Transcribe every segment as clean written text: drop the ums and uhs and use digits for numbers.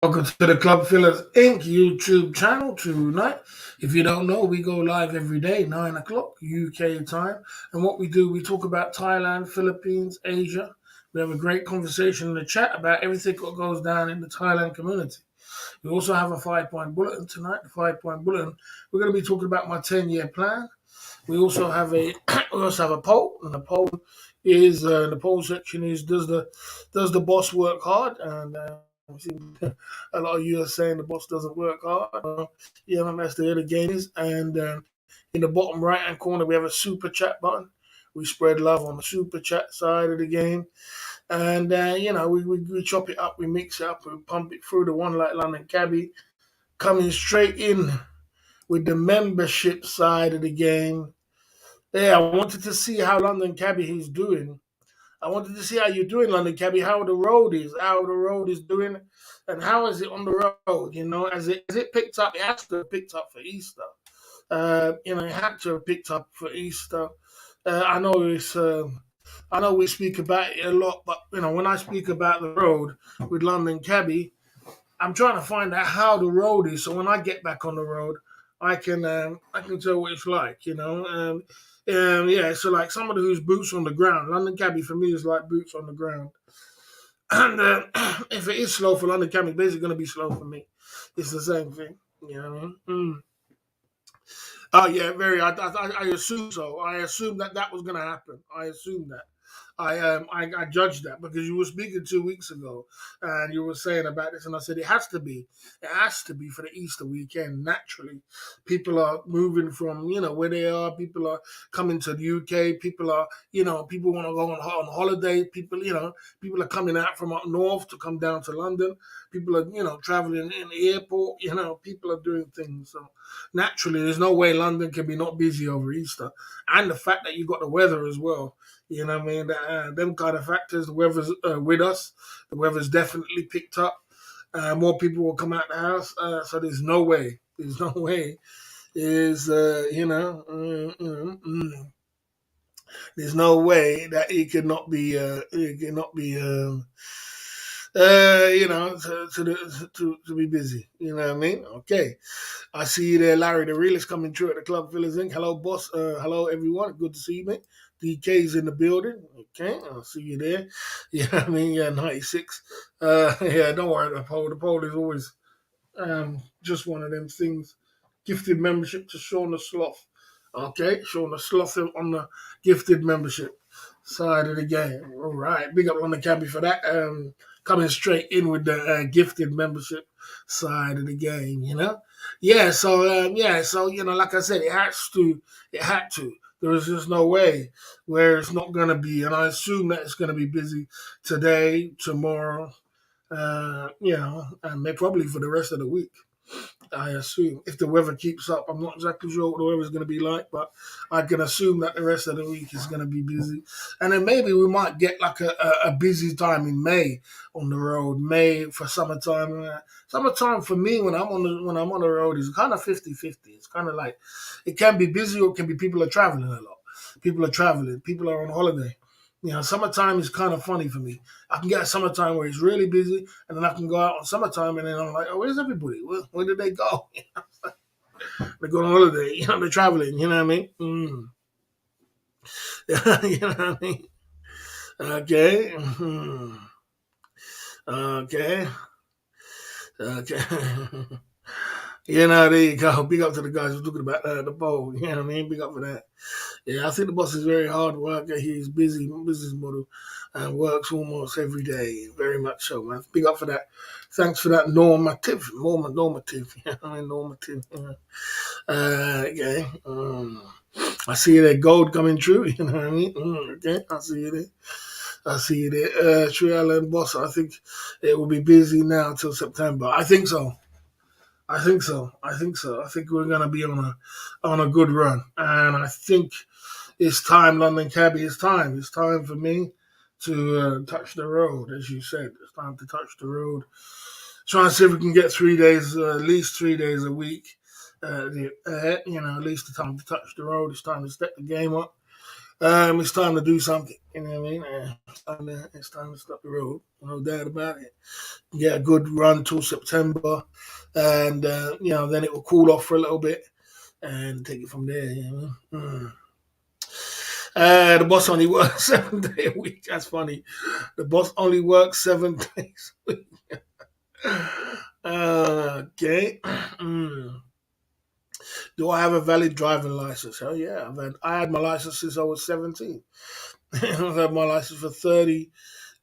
Welcome to the Club Fillers Inc. YouTube channel tonight. If you don't know, we go live every day, 9 o'clock UK time. And what we do, we talk about Thailand, Philippines, Asia. We have a great conversation in the chat about everything that goes down in the Thailand community. We also have a 5 point bulletin tonight. The 5 point bulletin, we're going to be talking about my 10-year plan. We also have a poll, and the poll is the poll section is does the boss work hard? And we see a lot of you are saying the boss doesn't work hard. Yeah, that's the other game is. And in the bottom right hand corner, we have a super chat button. We spread love on the super chat side of the game, and we chop it up, we mix it up, we pump it through the one like London Cabbie, coming straight in with the membership side of the game. Yeah, I wanted to see how London Cabbie is doing. I wanted to see how you're doing, London Cabbie, how the road is doing, and how is it on the road? As it picked up, it has to have picked up for Easter. It had to have picked up for Easter. I know I know we speak about it a lot, but when I speak about the road with London Cabbie, I'm trying to find out how the road is, so when I get back on the road, I can tell what it's like. Yeah. So like somebody who's boots on the ground, London Cabbie for me is like boots on the ground. And if it is slow for London Cabbie, it's basically going to be slow for me. It's the same thing. You know what I mean? Oh yeah, very. I assume so. I assumed that was going to happen. I assumed that. I judged that because you were speaking 2 weeks ago and you were saying about this, and I said it has to be for the Easter weekend. Naturally, people are moving from where they are. People are coming to the UK. People want to go on holiday. People are coming out from up north to come down to London. People are traveling in the airport. People are doing things. So naturally, there's no way London can be not busy over Easter, and the fact that you got the weather as well. You know what I mean? Them kind of factors. The weather's with us. The weather's definitely picked up. More people will come out the house. So there's no way. There's no way. Is there's no way that it could not be. It could not be. To be busy. You know what I mean? Okay. I see you there, Larry. The realist coming through at the Club Fillers Inc. Hello, boss. Hello, everyone. Good to see you, mate. DK's in the building. Okay, I'll see you there. Yeah, I mean, yeah, 96. Yeah, don't worry about the poll. The poll is always just one of them things. Gifted membership to Sean the Sloth. Okay, Sean the Sloth on the gifted membership side of the game. All right, big up on the Cabbie for that. Coming straight in with the gifted membership side of the game. So like I said, it had to. There is just no way where it's not going to be, and I assume that it's going to be busy today, tomorrow, and probably for the rest of the week. I assume if the weather keeps up, I'm not exactly sure what the weather's going to be like, but I can assume that the rest of the week is going to be busy, and then maybe we might get like a busy time in May on the road. May for summertime. Summertime for me when I'm on the road is kind of 50-50. It's kind of like it can be busy or it can be people are traveling a lot. People are traveling. People are on holiday. Summertime is kind of funny for me. I can get a summertime where it's really busy, and then I can go out on summertime, and then I'm like, oh, where's everybody? Where did they go? They go on holiday. They're traveling. You know what I mean? You know what I mean? Okay. Okay. Okay. There you go. Big up to the guys who's talking about the poll. You know what I mean? Big up for that. Yeah, I think the boss is very hard worker. He's busy business model and works almost every day. Very much so, man. Big up for that. Thanks for that normative. Yeah, I mean, normative. Yeah. Okay. I see that gold coming true. You know what I mean? Okay, I see you there. I see you there. True Allen boss. I think it will be busy now till September. I think so. I think so. I think so. I think we're gonna be on a good run, and I think it's time, London Cabbie. It's time. It's time for me to touch the road, as you said. It's time to touch the road. Try and see if we can get 3 days, at least 3 days a week. At least the time to touch the road. It's time to step the game up. It's time to do something. You know what I mean? It's time to stop the road. No doubt about it. Get a good run till September, and then it will cool off for a little bit and take it from there. The boss only works 7 day a week. That's funny. The boss only works 7 days. Okay. Do I have a valid driving license? Hell yeah, I had my license since I was 17. I've had my license for 30.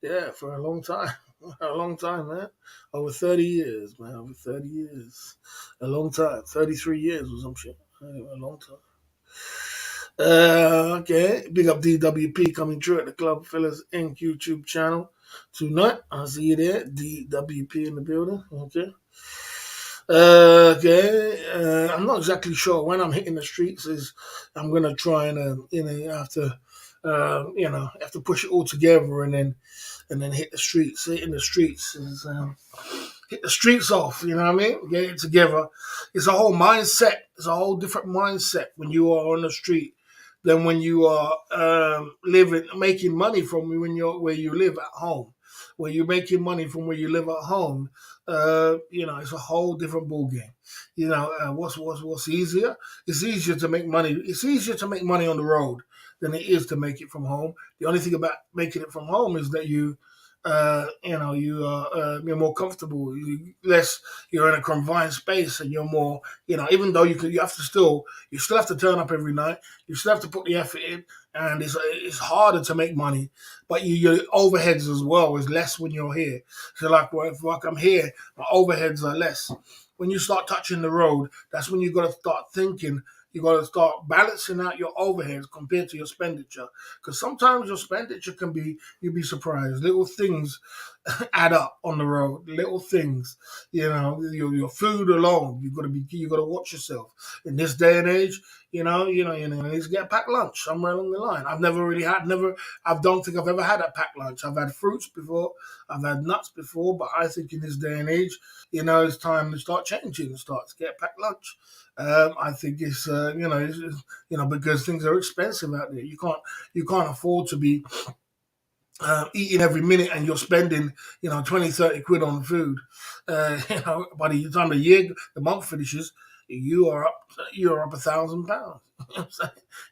Yeah, for a long time. A long time, man. Over 30 years, man. Over 30 years. A long time. 33 years or some shit. A long time. Okay. Big up DWP coming through at the Club Fellas Inc. YouTube channel tonight. I'll see you there. DWP in the building. Okay. Okay. I'm not exactly sure when I'm hitting the streets. Is I'm gonna try and have to have to push it all together and then hit the streets. Hitting the streets is hit the streets off. You know what I mean? Get it together. It's a whole mindset. It's a whole different mindset when you are on the street than when you are living, making money from when you're where you live at home. Where you're making money from where you live at home, it's a whole different ball game. What's easier? It's easier to make money. It's easier to make money on the road than it is to make it from home. The only thing about making it from home is that you're more comfortable. You're in a confined space, and you're more, even though you still have to turn up every night. You still have to put the effort in, and it's harder to make money. But your overheads as well is less when you're here. So if I'm here, my overheads are less. When you start touching the road, that's when you got to start thinking. You got to start balancing out your overheads compared to your expenditure. Because sometimes your expenditure can be, you'd be surprised. Little things add up on the road. Little things, your food alone. You got to watch yourself in this day and age. You need to get a packed lunch somewhere along the line. I don't think I've ever had a packed lunch. I've had fruits before, I've had nuts before, but I think in this day and age, it's time to start changing and start to get a packed lunch. I think because things are expensive out there. You can't afford to be eating every minute and you're spending 20-30 quid on food. By the time the month finishes, you're up £1,000.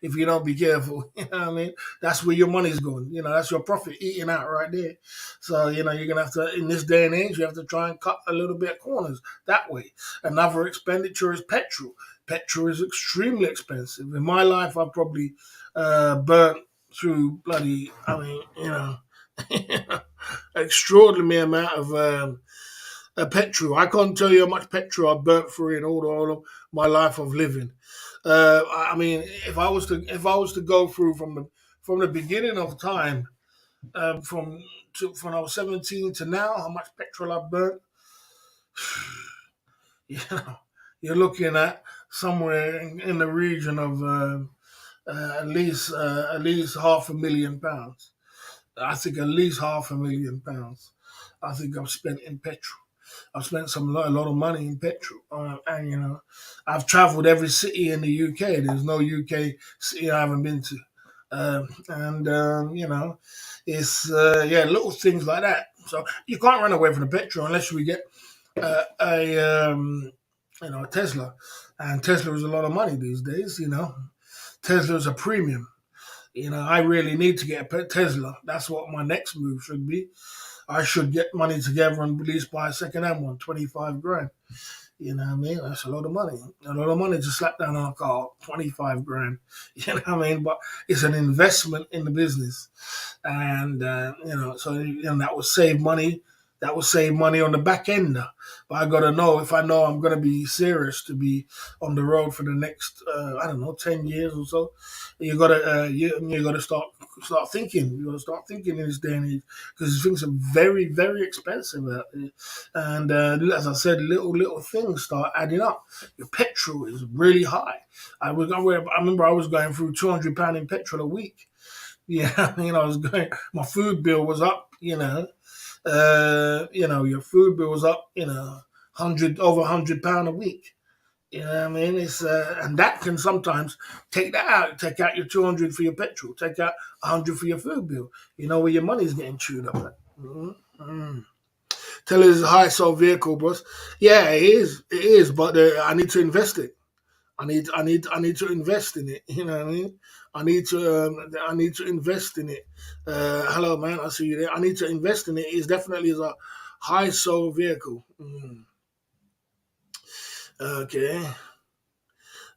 If you don't be careful, you know what I mean. That's where your money's going. That's your profit eating out right there. So you're gonna have to, in this day and age, you have to try and cut a little bit of corners that way. Another expenditure is petrol. Petrol is extremely expensive. In my life, I've probably burnt through bloody, extraordinary amount of petrol. I can't tell you how much petrol I burnt through in all of my life of living. If I was to go through from the beginning of time, from I was 17 to now, how much petrol I burnt, you know, you're looking at somewhere in the region of at least £500,000. I think at least £500,000. I think I've spent in petrol. I've spent a lot of money in petrol, and I've travelled every city in the UK. There's no UK city I haven't been to, and it's little things like that. So you can't run away from the petrol unless we get a Tesla, and Tesla is a lot of money these days. Tesla is a premium. I really need to get a Tesla. That's what my next move should be. I should get money together and at least buy a second-hand one, 25 grand. You know what I mean? That's a lot of money. A lot of money to slap down on a car, 25 grand. You know what I mean? But it's an investment in the business. And, that will save money. That will save money on the back end. But I got to know, if I know I'm going to be serious to be on the road for the next, 10 years or so, you got to you got to start thinking. You got to start thinking in this day and age, because things are very, very expensive out there. And as I said, little things start adding up. Your petrol is really high. I remember I was going through £200 in petrol a week. Yeah, I was going. My food bill was up. Your food bill was up. £100 over £100 a week. You know what I mean? It's and that can sometimes take that out. Take out your 200 for your petrol. Take out 100 for your food bill. You know where your money's getting chewed up at. Mm-hmm. Tell us high sold vehicle, boss. Yeah, it is. It is, but I need to invest it. I need to invest in it. You know what I mean? I need to invest in it. Hello, man. I see you there. I need to invest in it. It's definitely is a high sold vehicle. Mm. Okay,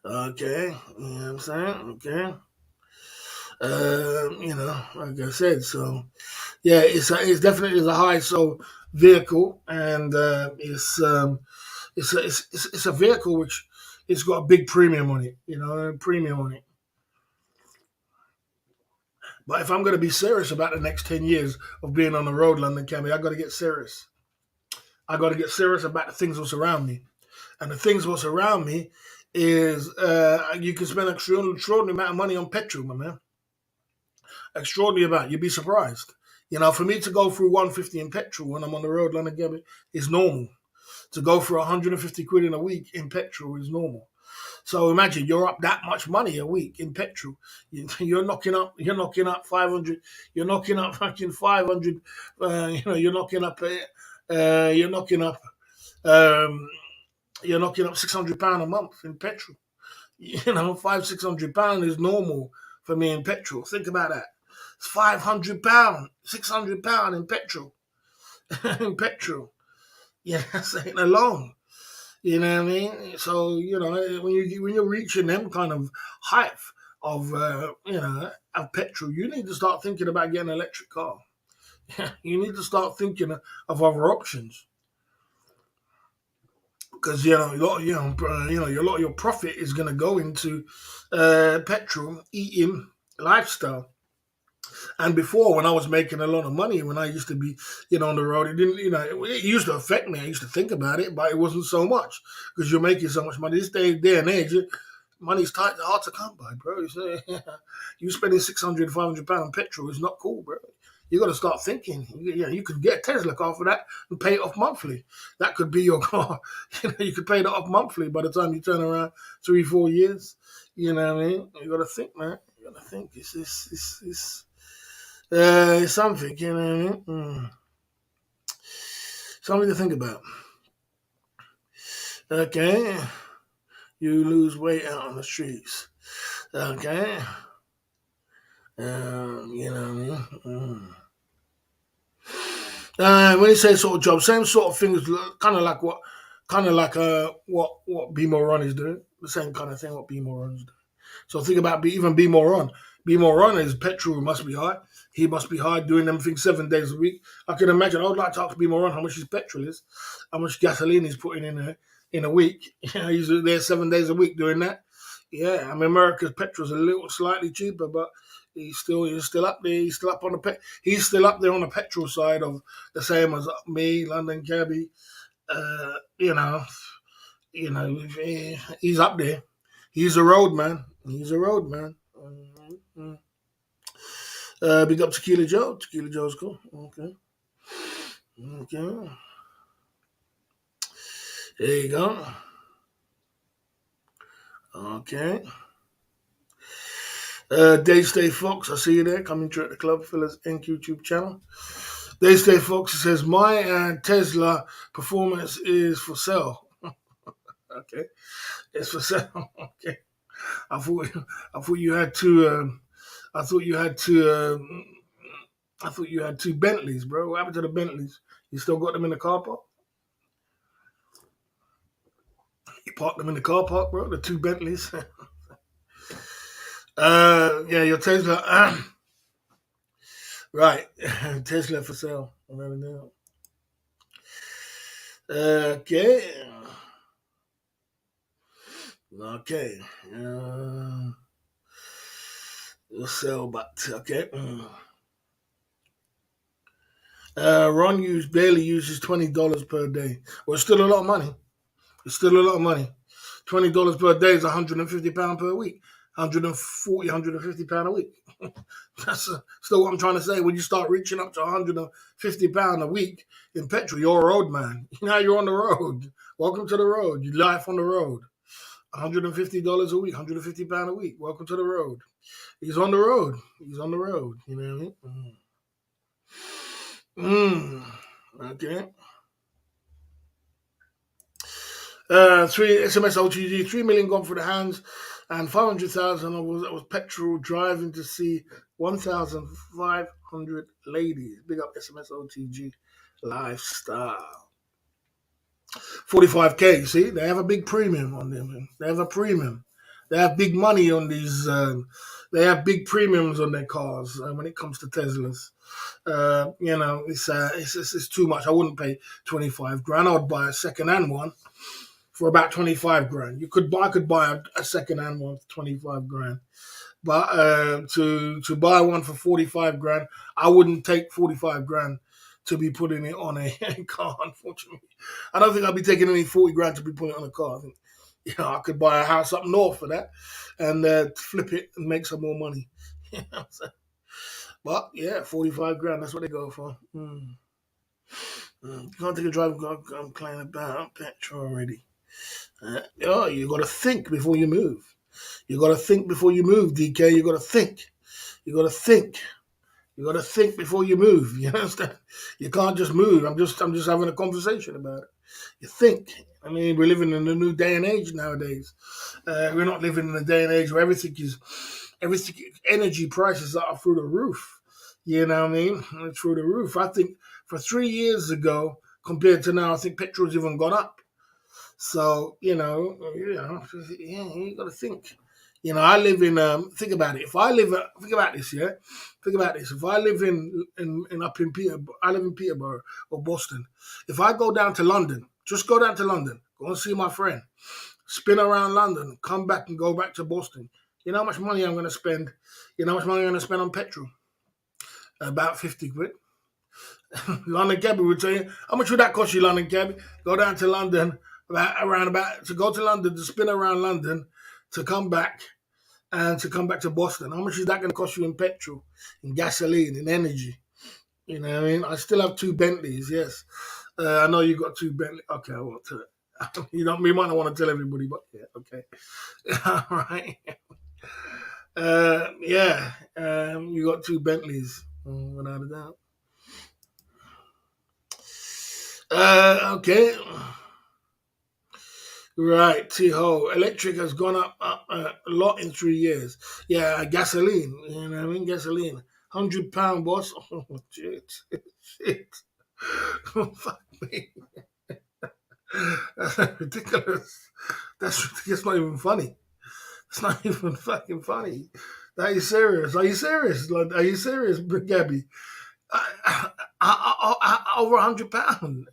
okay. You know what I'm saying? Okay. You know, like I said, so yeah, it's definitely is a high sold vehicle, and it's a vehicle which it's got a big premium on it. You know, a premium on it. But if I'm going to be serious about the next 10 years of being on the road, London Campbell, I got to get serious. I got to get serious about the things what's around me. And the things what's around me is you can spend an extraordinary amount of money on petrol, my man. Extraordinary amount. You'd be surprised. You know, for me to go through 150 in petrol when I'm on the road, London Campbell, is normal. To go for 150 quid in a week in petrol is normal. So imagine you're up that much money a week in petrol. You're knocking up 500. You're knocking up fucking 500. You know, you're knocking up, um, you're knocking up £600 a month in petrol. You know, 600 pound is normal for me in petrol. Think about that. It's £500, £600 in petrol. In petrol. Yeah, that's ain't alone. You know what I mean? So you know when you're reaching them kind of height of of petrol, you need to start thinking about getting an electric car. You need to start thinking of other options because you know a lot a lot of your profit is going to go into petrol, eating, lifestyle. And before, when I was making a lot of money, when I used to be, on the road, it didn't, it used to affect me. I used to think about it, but it wasn't so much because you're making so much money. This day and age, money's tight, hard to come by, bro. You spending 600, £500 on petrol is not cool, bro. You got to start thinking. You could get a Tesla car for that and pay it off monthly. That could be your car. You could pay that off monthly by the time you turn around 3, 4 years. You know what I mean? You got to think, man. You got to think. It's something, you know what I mean? Something to think about. Okay. You lose weight out on the streets. Okay. You know what I mean? When you say sort of job, same sort of thing is kind of like what B Moran is doing. The same kind of thing what B Moran is doing. So think about even B Moran. B Moran is petrol must be high. He must be high doing them things 7 days a week. I can imagine. I would like to ask B Moran how much his petrol is, how much gasoline he's putting in a week. He's there 7 days a week doing that. Yeah, I mean America's petrol's a little slightly cheaper, but he's still up there. He's still up on he's still up there on the petrol side of the same as me, London Cabby. Uh, you know, he's up there. He's a road man. He's a road man. Mhm. Big up Tequila Joe. Tequila Joe's cool. Okay. Okay. There you go. Okay. Day Fox, I see you there. Coming through at the Club Fellas Inc. YouTube channel. Day Fox says, my Tesla performance is for sale. Okay. It's for sale. Okay. I thought I thought you had two I thought you had two I thought you had two Bentleys, bro. What happened to the Bentleys? You still got them in the car park? You parked them in the car park, bro. The two Bentleys. Yeah, your Tesla. Right, Tesla for sale. Okay, okay. We'll sell, but okay. Ron barely uses $20 per day. Well, it's still a lot of money. It's still a lot of money. $20 per day is £150 per week. 140, £150 a week. That's still what I'm trying to say. When you start reaching up to £150 a week in petrol, you're a road man. Now you're on the road. Welcome to the road. You life on the road. $150 a week, £150 a week. Welcome to the road. He's on the road. He's on the road. You know what I mean? Okay. Three SMS OTG, 3 million gone for the hands, and 500,000 was petrol driving to see 1,500 ladies. Big up SMS OTG lifestyle. 45K. You see, they have a big premium on them. They have a premium. They have big money on these. They have big premiums on their cars when it comes to Teslas. It's too much. I wouldn't pay 25 grand. I would buy a second-hand one for about 25 grand. I could buy a second-hand one for 25 grand. But to buy one for 45 grand, I wouldn't take 45 grand to be putting it on a car, unfortunately. I don't think I'd be taking any 40 grand to be putting it on a car. I think, I could buy a house up north for that and flip it and make some more money. You know what I'm saying? But yeah, 45 grand, that's what they go for. You can't take a drive. I'm complaining about petrol already. You got to think before you move. You got to think before you move, DK. You got to think. You got to think. You got to think before you move. You understand? You can't just move. I'm just having a conversation about it. You think. I mean, we're living in a new day and age nowadays. We're not living in a day and age where everything energy prices are through the roof. You know what I mean? Through the roof. I think for 3 years ago compared to now, I think petrol's even gone up. So, you got to think. I live in. Think about it. Think about this. Yeah, think about this. If I live up in Peterborough, I live in Peterborough or Boston. If I go down to London, just go down to London, go and see my friend, spin around London, come back and go back to Boston. You know how much money I'm going to spend? You know how much money I'm going to spend on petrol? About 50 quid. London Cabby would tell you, how much would that cost you, London Cabby? Go down to London, to go to London, to spin around London, to come back, and to come back to Boston. How much is that going to cost you in petrol, in gasoline, in energy? You know what I mean? I still have 2 Bentleys, yes. I know you got 2 Bentleys. Okay, I won't tell it. We might not want to tell everybody, but yeah, okay. All right. You got 2 Bentleys, without a doubt. Okay. Right, T-Ho. Electric has gone up a lot in 3 years. Yeah, gasoline. You know what I mean? Gasoline. £100, boss. Oh, shit. Shit. Oh, fuck me. That's ridiculous. That's ridiculous. It's not even funny. It's not even fucking funny. Are you serious? Are you serious? Are you serious, Gabby? Over £100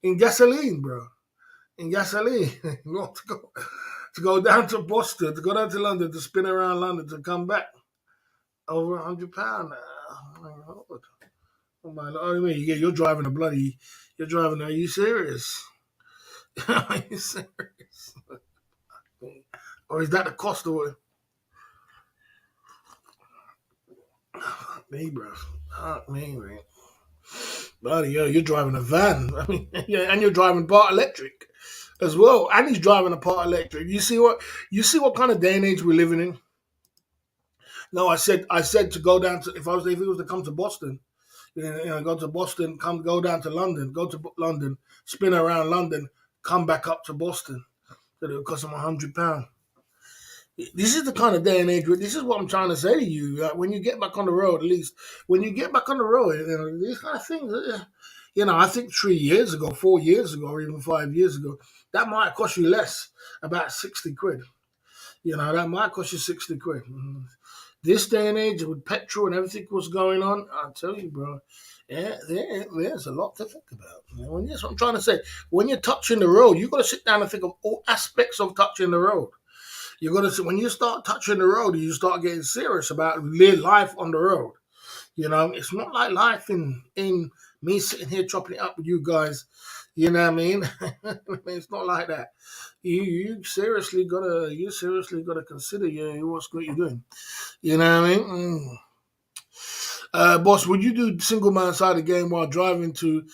in gasoline, bro. In gasoline. to go down to Boston, to go down to London, to spin around London, to come back. Over £100. Oh my Lord. Oh my Lord. I mean, you're driving you're driving, are you serious? Are you serious? Or is that the cost of it? Me, bro. Me, man. Bloody hell, you're driving a van. I mean, yeah, and you're driving part electric as well. And he's driving a part electric. You see what kind of day and age we're living in? No, I said to go down to if it was to come to Boston, go to Boston, go down to London, go to London, spin around London, come back up to Boston. So it'll cost them £100. This is the kind of day and age. This is what I'm trying to say to you. When you get back on the road, at least when you get back on the road, these kind of things. I think 3 years ago, 4 years ago, or even 5 years ago, that might cost you less, about 60 quid. That might cost you 60 quid. This day and age with petrol and everything what's going on, I'll tell you, bro. Yeah, there's a lot to think about. That's what I'm trying to say. When you're touching the road, you've got to sit down and think of all aspects of touching the road. You're gonna see when you start touching the road, you start getting serious about life on the road. It's not like life in me sitting here chopping it up with you guys. You know what I mean? It's not like that. You seriously gotta consider what you're doing. You know what I mean? Boss, would you do single man side of game while driving to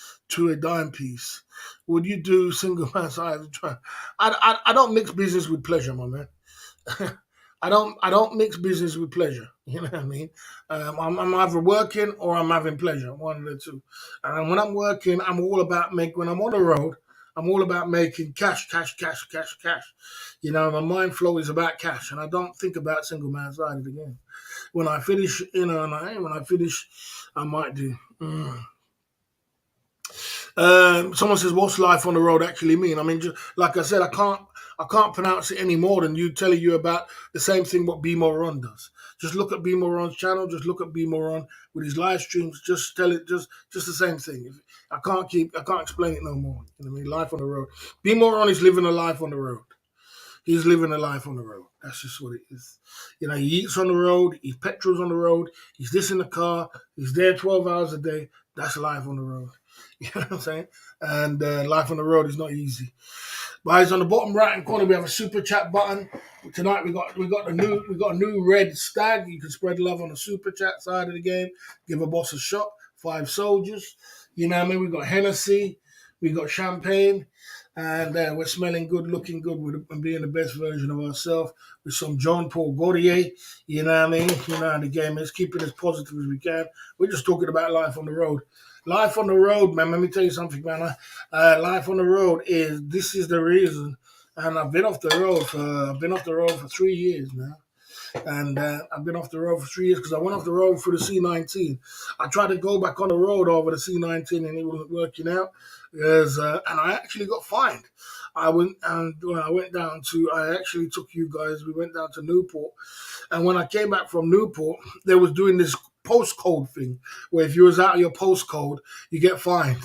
a dime piece? Would you do single man side? I don't mix business with pleasure, my man. I don't mix business with pleasure. You know what I mean? I'm either working or I'm having pleasure, one of the two. And when I'm working, I'm all about make. When I'm on the road, I'm all about making cash, cash, cash, cash, cash. You know, my mind flow is about cash, and I don't think about single man sided again. When I finish, when I finish, I might do. Someone says, "What's life on the road actually mean?" I mean, just, like I said, I can't pronounce it any more than you telling you about the same thing what B Moron does. Just look at B Moron's channel. Just look at B Moron with his live streams. Just tell it, just the same thing. I can't explain it no more. You know what I mean? Life on the road. B Moron is living a life on the road. He's living a life on the road. That's just what it is. You know, he eats on the road. He petrols on the road. He's this in the car. He's there 12 hours a day. That's life on the road. You know what I'm saying? And life on the road is not easy. But it's on the bottom right hand corner. We have a super chat button. Tonight we got a new red stag. You can spread love on the super chat side of the game. Give a boss a shot. 5 soldiers. You know what I mean? We got Hennessy. We got champagne. And we're smelling good, looking good, and being the best version of ourselves with some John Paul Gaultier. You know what I mean? You know how the game is. Keep it as positive as we can. We're just talking about life on the road. Life on the road, man. Let me tell you something, man. Life on the road this is the reason. And I've been off the road for 3 years now. And I've been off the road for 3 years because I went off the road for the C19. I tried to go back on the road over the C19 and it wasn't working out. And I actually got fined. I went and when I went down to, I actually took you guys. We went down to Newport, and when I came back from Newport, they was doing this postcode thing where if you was out of your postcode, you get fined.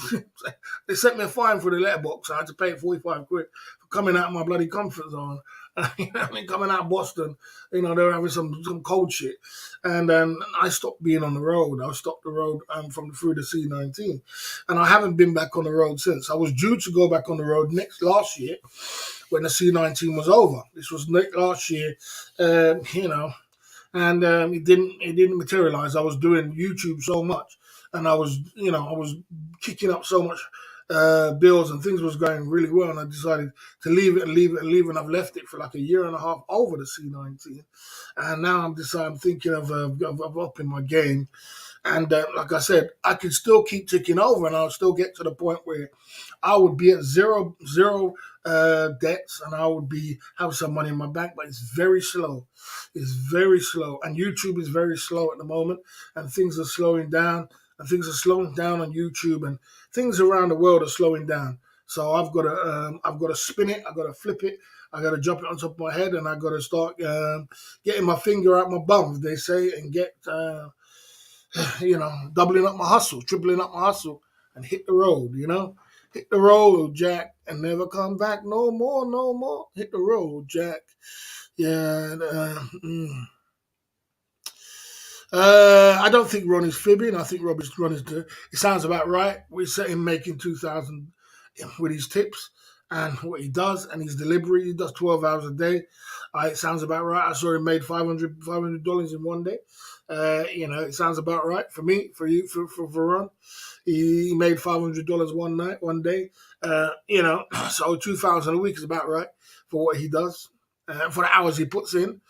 They sent me a fine for the letterbox. I had to pay 45 quid for coming out of my bloody comfort zone. You know what I mean? Coming out of Boston, they were having some cold shit. And I stopped being on the road. I stopped the road from through the C19. And I haven't been back on the road since. I was due to go back on the road last year when the C19 was over. This was last year, and it didn't materialize. I was doing YouTube so much, and I was kicking up so much bills, and things was going really well, and I decided to leave it and leave it and leave it, and I've left it for like a year and a half over the C19, and now I'm thinking of upping my game, and like I said, I could still keep ticking over, and I'll still get to the point where I would be at zero debts, and I would be have some money in my bank. But it's very slow. It's very slow, and YouTube is very slow at the moment, and things are slowing down, and things are slowing down on YouTube, and things around the world are slowing down. So I've got to spin it. I've got to flip it. I got to jump it on top of my head, and I got to start getting my finger out my bum, as they say, and get doubling up my hustle, tripling up my hustle, and hit the road. Hit the road, Jack, and never come back no more, no more. Hit the road, Jack. Yeah. I don't think Ronnie's fibbing. I think Ronnie's good. It sounds about right. We set him making 2,000 with his tips and what he does and his delivery. He does 12 hours a day. It sounds about right. I saw him made $500 in one day. It sounds about right for me, for you, for Ron. He made $500 one day. So 2,000 a week is about right for what he does, for the hours he puts in,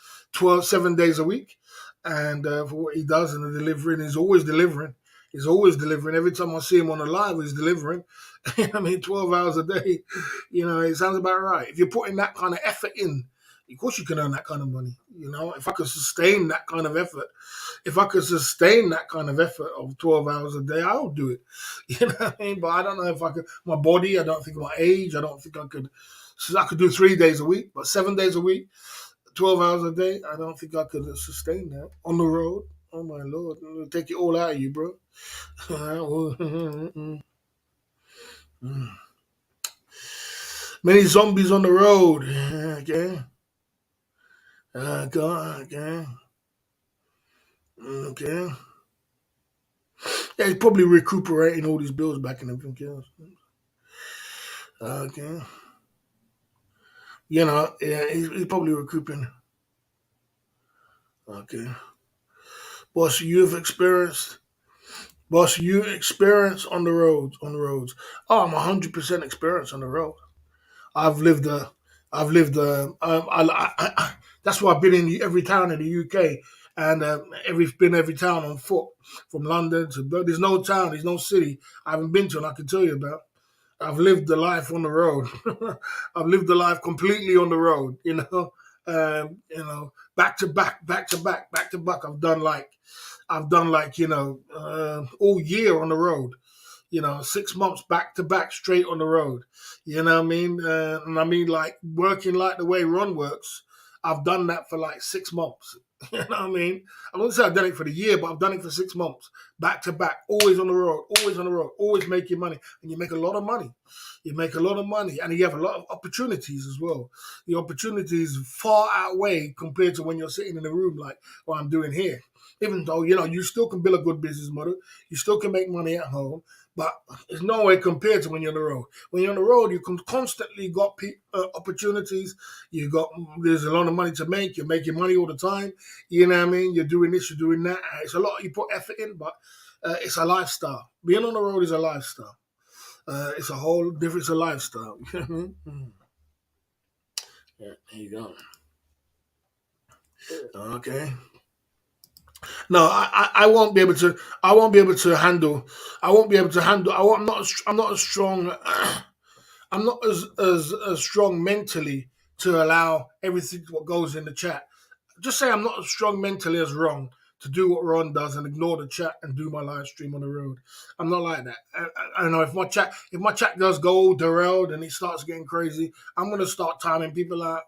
7 days a week, and for what he does and the delivering. He's always delivering. He's always delivering. Every time I see him on the live, he's delivering. 12 hours a day. It sounds about right. If you're putting that kind of effort in, of course you can earn that kind of money. If I could sustain that kind of effort, of 12 hours a day, I would do it. You know what I mean? But I don't know if I could. My body, I don't think my age, I don't think I could. So I could do 3 days a week, but 7 days a week, 12 hours a day, I don't think I could sustain that on the road. Oh my Lord, it'll take it all out of you, bro. Many zombies on the road. Okay. God, okay. Okay. Yeah, he's probably recuperating all these bills back and everything else. Okay. Yeah, he's probably recuperating. Okay. Boss, you've experienced Boss, you experience on the roads, on the roads. Oh, I'm 100% experience on the road. I've lived I've lived that's why I've been in every town in the UK, and every town on foot, from London to, but there's no town, there's no city I haven't been to and I can tell you about. I've lived the life on the road. I've lived the life completely on the road. Back to back, back to back, back to back. I've done like all year on the road. 6 months back to back straight on the road. You know what I mean? And I mean, like, working like the way Ron works. I've done that for like 6 months. You know what I mean? I wouldn't say I've done it for the year, but I've done it for 6 months, back to back, always on the road, always on the road, always making money. And you make a lot of money. You make a lot of money, and you have a lot of opportunities as well. The opportunities far outweigh compared to when you're sitting in a room like what I'm doing here. Even though, you still can build a good business model, you still can make money at home, but it's no way compared to when you're on the road. When you're on the road, you can constantly got opportunities. There's a lot of money to make. You're making money all the time. You know what I mean? You're doing this, you're doing that. It's a lot. You put effort in, but it's a lifestyle. Being on the road is a lifestyle. It's a whole different. It's a lifestyle. Yeah, there you go. Okay. No, I won't be able to. I won't be able to handle. I won't be able to handle. I'm not. I'm not as strong. I'm not as strong mentally to allow everything what goes in the chat. Just say I'm not as strong mentally as Ron to do what Ron does and ignore the chat and do my live stream on the road. I'm not like that. I know if my chat does go derailed and it starts getting crazy, I'm gonna start timing people out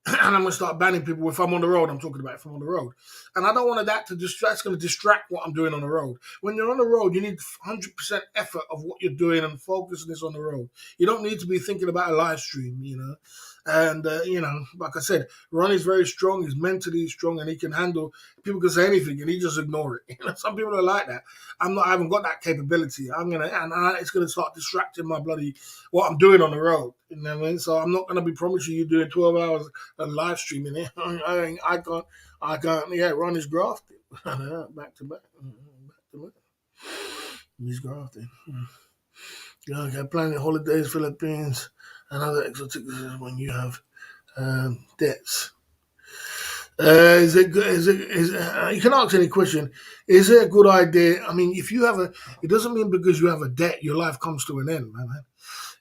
and I'm gonna start banning people if I'm on the road. I'm talking about if I'm on the road, and I don't want that to distract. It's gonna distract what I'm doing on the road. When you're on the road, you need 100% effort of what you're doing and focusness on the road. You don't need to be thinking about a live stream, And like I said, Ron is very strong. He's mentally strong, and he can handle. People can say anything, and he just ignore it. Some people are like that. I'm not. I haven't got that capability. It's gonna start distracting my bloody what I'm doing on the road. You know what I mean? So I'm not gonna be promising you doing 12 hours of live streaming it. I can't. Yeah, Ron is grafting back to back, back to back. He's grafting. Yeah, okay. Planning holidays, Philippines, and other exotic when you have debts. Is it good? You can ask any question. Is it a good idea? I mean, if you have it doesn't mean because you have a debt, your life comes to an end, man.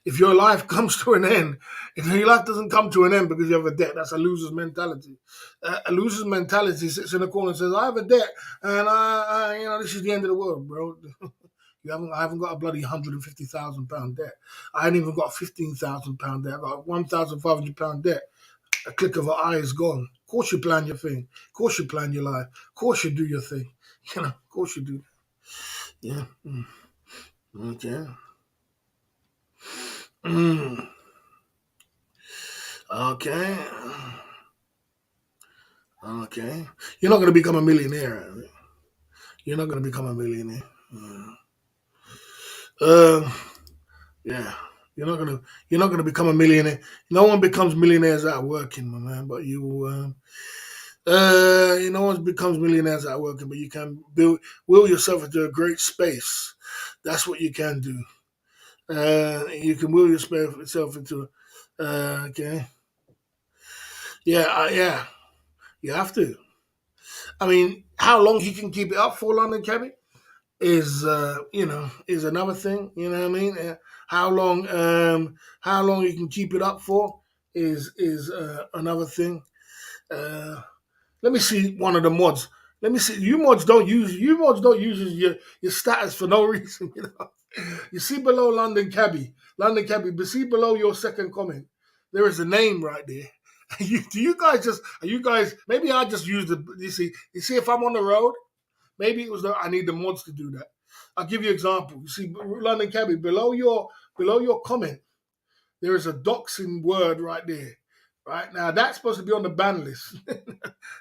If your life comes to an end, if your life doesn't come to an end because you have a debt, that's a loser's mentality. A loser's mentality sits in a corner and says, "I have a debt, and this is the end of the world, bro." I haven't got a bloody £150,000 debt. I ain't even got a £15,000 debt. I got a £1,500 debt. A click of an eye is gone. Of course you plan your thing. Of course you plan your life. Of course you do your thing. Of course you do. Yeah. Okay. Mm. Okay. Okay. You're not going to become a millionaire. You're not going to become a millionaire. Um. Yeah. You're not gonna become a millionaire. No one becomes millionaires out working, my man. But no one becomes millionaires out working. But you can will yourself into a great space. That's what you can do. You can will yourself into. Okay. Yeah. Yeah. You have to. I mean, how long he can keep it up for, London Cabby? Is another thing. You know what I mean? How long you can keep it up for is another thing. Uh, Let me see one of the mods. Let me see. You mods don't use your status for no reason. You see below London Cabby, but see below your second comment, there is a name right there. Do you guys just? Are you guys? Maybe I just use the. You see if I'm on the road. Maybe it was I need the mods to do that. I'll give you an example. You see, London Cabby, below your comment, there is a doxing word right there. Right now, that's supposed to be on the ban list.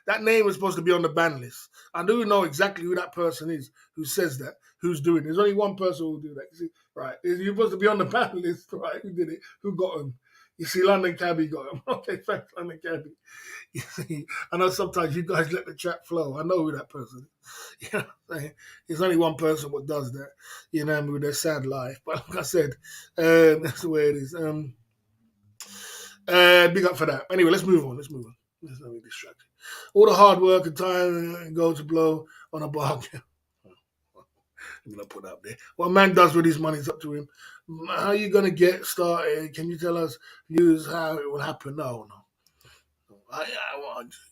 That name is supposed to be on the ban list. I do know exactly who that person is who says that, who's doing it. There's only one person who will do that. You see, right? You're supposed to be on the ban list, right? Who did it? Who got him? You see, London Cabbie got him. Okay, thanks, London Cabbie. You see, I know sometimes you guys let the chat flow. I know who that person is. You know what I'm saying? There's only one person what does that, you know, with their sad life. But like I said, that's the way it is. Big up for that. Anyway, let's move on. Let's not be distracted. All the hard work and time go to blow on a bargain. I'm gonna put that there. What a man does with his money is up to him. How are you gonna get started? Can you tell us views how it will happen? No.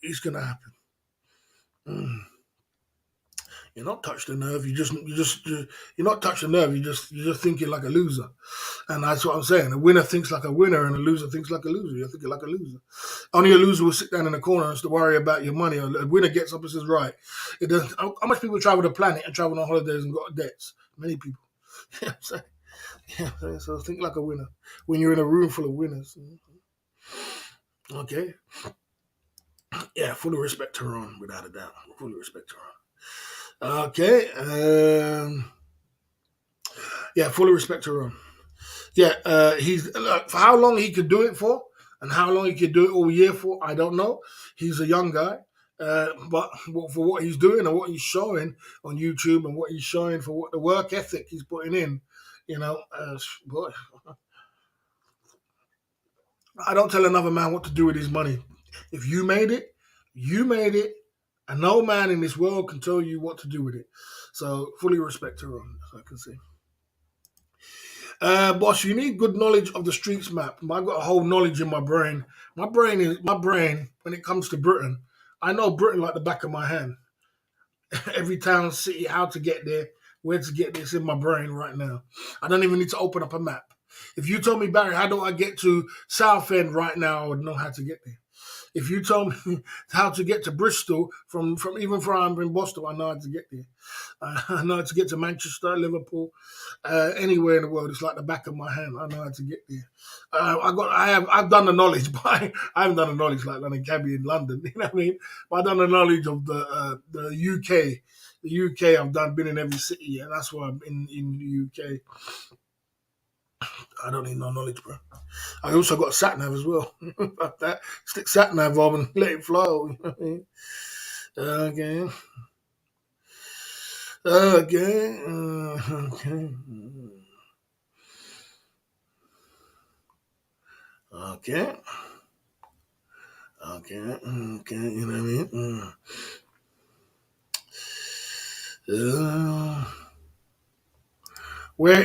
It's gonna happen. Mm. You're not touched the nerve. You're not touched the nerve. You're just thinking like a loser, and that's what I'm saying. A winner thinks like a winner, and a loser thinks like a loser. You're thinking like a loser. Only a loser will sit down in the corner and has to worry about your money. A winner gets up and says, "Right." It does. How much people travel the planet and travel on holidays and got debts? Many people. You know what I'm saying? Yeah, so think like a winner when you're in a room full of winners. Okay. Yeah, fully respect to Ron, without a doubt. Fully respect to Ron. Okay. Yeah, fully respect to Ron. Yeah, he's for how long he could do it for, and how long he could do it all year for, I don't know. He's a young guy, but for what he's doing and what he's showing on YouTube and what he's showing for what the work ethic he's putting in, you know, boy, I don't tell another man what to do with his money. If you made it, you made it, and no man in this world can tell you what to do with it. So fully respect to Ron, as I can see. Boss, you need good knowledge of the streets map. I've got a whole knowledge in my brain. My brain when it comes to Britain. I know Britain like the back of my hand. Every town, city, how to get there, where to get there. It's in my brain right now. I don't even need to open up a map. If you told me, Barry, how do I get to Southend right now, I would know how to get there. If you told me how to get to Bristol from even from I'm in Boston, I know how to get there. I know how to get to Manchester, Liverpool, anywhere in the world. It's like the back of my hand. I know how to get there. I've done the knowledge, but I haven't done the knowledge like London Cabbie in London. You know what I mean? But I've done the knowledge of the UK. The UK, been in every city, and that's why I'm in the UK. I don't need no knowledge, bro. I also got a sat nav as well. Like that. Stick sat nav on and let it flow. Okay. Okay. Okay. Okay. Okay. Okay. You know what I mean? Where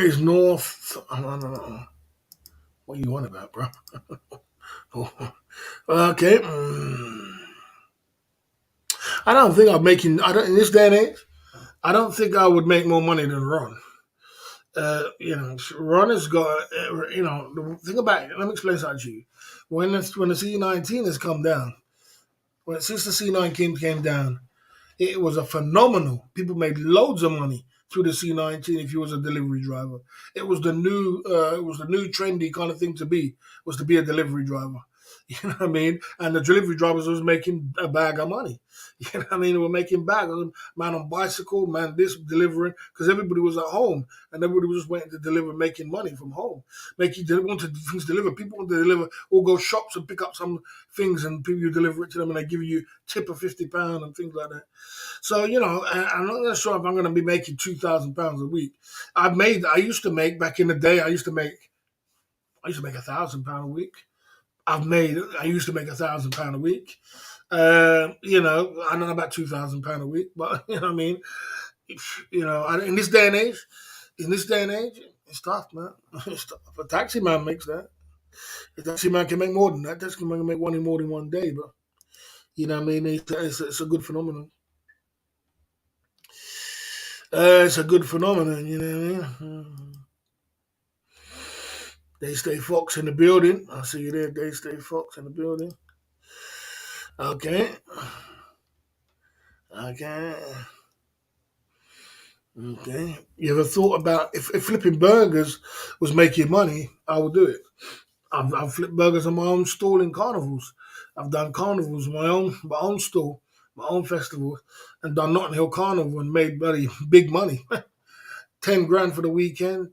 is North? I don't know. What you want about, bro? Okay. I don't think I'm making. I don't in this day and age. I don't think I would make more money than Ron. Ron has got. The thing about it. Let me explain something to you. When the C19 has come down, since the C19 came down, it was a phenomenal. People made loads of money through the C19 if you was a delivery driver. It was the new trendy kind of thing to be, was to be a delivery driver. You know what I mean? And the delivery drivers was making a bag of money. You know what I mean? They were making bags. Man on bicycle, man this delivering, because everybody was at home and everybody was just waiting to deliver, making money from home. They wanted things delivered. People want to deliver or go shops and pick up some things and people you deliver it to them and they give you tip of £50 and things like that. So, I'm not sure if I'm going to be making £2,000 a week. I used to make back in the day, I used to make £1,000 a week. I used to make £1,000 a week. I don't know about £2,000 a week, but you know what I mean. In this day and age, it's tough, man. It's tough. If a taxi man makes that, a taxi man can make more than that. Taxi man can make money more than one day, but you know what I mean. It's a good phenomenon. It's a good phenomenon, you know what I mean. They stay Fox in the building. I see you there. They stay Fox in the building. Okay. Okay. Okay. You ever thought about if flipping burgers was making money, I would do it. I've flipped burgers on my own stall in carnivals. I've done carnivals, my own stall, my own festival, and done Notting Hill Carnival and made big money. 10 grand for the weekend,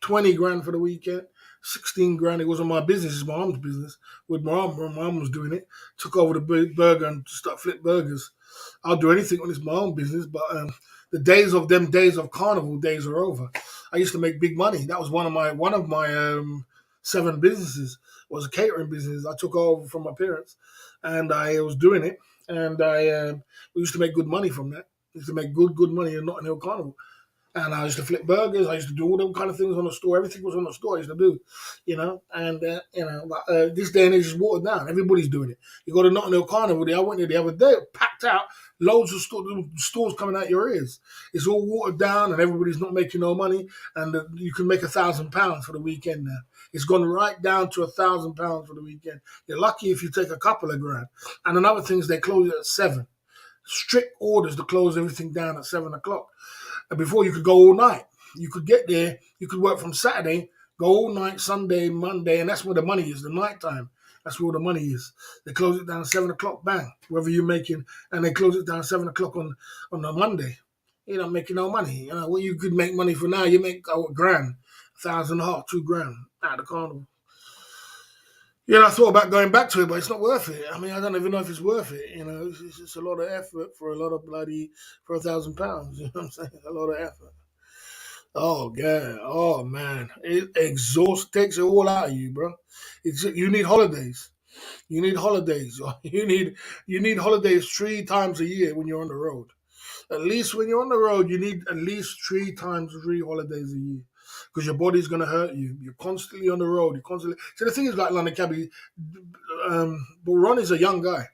20 grand for the weekend, 16 grand. It wasn't my business, it's my mom's business. With my mom was doing it. Took over the burger and start flip burgers. I'll do anything when it's my own business, but the days of carnival days are over. I used to make big money. That was one of my 7 businesses was a catering business. I took over from my parents, and I was doing it, and we used to make good money from that. We used to make good money in Notting Hill Carnival. And I used to flip burgers. I used to do all them kind of things on the store. Everything was on the store. I used to do, And this day and age is watered down. Everybody's doing it. You go to Notting Hill Carnival. I went there the other day, packed out, loads of stores coming out your ears. It's all watered down, and everybody's not making no money. And you can make £1,000 for the weekend now. It's gone right down to £1,000 for the weekend. You're lucky if you take a couple of grand. And another thing is they close at 7. Strict orders to close everything down at 7 o'clock. And before you could go all night. You could get there, you could work from Saturday, go all night, Sunday, Monday, and that's where the money is, the night time. That's where all the money is. They close it down at 7 o'clock, bang, wherever you're making, and they close it down at 7 o'clock on a Monday. You're not making no money. What you could make money for now, you make a grand, 1,500, 2 grand out of the carnival. I thought about going back to it, but it's not worth it. I mean, I don't even know if it's worth it. It's just a lot of effort for a lot of for £1,000. You know what I'm saying? A lot of effort. Oh god. Oh man. It takes it all out of you, bro. You need holidays. You need holidays. You need holidays 3 times a year when you're on the road. At least when you're on the road, you need at least 3 holidays a year. Because your body's gonna hurt you. You're constantly on the road. You're constantly. So the thing is, like London Cabby, but Ron is a young guy.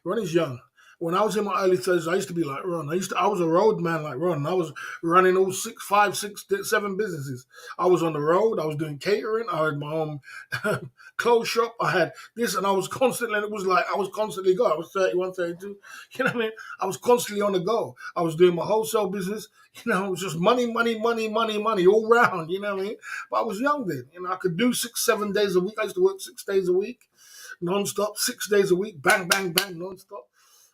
Ron is young. When I was in my early 30s, I used to be like Ron. I was a road man like Ron. I was running all 7 businesses. I was on the road. I was doing catering. I had my own clothes shop. I had this, and I was constantly. And it was like I was constantly going. I was 31, 32. You know what I mean? I was constantly on the go. I was doing my wholesale business. It was just money, money, money, money, money all round. You know what I mean? But I was young then. I could do 6, 7 days a week. I used to work 6 days a week, non-stop, 6 days a week, bang, bang, bang, non-stop.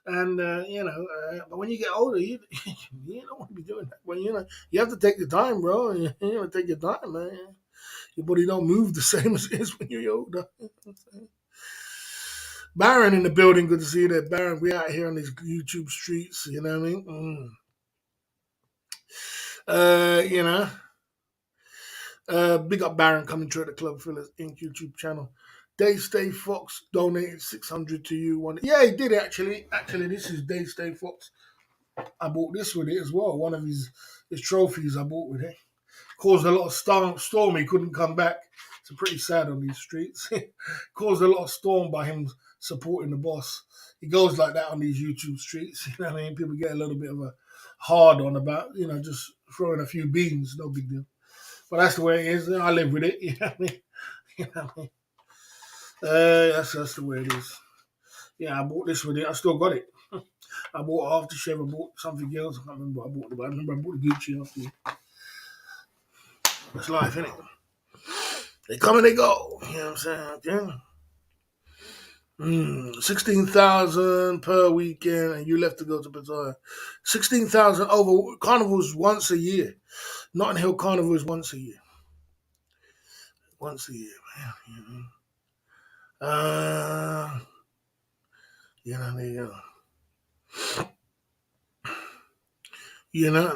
And but when you get older, you don't want to be doing that. When you have to take your time, bro. You take your time, man. Your body don't move the same as it is when you're older. Baron in the building, good to see you there, Baron. We out here on these YouTube streets. You know what I mean? Big up Baron coming through at the Club Fillers Inc. YouTube channel. Dave Stay Fox donated 600 to you. Yeah, he did actually. Actually, this is Dave Stay Fox. I bought this with it as well. One of his trophies I bought with it. Caused a lot of storm. He couldn't come back. It's pretty sad on these streets. Caused a lot of storm by him supporting the boss. He goes like that on these YouTube streets. You know what I mean? People get a little bit of a hard on about, just throwing a few beans. No big deal. But that's the way it is. I live with it. You know what I mean? You know what I mean? That's the way it is. Yeah, I bought this with it. I still got it. I bought aftershave. I bought something else. I can't remember what I bought, but I remember I bought the Gucci after. That's life, isn't it? They come and they go. You know what I'm saying? Yeah. 16,000 per weekend, and you left to go to Bazaar. 16,000 over carnivals once a year. Notting Hill Carnival is once a year. Once a year, man. There you go.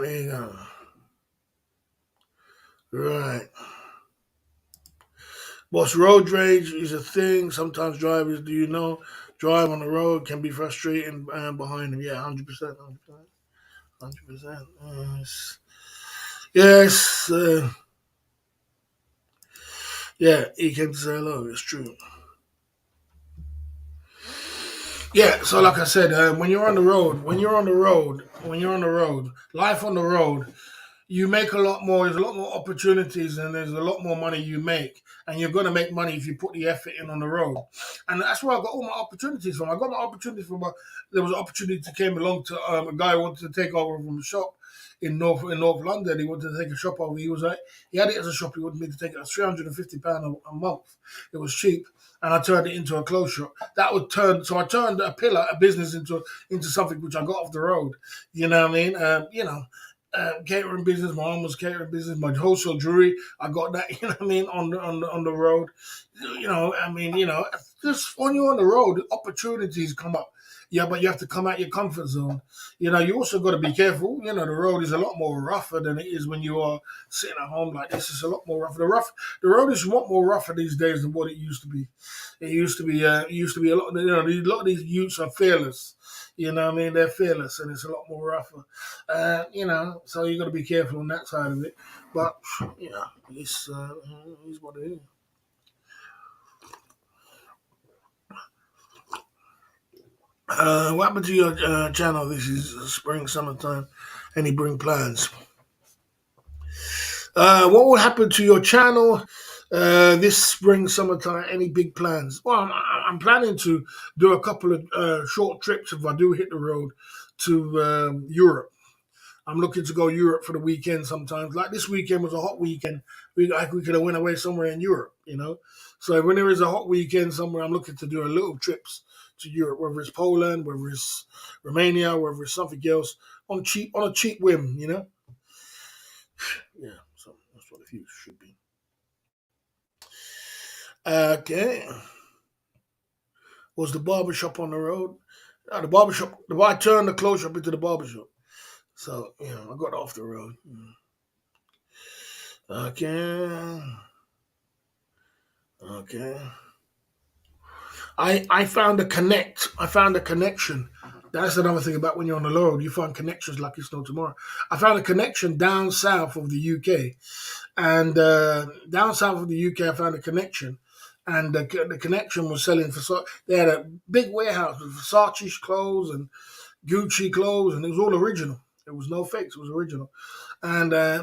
There you go. Right. Boss, road rage is a thing. Sometimes drivers, drive on the road can be frustrating behind them. Yeah, 100%. 100%. Yes. Yeah, he came to say hello. It's true. Yeah, so like I said, when you're on the road, life on the road, you make a lot more. There's a lot more opportunities, and there's a lot more money you make. And you're gonna make money if you put the effort in on the road. And that's where I got all my opportunities from. I got my opportunities from. There was an opportunity that came along to a guy who wanted to take over from a shop in North London. He wanted to take a shop over. He had it as a shop. He wanted me to take it at £350 a month. It was cheap, and I turned it into a clothes shop. So I turned a business into something which I got off the road. You know what I mean? catering business. My mom was catering business. My wholesale jewelry, I got that. You know what I mean, on the road. You know, I mean, just when you're on the road, opportunities come up. Yeah, but you have to come out your comfort zone. You know, you also got to be careful. You know, the road is a lot more rougher than it is when you are sitting at home like this. It's a lot more rougher. The road is a lot more rougher these days than what it used to be. It used to be a lot. A lot of these youths are fearless. You know what I mean? They're fearless, and it's a lot more rougher. So you got to be careful on that side of it. But yeah, it's what it is. What happened to your channel? This is spring, summertime. Any bring plans? What will happen to your channel this spring, summertime? Any big plans? Well, I'm planning to do a couple of short trips if I do hit the road to Europe. I'm looking to go Europe for the weekend sometimes. Like this weekend was a hot weekend. We could have went away somewhere in Europe. So when there is a hot weekend somewhere, I'm looking to do a little trips to Europe, whether it's Poland, whether it's Romania, whether it's something else on a cheap whim. Yeah, so that's what the future should be. Okay. Was the barber shop on the road? The barber shop. I turned the clothes shop into the barber shop. So, I got off the road. Okay. Okay. I found a connect. I found a connection. That's another thing about when you're on the road. You find connections like it's no tomorrow. I found a connection down south of the UK. And down south of the UK, I found a connection. And the connection was selling for. They had a big warehouse with Versace clothes and Gucci clothes, and it was all original. It was no fakes. It was original. And I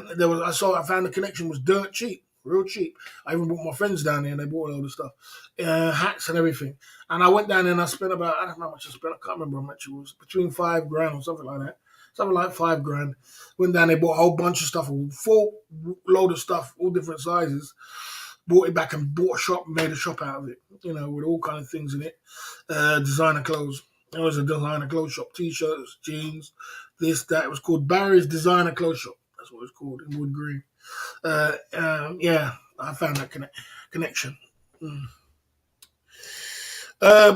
found the connection was dirt cheap, real cheap. I even brought my friends down there, and they bought all the stuff, hats and everything. And I went down there and I spent about, I don't know how much I spent. I can't remember how much it was, between 5 grand or something like that. Something like 5 grand. Went down, they bought a whole bunch of stuff, a full load of stuff, all different sizes. Bought it back and bought a shop, made a shop out of it, with all kind of things in it. Designer clothes. It was a designer clothes shop, t-shirts, jeans, this, that. It was called Barry's Designer Clothes Shop. That's what it's called in Wood Green. Yeah, I found that connection. Mm.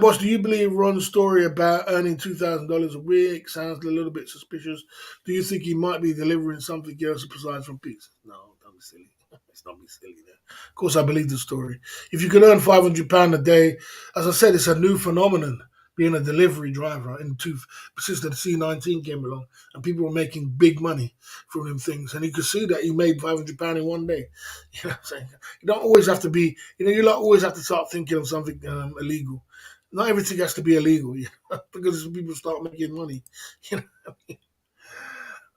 Boss, do you believe Ron's story about earning $2,000 a week sounds a little bit suspicious? Do you think he might be delivering something else besides from pizza? No, don't be silly. It's not be silly there. Of course, I believe the story. If you can earn £500 a day, as I said, it's a new phenomenon. Being a delivery driver since the C19 came along, and people were making big money from them things, and you could see that he made £500 in one day. You know what I'm saying? You don't always have to be. You don't always have to start thinking of something illegal. Not everything has to be illegal, because people start making money. You know.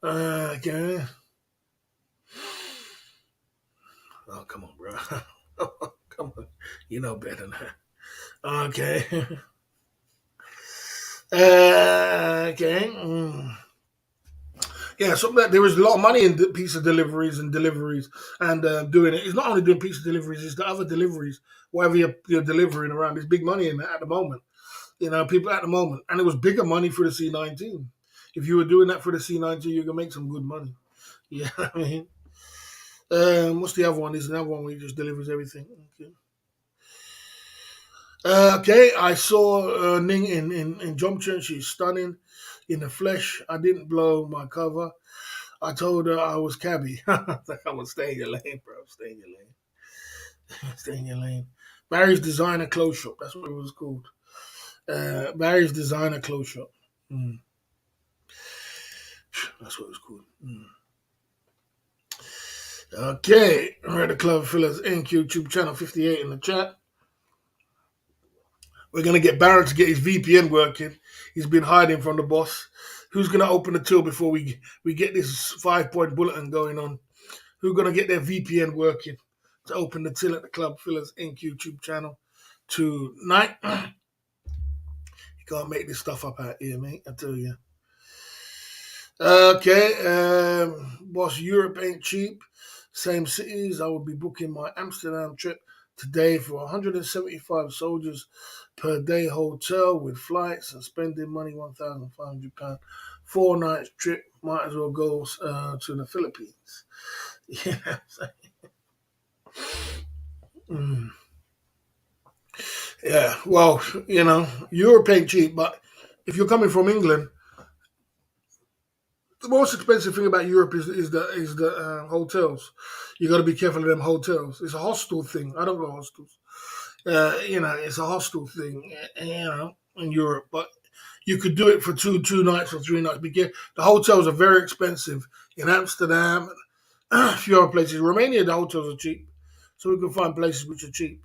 Okay. Oh, come on, bro. Come on. You know better than that. Okay. Okay. Yeah, so there is a lot of money in pizza deliveries and doing it. It's not only doing pizza deliveries; it's the other deliveries, whatever you're delivering around. There's big money in that at the moment. People at the moment, and it was bigger money for the C19. If you were doing that for the C19, you can make some good money. Yeah, I mean, what's the other one? There's another one where he just delivers everything. Okay. Okay, I saw Ning in Jomchen. She's stunning in the flesh. I didn't blow my cover. I told her I was cabby. I was stay in your lane, bro. Stay in your lane. Stay in your lane. Barry's Designer Clothes Shop. That's what it was called. Barry's Designer Clothes Shop. Mm. That's what it was called. Mm. Okay, we're at the Club Fillers Inc. YouTube channel 58 in the chat. We're going to get Barron to get his VPN working. He's been hiding from the boss. Who's going to open the till before we get this 5-point bulletin going on? Who's going to get their VPN working to open the till at the Club Fillers Inc. YouTube channel tonight? You can't make this stuff up out here, mate. I tell you. Okay, boss, Europe ain't cheap. Same cities. I will be booking my Amsterdam trip today for 175 soldiers per day hotel with flights and spending money £1,500. 4 nights trip, might as well go to the Philippines. Yeah. Mm. Yeah, well, Europe ain't cheap, but if you're coming from England, the most expensive thing about Europe is the hotels. You got to be careful of them hotels. It's a hostel thing. I don't go hostels. It's a hostel thing. In Europe, but you could do it for two nights or 3 nights. Because the hotels are very expensive in Amsterdam and a few other places. Romania, the hotels are cheap, so we can find places which are cheap.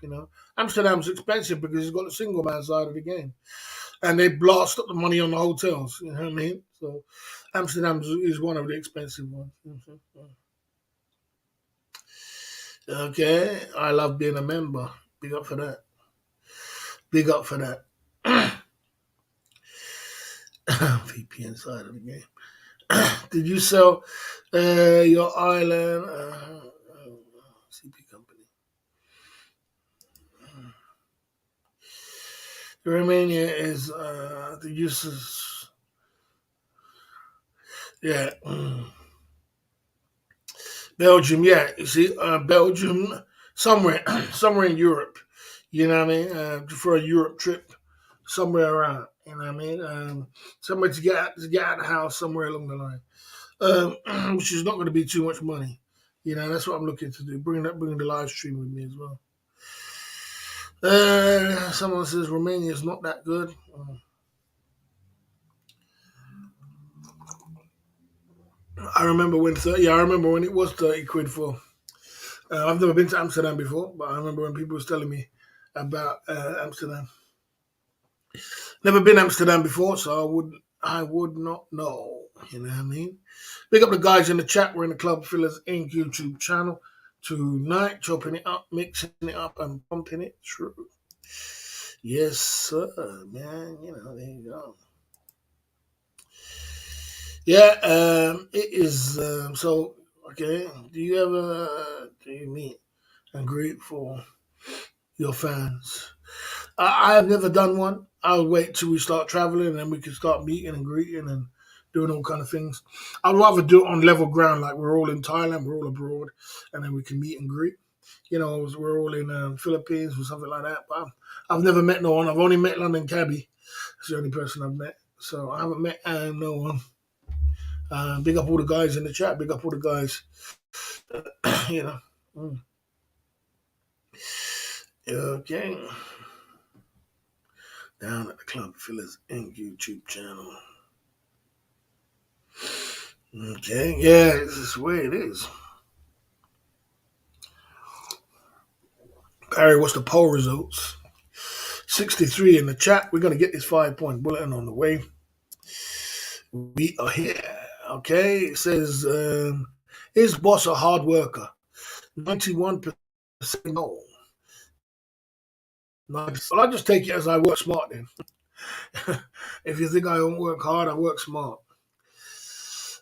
Amsterdam's expensive because it's got the single man side of the game, and they blast up the money on the hotels. You know what I mean? So Amsterdam is one of the expensive ones. Okay, I love being a member. Big up for that. Big up for that. VPN side of the game. Did you sell your island CP company? Romania is the uses. Yeah. Belgium, yeah. You see, Belgium, somewhere, somewhere in Europe. You know what I mean? For a Europe trip, somewhere around. You know what I mean? Somewhere to get out of the house, somewhere along the line. Which is not going to be too much money. That's what I'm looking to do. Bring the live stream with me as well. Someone says Romania is not that good. I remember when it was 30 quid for. I've never been to Amsterdam before, but I remember when people was telling me about Amsterdam. Never been to Amsterdam before, so I would not know. You know what I mean? Big up the guys in the chat. We're in the Club Fillers Inc. YouTube channel tonight, chopping it up, mixing it up, and pumping it through. Yes, sir, man. There you go. Yeah, it is. So, okay. Do you meet and greet for your fans? I've never done one. I'll wait till we start traveling and then we can start meeting and greeting and doing all kind of things. I'd rather do it on level ground, like we're all in Thailand, we're all abroad, and then we can meet and greet. We're all in Philippines or something like that. But I've never met no one. I've only met London Cabby. It's the only person I've met. So I haven't met no one. Big up all the guys in the chat. Big up all the guys. you know. Mm. Okay. Down at the Club Fillers Inc. YouTube channel. Okay, yeah, this is the way it is. Barry, what's the poll results? 63 in the chat. We're going to get this 5-point bulletin on the way. We are here. Okay, it says, is boss a hard worker? 91% no. Nice. Well, I just take it as I work smart then. If you think I don't work hard, I work smart.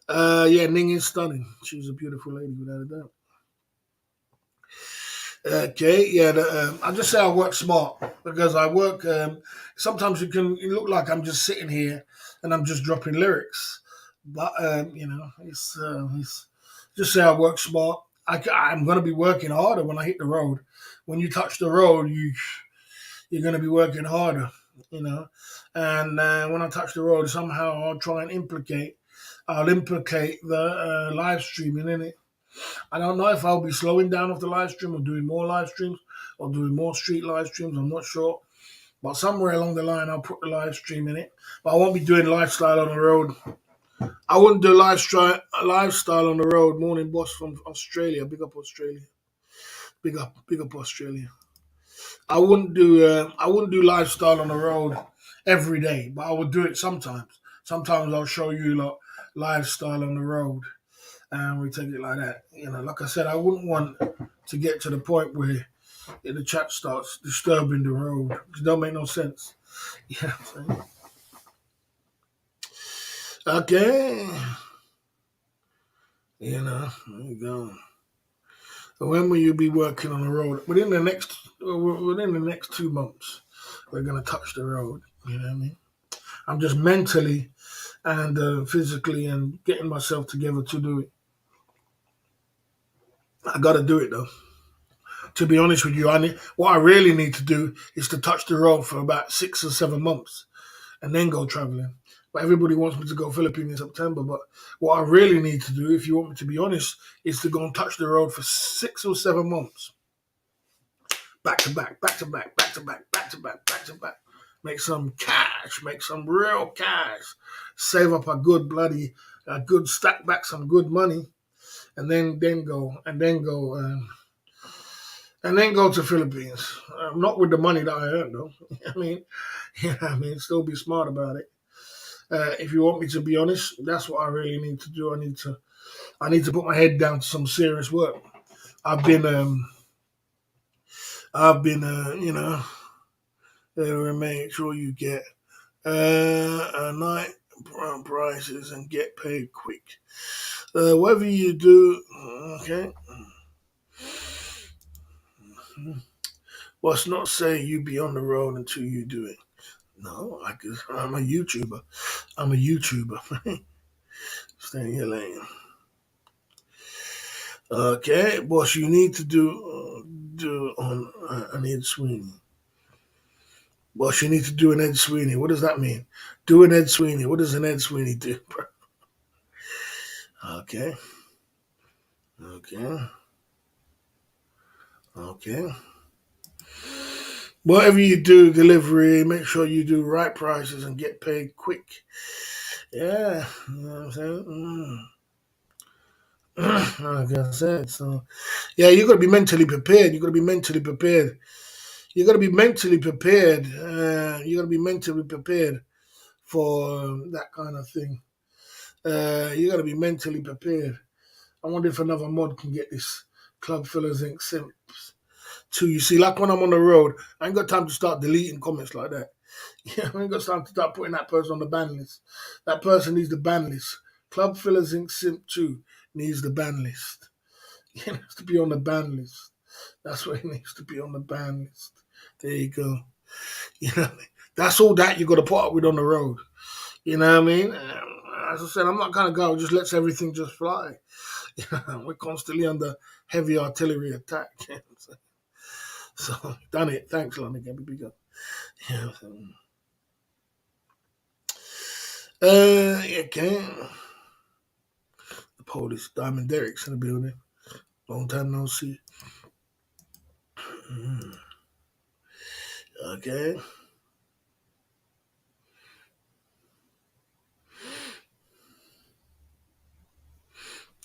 Yeah, Ning is stunning. She's a beautiful lady, without a doubt. Okay, yeah, I just say I work smart because I work. Sometimes it look like I'm just sitting here and I'm just dropping lyrics, but it's just say I work smart. I'm going to be working harder when I hit the road. When you touch the road, you're going to be working harder, And when I touch the road, somehow I'll implicate the live streaming in it. I don't know if I'll be slowing down off the live stream or doing more live streams or doing more street live streams. I'm not sure. But somewhere along the line, I'll put the live stream in it. But I won't be doing lifestyle on the road. I wouldn't do lifestyle on the road. Morning boss from Australia. Big up Australia. Big up Australia. I wouldn't do lifestyle on the road every day, but I would do it sometimes. Sometimes I'll show you lifestyle on the road. And we take it like that. Like I said, I wouldn't want to get to the point where the chat starts disturbing the road. It don't make no sense. Yeah. Okay. There you go. So when will you be working on the road? Within the next within the next 2 months, we're gonna touch the road. You know what I mean? I'm just mentally and physically and getting myself together to do it. I got to do it though. To be honest with you, what I really need to do is to touch the road for about 6 or 7 months and then go traveling. But everybody wants me to go Philippines in September. But what I really need to do, if you want me to be honest, is to go and touch the road for 6 or 7 months, back to back, back to back, back to back, back to back, back to back. Make some cash, make some real cash, save up a good stack back some good money, and then go to Philippines. Not with the money that I earned though. I mean, still be smart about it. If you want me to be honest, that's what I really need to do. I need to put my head down to some serious work. I've been make sure you get a night prices and get paid quick. Whatever you do, okay. Well, it's not saying you be on the road until you do it. No, I'm a YouTuber. I'm a YouTuber. Stay in your lane. Okay, boss, you need to do on an Ed Sweeney. Boss, you need to do an Ed Sweeney. What does that mean? Do an Ed Sweeney. What does an Ed Sweeney do, bro? Okay. Okay. Okay. Whatever you do, delivery, make sure you do right prices and get paid quick. Yeah, you know what I'm saying? Like I said, so yeah, you got to be mentally prepared. You got to be mentally prepared. You got to be mentally prepared. You got to be mentally prepared for that kind of thing. You got to be mentally prepared. I wonder if another mod can get this Club Fillers Inc. Simps too. You see, like when I'm on the road, I ain't got time to start deleting comments like that. Yeah, I ain't got time to start putting that person on the ban list. That person needs the ban list. Club Fillers Inc. Simp 2 needs the ban list. He needs to be on the ban list. That's what he needs to be on the ban list. There you go. You know, that's all that you got to put up with on the road. You know what I mean? As I said, I'm not kind of guy who just lets everything just fly. We're constantly under heavy artillery attack. So, done it. Thanks, Lonnie. Big up. Yeah. Okay. The police, Diamond Derek's in the building. Long time no see. Okay.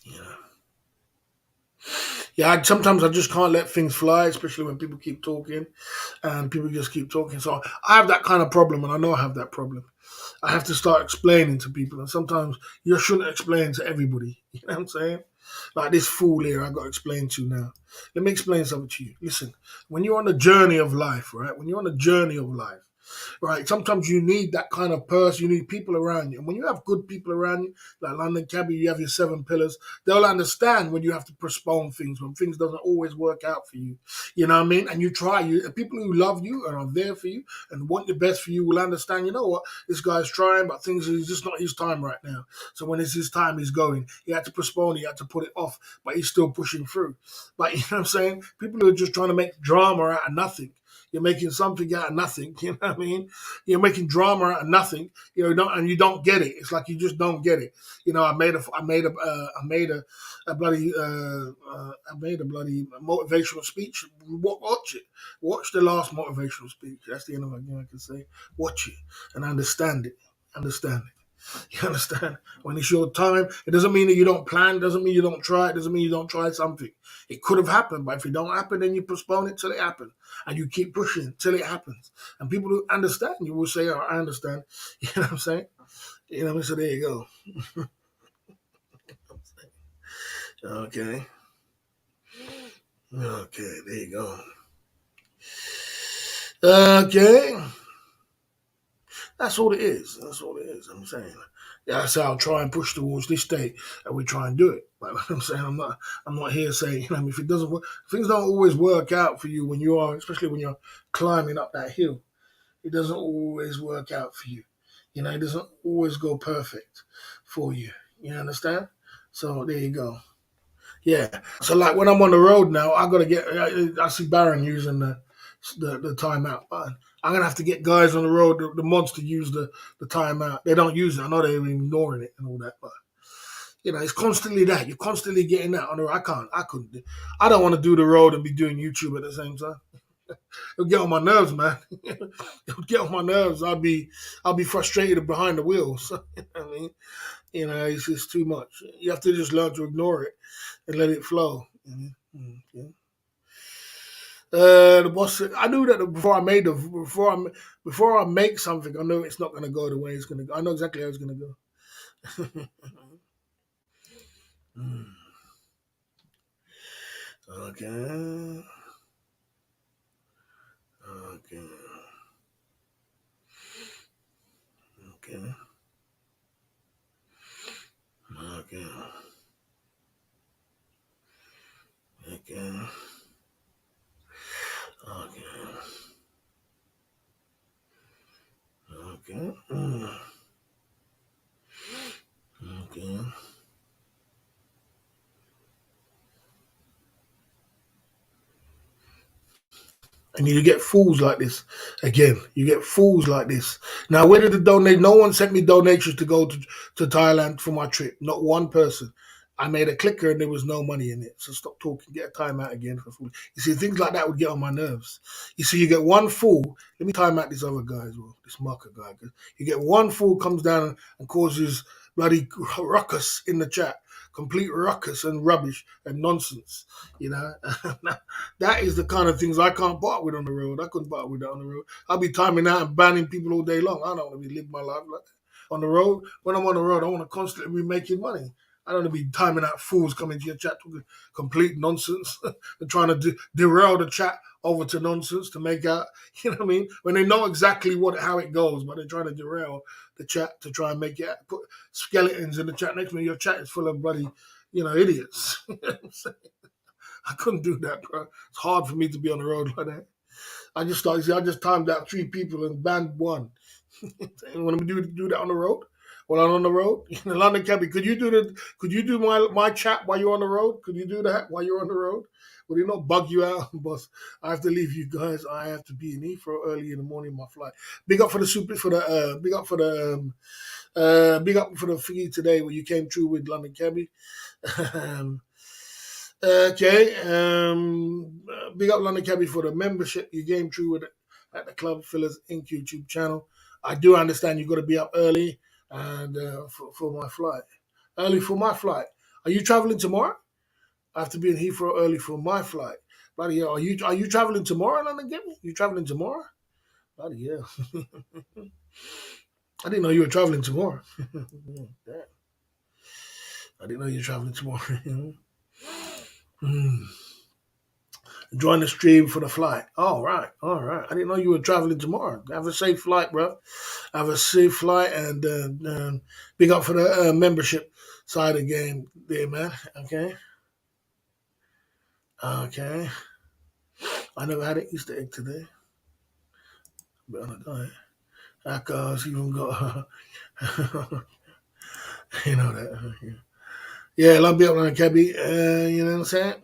Yeah. Yeah, sometimes I just can't let things fly, especially when people keep talking and people just keep talking. So I have that kind of problem, and I know I have that problem. I have to start explaining to people, and sometimes you shouldn't explain to everybody. You know what I'm saying? Like this fool here, I got to explain to now. Let me explain something to you. Listen, when you're on a journey of life, right? When you're on a journey of life, right? Sometimes you need that kind of person. You need people around you. And when you have good people around you, like London Cabby, you have your 7 pillars. They'll understand when you have to postpone things, when things doesn't always work out for you. You know what I mean? And you try. People who love you and are there for you and want the best for you will understand. You know what? This guy's trying, but things is just not his time right now. So when it's his time, he's going. He had to postpone. He had to put it off, but he's still pushing through. But you know what I'm saying? People who are just trying to make drama out of nothing. You're making something out of nothing. You know what I mean? You're making drama out of nothing. And you don't get it. It's like you just don't get it. I made a bloody motivational speech. Watch it. Watch the last motivational speech. That's the end of what I can say. Watch it and understand it. Understand it. You understand? When it's your time, it doesn't mean that you don't plan, it doesn't mean you don't try, it doesn't mean you don't try something. It could have happened, but if it don't happen, then you postpone it till it happens. And you keep pushing till it happens. And people who understand you will say, oh, I understand. You know what I'm saying? You know what I mean? So there you go. Okay. Okay, there you go. Okay. That's all it is. That's all it is. I'm saying. Yeah, I say I'll try and push towards this day, and we try and do it. But I'm saying I'm not here saying, if it doesn't work, things don't always work out for you when you are, especially when you're climbing up that hill. It doesn't always work out for you. It doesn't always go perfect for you. You understand? So there you go. Yeah. So like when I'm on the road now, I gotta get. I see Baron using the timeout button. I'm gonna have to get guys on the road, the mods, to use the timeout. They don't use it. I know they're ignoring it and all that, but it's constantly that. You're constantly getting that on the road. I couldn't. I don't want to do the road and be doing YouTube at the same time. It'll get on my nerves, man. It'll get on my nerves. I'll be frustrated behind the wheels. I mean, it's just too much. You have to just learn to ignore it and let it flow. Yeah. The boss said, I knew that before I make something, I know it's not going to go the way it's going to go. I know exactly how it's going to go. Okay. Okay. Okay. Okay. Okay. Okay. Okay. Okay. And you get fools like this. Again, you get fools like this. Now, where did the donate? No one sent me donations to go to Thailand for my trip. Not one person. I made a clicker and there was no money in it. So stop talking. Get a timeout again for fool. You see, things like that would get on my nerves. You see, you get one fool. Let me time out this other guy as well, this marker guy. 'Cause you get one fool comes down and causes bloody ruckus in the chat. Complete ruckus and rubbish and nonsense. You know, that is the kind of things I can't part with on the road. I couldn't part with that on the road. I'll be timing out and banning people all day long. I don't want to be living my life like that. On the road, when I'm on the road, I want to constantly be making money. I don't want to be timing out fools coming to your chat talking complete nonsense and trying to derail the chat over to nonsense to make out, you know what I mean? When they know exactly how it goes, but they're trying to derail the chat to try and make it, put skeletons in the chat. Next minute, your chat is full of bloody, idiots. I couldn't do that, bro. It's hard for me to be on the road like that. I just timed out 3 people and banned one. You want me to do that on the road? While I'm on the road, London Cabby, could you do my chat while you're on the road? Could you do that while you're on the road? Would it not bug you out, boss? I have to leave you guys. I have to be in Heathrow early in the morning. My flight. Big up for the super for the big up for the thingy today where you came through with London Cabby. Okay. Big up London Cabby for the membership you came through with it at the Club Fillers Inc. YouTube channel. I do understand you've got to be up early and for my flight. Early for my flight. Are you traveling tomorrow? I have to be in Heathrow early for my flight. Bloody hell. Are you traveling tomorrow, London Cabby? You traveling tomorrow? Bloody hell. I didn't know you were traveling tomorrow. Damn. I didn't know you were traveling tomorrow. Hmm. Join the stream for the flight. All right, all right. I didn't know you were traveling tomorrow. Have a safe flight, bro. Have a safe flight, and big up for the membership side of the game, there, man. Okay, okay. I never had an Easter egg today, but I don't. That guy's even got, that. Yeah, love me up on a cabbie. You know what I'm saying?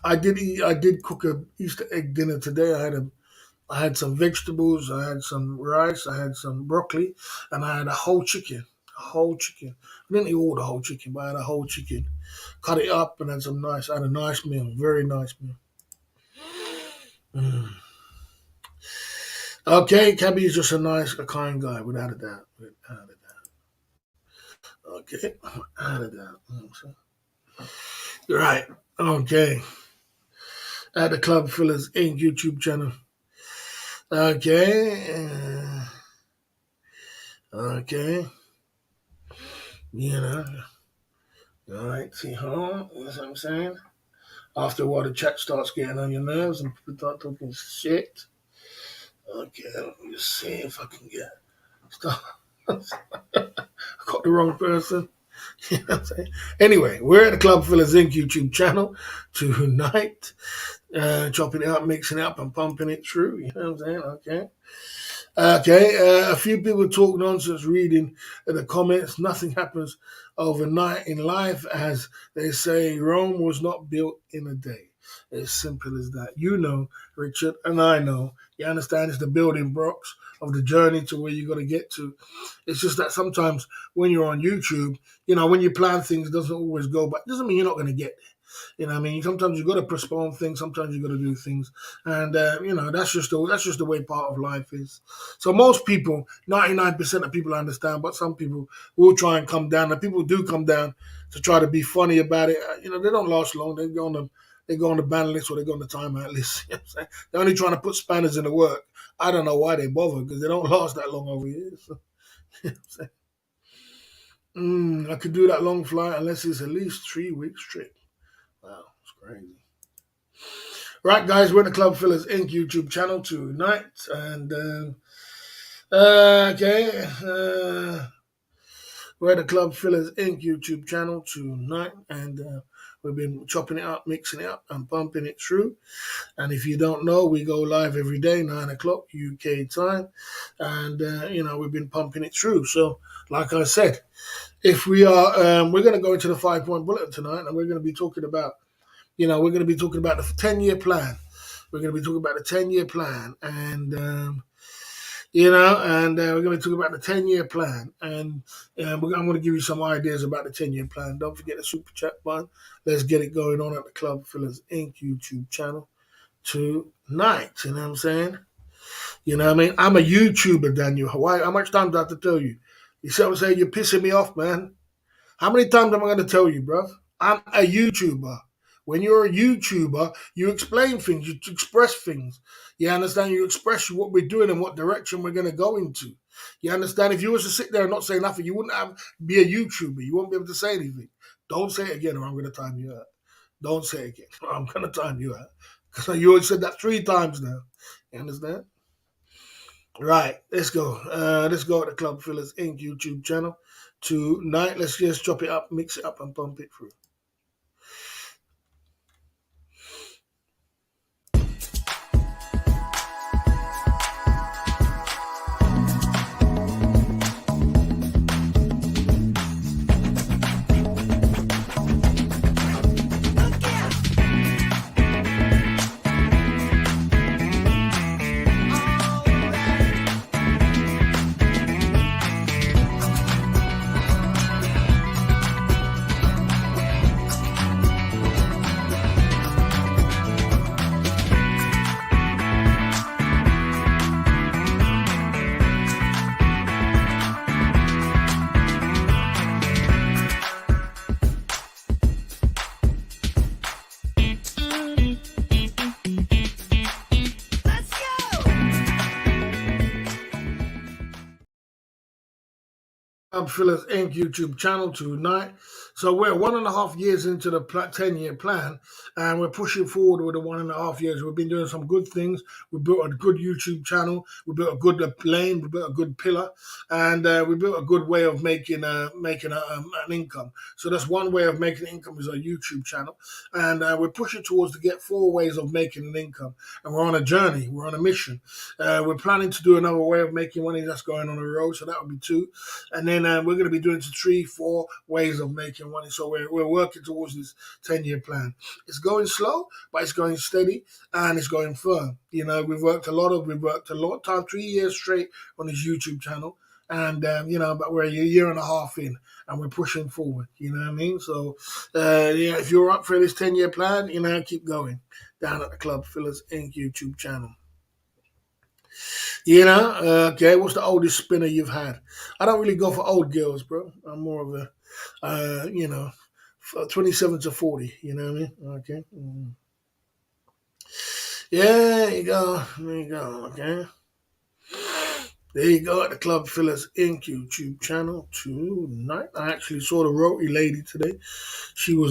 I did cook a Easter egg dinner today. I had some vegetables, I had some rice, I had some broccoli, and I had a whole chicken. A whole chicken. I didn't eat all the whole chicken, but I had a whole chicken. Cut it up and I had a nice meal, very nice meal. Mm. Okay, Cabby is just a kind guy, without a doubt. Without a doubt. Okay, without a doubt. You're right. Okay. At the Club Fillers Inc. YouTube channel. Okay. Okay. You know. All right. See, huh? You know what I'm saying? After a while, the chat starts getting on your nerves and people start talking shit. Okay, let me just see if I can get stuff. I got the wrong person. You know what I'm saying? Anyway, we're at the Club Fillers Inc. YouTube channel tonight, chopping it up, mixing it up, and pumping it through. You know what I'm saying? Okay. Okay, a few people talk nonsense reading the comments. Nothing happens overnight in life, as they say. Rome was not built in a day. As simple as that. You know, Richard, and I know. You understand? It's the building blocks of the journey to where you got to get to. It's just that sometimes when you're on YouTube, when you plan things, it doesn't always go, but it doesn't mean you're not going to get there. You know what I mean? Sometimes you got to postpone things. Sometimes you got to do things, and that's just the way part of life is. So most people, 99% of people understand, but some people will try and come down. And people do come down to try to be funny about it. They don't last long. They go on the ban list or they go on the timeout list. You know what I'm saying? They're only trying to put spanners in the work. I don't know why they bother because they don't last that long over here. So, you know what I'm saying? I could do that long flight unless it's at least 3 weeks trip. Wow, it's crazy. Right, guys, we're in the Club Fillers Inc. YouTube channel tonight, and okay, we're at the Club Fillers Inc. YouTube channel tonight, and we've been chopping it up, mixing it up, and pumping it through. And if you don't know, we go live every day, 9 o'clock UK time, and we've been pumping it through. So, like I said, if we're going to go into the 5 point bulletin tonight, and we're going to be talking about. We're going to be talking about the 10-year plan. We're going to be talking about the 10-year plan, and we're going to talk about the 10-year plan, and I'm going to give you some ideas about the 10-year plan. Don't forget the super chat button. Let's get it going on at the Club Fillers Inc. YouTube channel tonight. You know what I'm saying? You know what I mean? I'm a YouTuber, Daniel. Why? How much time do I have to tell you? You see what I'm saying? You're pissing me off, man. How many times am I going to tell you, bro? I'm a YouTuber. When you're a YouTuber, you explain things, you express things. You understand? You express what we're doing and what direction we're going to go into. You understand? If you was to sit there and not say nothing, you wouldn't be a YouTuber. You won't be able to say anything. Don't say it again, or I'm going to time you out. Don't say it again, or I'm going to time you out. Because you already said that 3 times now. You understand? Right, let's go. Let's go at the Club Fillers Inc. YouTube channel tonight. Let's just chop it up, mix it up, and pump it through. Fillers Inc. YouTube channel tonight. So we're 1.5 years into the 10-year plan, and we're pushing forward with the 1.5 years. We've been doing some good things. We built a good YouTube channel. We built a good lane. We built a good pillar, and we built a good way of making an income. So that's one way of making income is our YouTube channel, and we're pushing towards to get 4 ways of making an income. And we're on a journey. We're on a mission. We're planning to do another way of making money that's going on the road. So that would be 2. And then we're going to be doing 3, 4 ways of making money. So we're working towards this 10-year plan. It's going slow, but it's going steady and it's going firm. We've worked a lot time, 3 years straight on this YouTube channel. And, but we're a year and a half in and we're pushing forward. You know what I mean? So, if you're up for this 10-year plan, keep going down at the Club Fillers Inc. YouTube channel. Okay, what's the oldest spinner you've had? I don't really go for old girls, bro. I'm more of a, 27 to 40, you know what I mean? Okay. Yeah, there you go. There you go, okay. There you go at the Club Fillers Inc. YouTube channel tonight. I actually saw the roti lady today. She did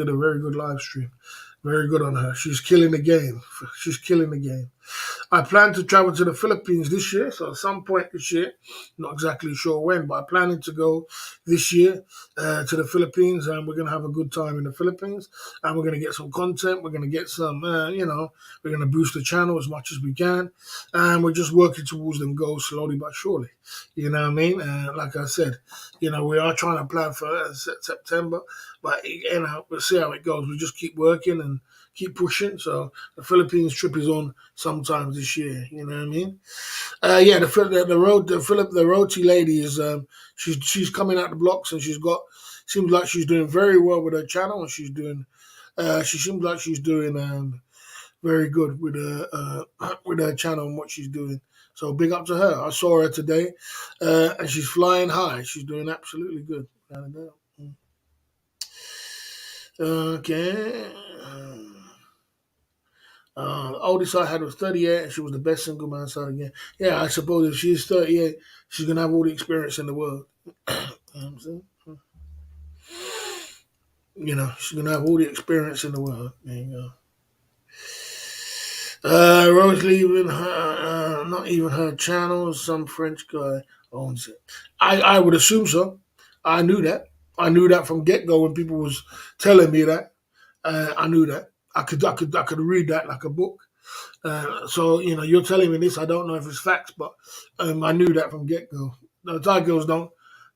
a very good live stream. Very good on her. She's killing the game. I plan to travel to the Philippines this year, so at some point this year, not exactly sure when, but I'm planning to go this year to the Philippines, and we're gonna have a good time in the Philippines, and we're gonna get some content. We're gonna get some, we're gonna boost the channel as much as we can, and we're just working towards them goals slowly but surely. You know what I mean? Like I said, we are trying to plan for September, but we'll see how it goes. We just keep working and keep pushing. So the Philippines trip is on sometimes this year. You know what I mean? Yeah, the Roti lady is she's coming out the blocks, and seems like she's doing very well with her channel, and she seems like she's doing very good with her with her channel and what she's doing. So big up to her. I saw her today, and she's flying high. She's doing absolutely good. Without a doubt. Okay. The oldest I had was 38, and she was the best single man side again. Yeah, I suppose if she's 38, she's gonna have all the experience in the world. You know what I'm saying? She's gonna have all the experience in the world. There you go. Rose leaving her, not even her channel. Some French guy owns it. I would assume so. I knew that. I knew that from get go when people was telling me that. I knew that. I could read that like a book. So you're telling me this. I don't know if it's facts, but I knew that from get go. No, Thai girls don't.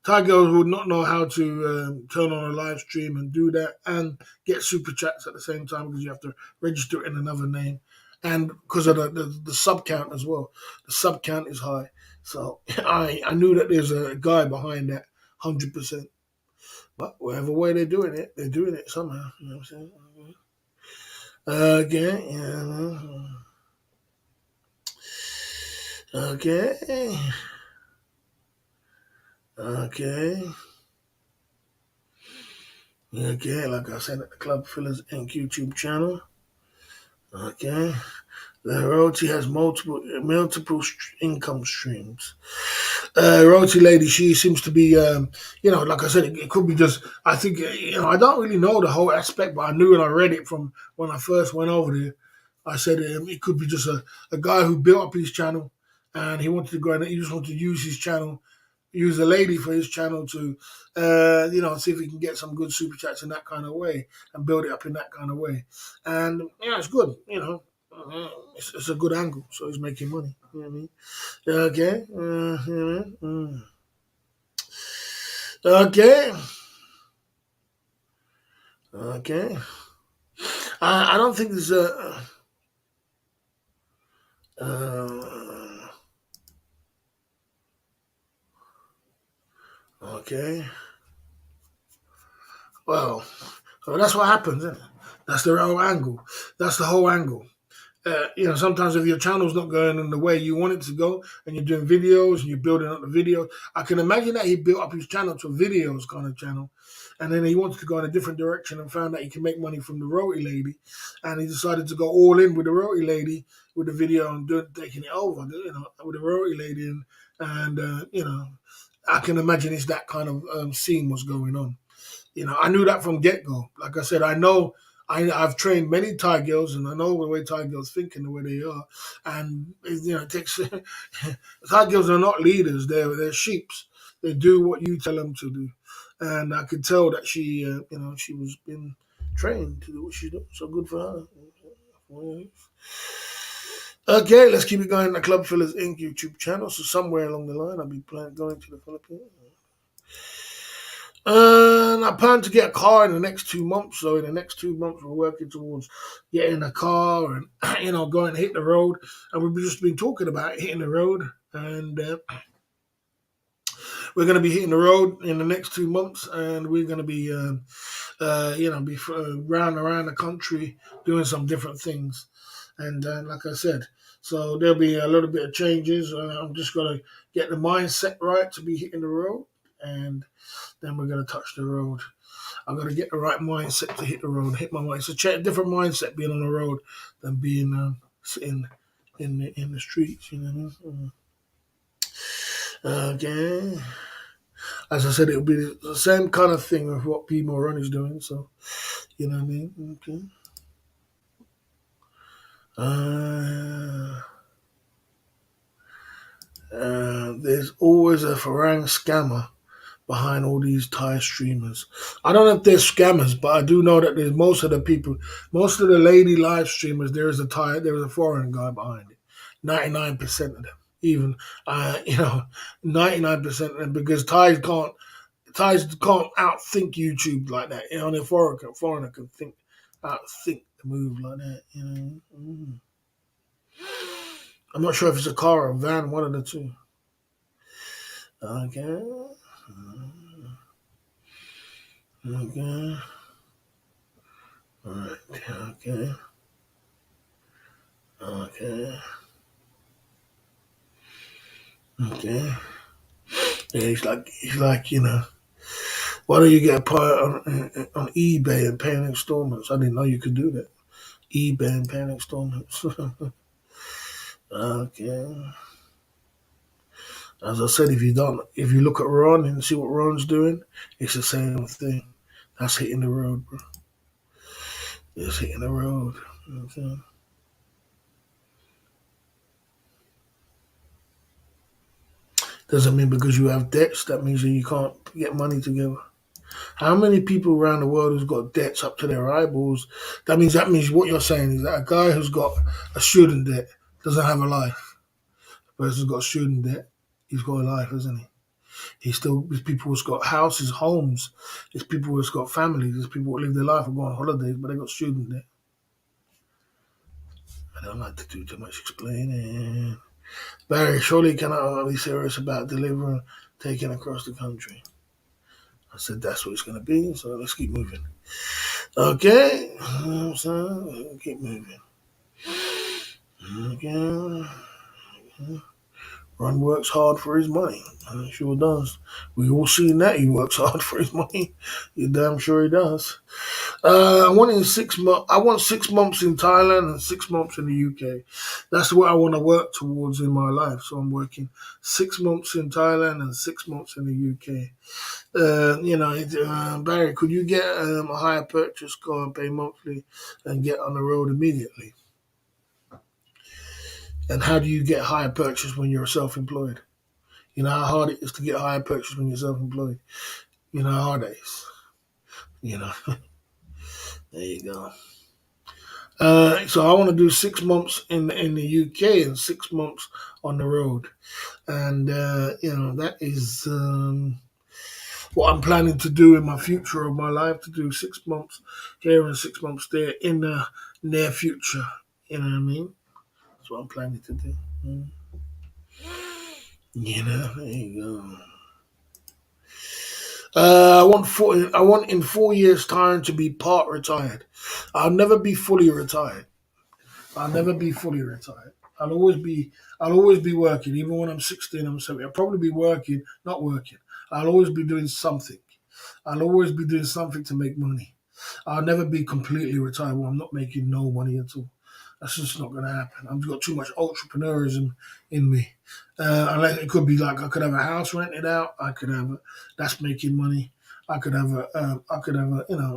Thai girls would not know how to turn on a live stream and do that and get super chats at the same time because you have to register it in another name, and because of the sub count as well. The sub count is high, so I knew that there's a guy behind that 100%. But whatever way they're doing it somehow. You know what I'm saying? Okay, yeah. Okay. Okay. Okay, like I said at the Club Fillers Inc. YouTube channel. Okay. The royalty has multiple income streams. Royalty lady, she seems to be, like I said, it could be just. I think, I don't really know the whole aspect, but I knew and I read it from when I first went over there. I said it could be just a guy who built up his channel, and he wanted to go and he just wanted to use his channel, use a lady for his channel to, see if he can get some good super chats in that kind of way and build it up in that kind of way. And yeah, it's good. It's a good angle, so he's making money. You know what I mean? Okay. Okay. Okay. I don't think there's a. Okay. Well, so that's what happens, isn't it? That's the whole angle. That's the whole angle. Sometimes if your channel's not going in the way you want it to go, and you're doing videos and you're building up the video, I can imagine that he built up his channel to a videos kind of channel, and then he wanted to go in a different direction and found that he can make money from the roti lady, and he decided to go all in with the roti lady with the video and taking it over, with the roti lady, and I can imagine it's that kind of scene was going on. I knew that from get go. Like I said, I know I've trained many Thai girls, and I know the way Thai girls think and the way they are. And it takes Thai girls are not leaders; they're sheeps. They do what you tell them to do, and I could tell that she was been trained to do what she does. So good for her. Okay, let's keep it going. The Club Fillers Inc. YouTube channel. So somewhere along the line, I'll be planning going to the Philippines. And I plan to get a car in the next 2 months. So in the next 2 months, we're working towards getting a car and going to hit the road. And we've just been talking about hitting the road, and we're going to be hitting the road in the next 2 months, and we're going to be, round around the country doing some different things. And like I said, so there'll be a little bit of changes. I'm just going to get the mindset right to be hitting the road, and then we're going to touch the road. I'm going to get the right mindset to hit the road, hit my mind. It's a different mindset being on the road than being sitting in the streets. You know what I mean? Okay. As I said, it'll be the same kind of thing of what P. Moran is doing. So, you know what I mean? Okay. There's always a Farang scammer behind all these Thai streamers. I don't know if they're scammers, but I do know that there's most of the people, most of the lady live streamers, there is a foreign guy behind it. 99% of them, even, 99% of them, because Thais can't outthink YouTube like that. Only a foreigner can outthink the move like that. I'm not sure if it's a car or a van, one of the two. Okay. Okay. All right. Okay. Okay. Okay. Yeah, he's like, why don't you get a part on eBay and pay in installments? I didn't know you could do that. eBay and pay in installments. Okay. As I said, if you look at Ron and see what Ron's doing, it's the same thing. That's hitting the road, bro. It's hitting the road. Okay. Doesn't mean because you have debts that means that you can't get money together. How many people around the world who's got debts up to their eyeballs? That means what you're saying is that a guy who's got a student debt doesn't have a life. A person who's got a student debt, he's got a life, isn't he? There's people who's got houses, homes. There's people who's got families. There's people who live their life and go on holidays, but they got student debt. I don't like to do too much explaining. Barry, surely cannot be serious about delivering, taking across the country. I said that's what it's going to be, so let's keep moving. Okay, so keep moving. Okay. Ron works hard for his money. He sure does. We all seen that he works hard for his money. You're damn sure he does. I want 6 months. I want 6 months in Thailand and 6 months in the UK. That's what I want to work towards in my life. So I'm working 6 months in Thailand and 6 months in the UK. Barry, could you get a hire purchase car and pay monthly and get on the road immediately? And how do you get hire purchase when you're self-employed? You know how hard it is to get hire purchase when you're self-employed. You know how hard it is. You know, there you go. So I want to do 6 months in the UK and 6 months on the road, and that is what I'm planning to do in my future of my life. To do 6 months here and 6 months there in the near future. You know what I mean? That's what I'm planning to do. There you go. I want in 4 years' time to be part retired. I'll never be fully retired. I'll never be fully retired. I'll always be working, even when I'm 16, I'm 70. I'll probably be working, not working. I'll always be doing something. I'll always be doing something to make money. I'll never be completely retired where I'm not making no money at all. That's just not going to happen. I've got too much entrepreneurism in me. Unless it could be like I could have a house rented out. That's making money. I could have a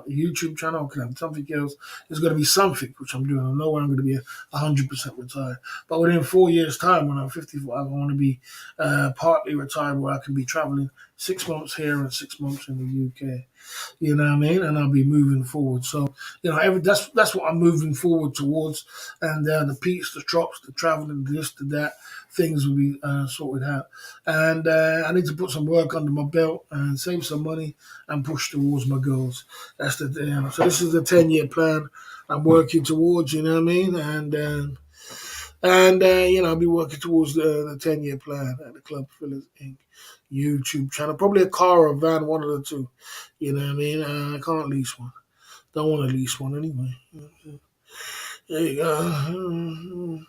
YouTube channel. I could have something else. There's going to be something which I'm doing. I know when I'm going to be 100% retired. But within 4 years' time, when I'm 55, I want to be partly retired, where I can be traveling 6 months here and 6 months in the UK. You know what I mean? And I'll be moving forward. So that's what I'm moving forward towards. And the peaks, the drops, the traveling, this, to that, things will be sorted out. And I need to put some work under my belt and save some money and push towards my goals. That's so this is the 10-year plan I'm working towards. You know what I mean? I'll be working towards the 10-year plan at the Club Fillers Inc. YouTube channel. Probably a car or a van, one of the two. You know what I mean? I can't lease one. Don't want to lease one anyway. There you go.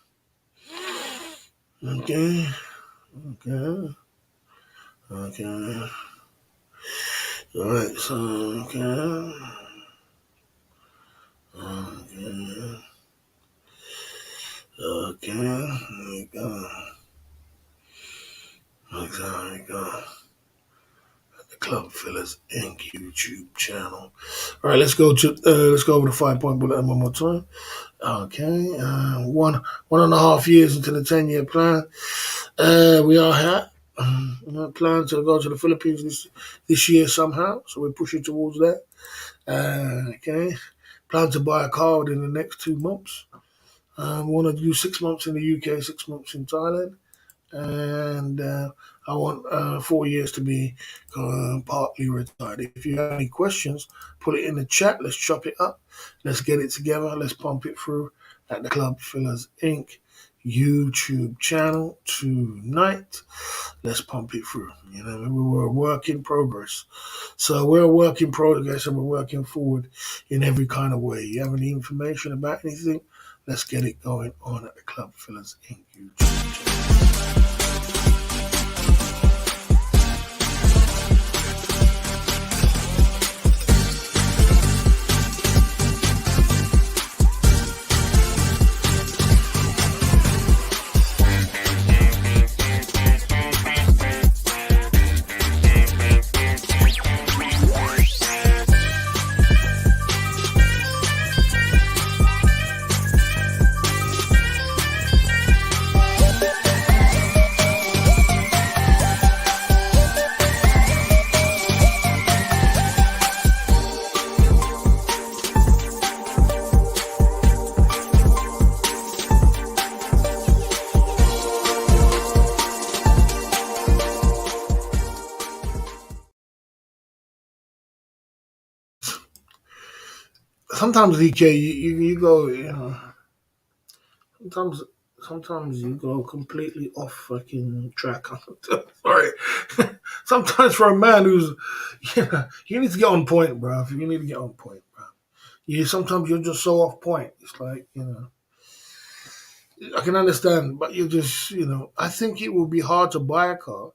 Okay. Okay. Okay. All right. So, okay. Okay. Okay. There you go. Okay. There you go. Club Fillers Inc. YouTube channel. All right, let's go over the 5-point bullet one more time. Okay, 1.5 years into the 10-year plan. We are here. We plan to go to the Philippines this year somehow, so we're pushing towards that. Okay. Plan to buy a car within the next 2 months. Want to do 6 months in the UK, 6 months in Thailand, and I want 4 years to be partly retired. If you have any questions, put it in the chat. Let's chop it up. Let's get it together. Let's pump it through at the Club Fillers Inc. YouTube channel tonight. Let's pump it through. We were a work in progress. So we're a work in progress and we're working forward in every kind of way. You have any information about anything? Let's get it going on at the Club Fillers Inc. YouTube channel. Sometimes DK, you go, sometimes sometimes you go completely off fucking track. Sorry. Sometimes for a man who's, you need to get on point, bro. You need to get on point, bro. Sometimes you're just so off point. It's like, I can understand, but you just, I think it will be hard to buy a car,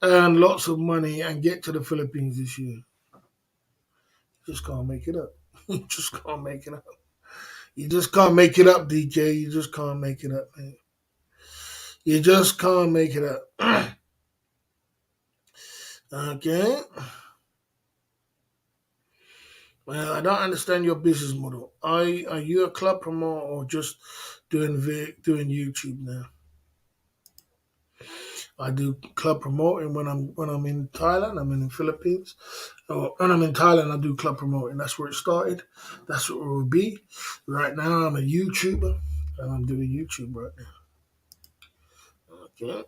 earn lots of money, and get to the Philippines this year. You just can't make it up. You just can't make it up. You just can't make it up, DK. You just can't make it up, man. You just can't make it up. Okay. Well, I don't understand your business model. Are you a club promoter or just doing YouTube now? I do club promoting when I'm in Thailand. I'm in the Philippines. When I'm in Thailand, I do club promoting. That's where it started. That's what it will be. Right now, I'm a YouTuber, and I'm doing YouTube right now. Okay.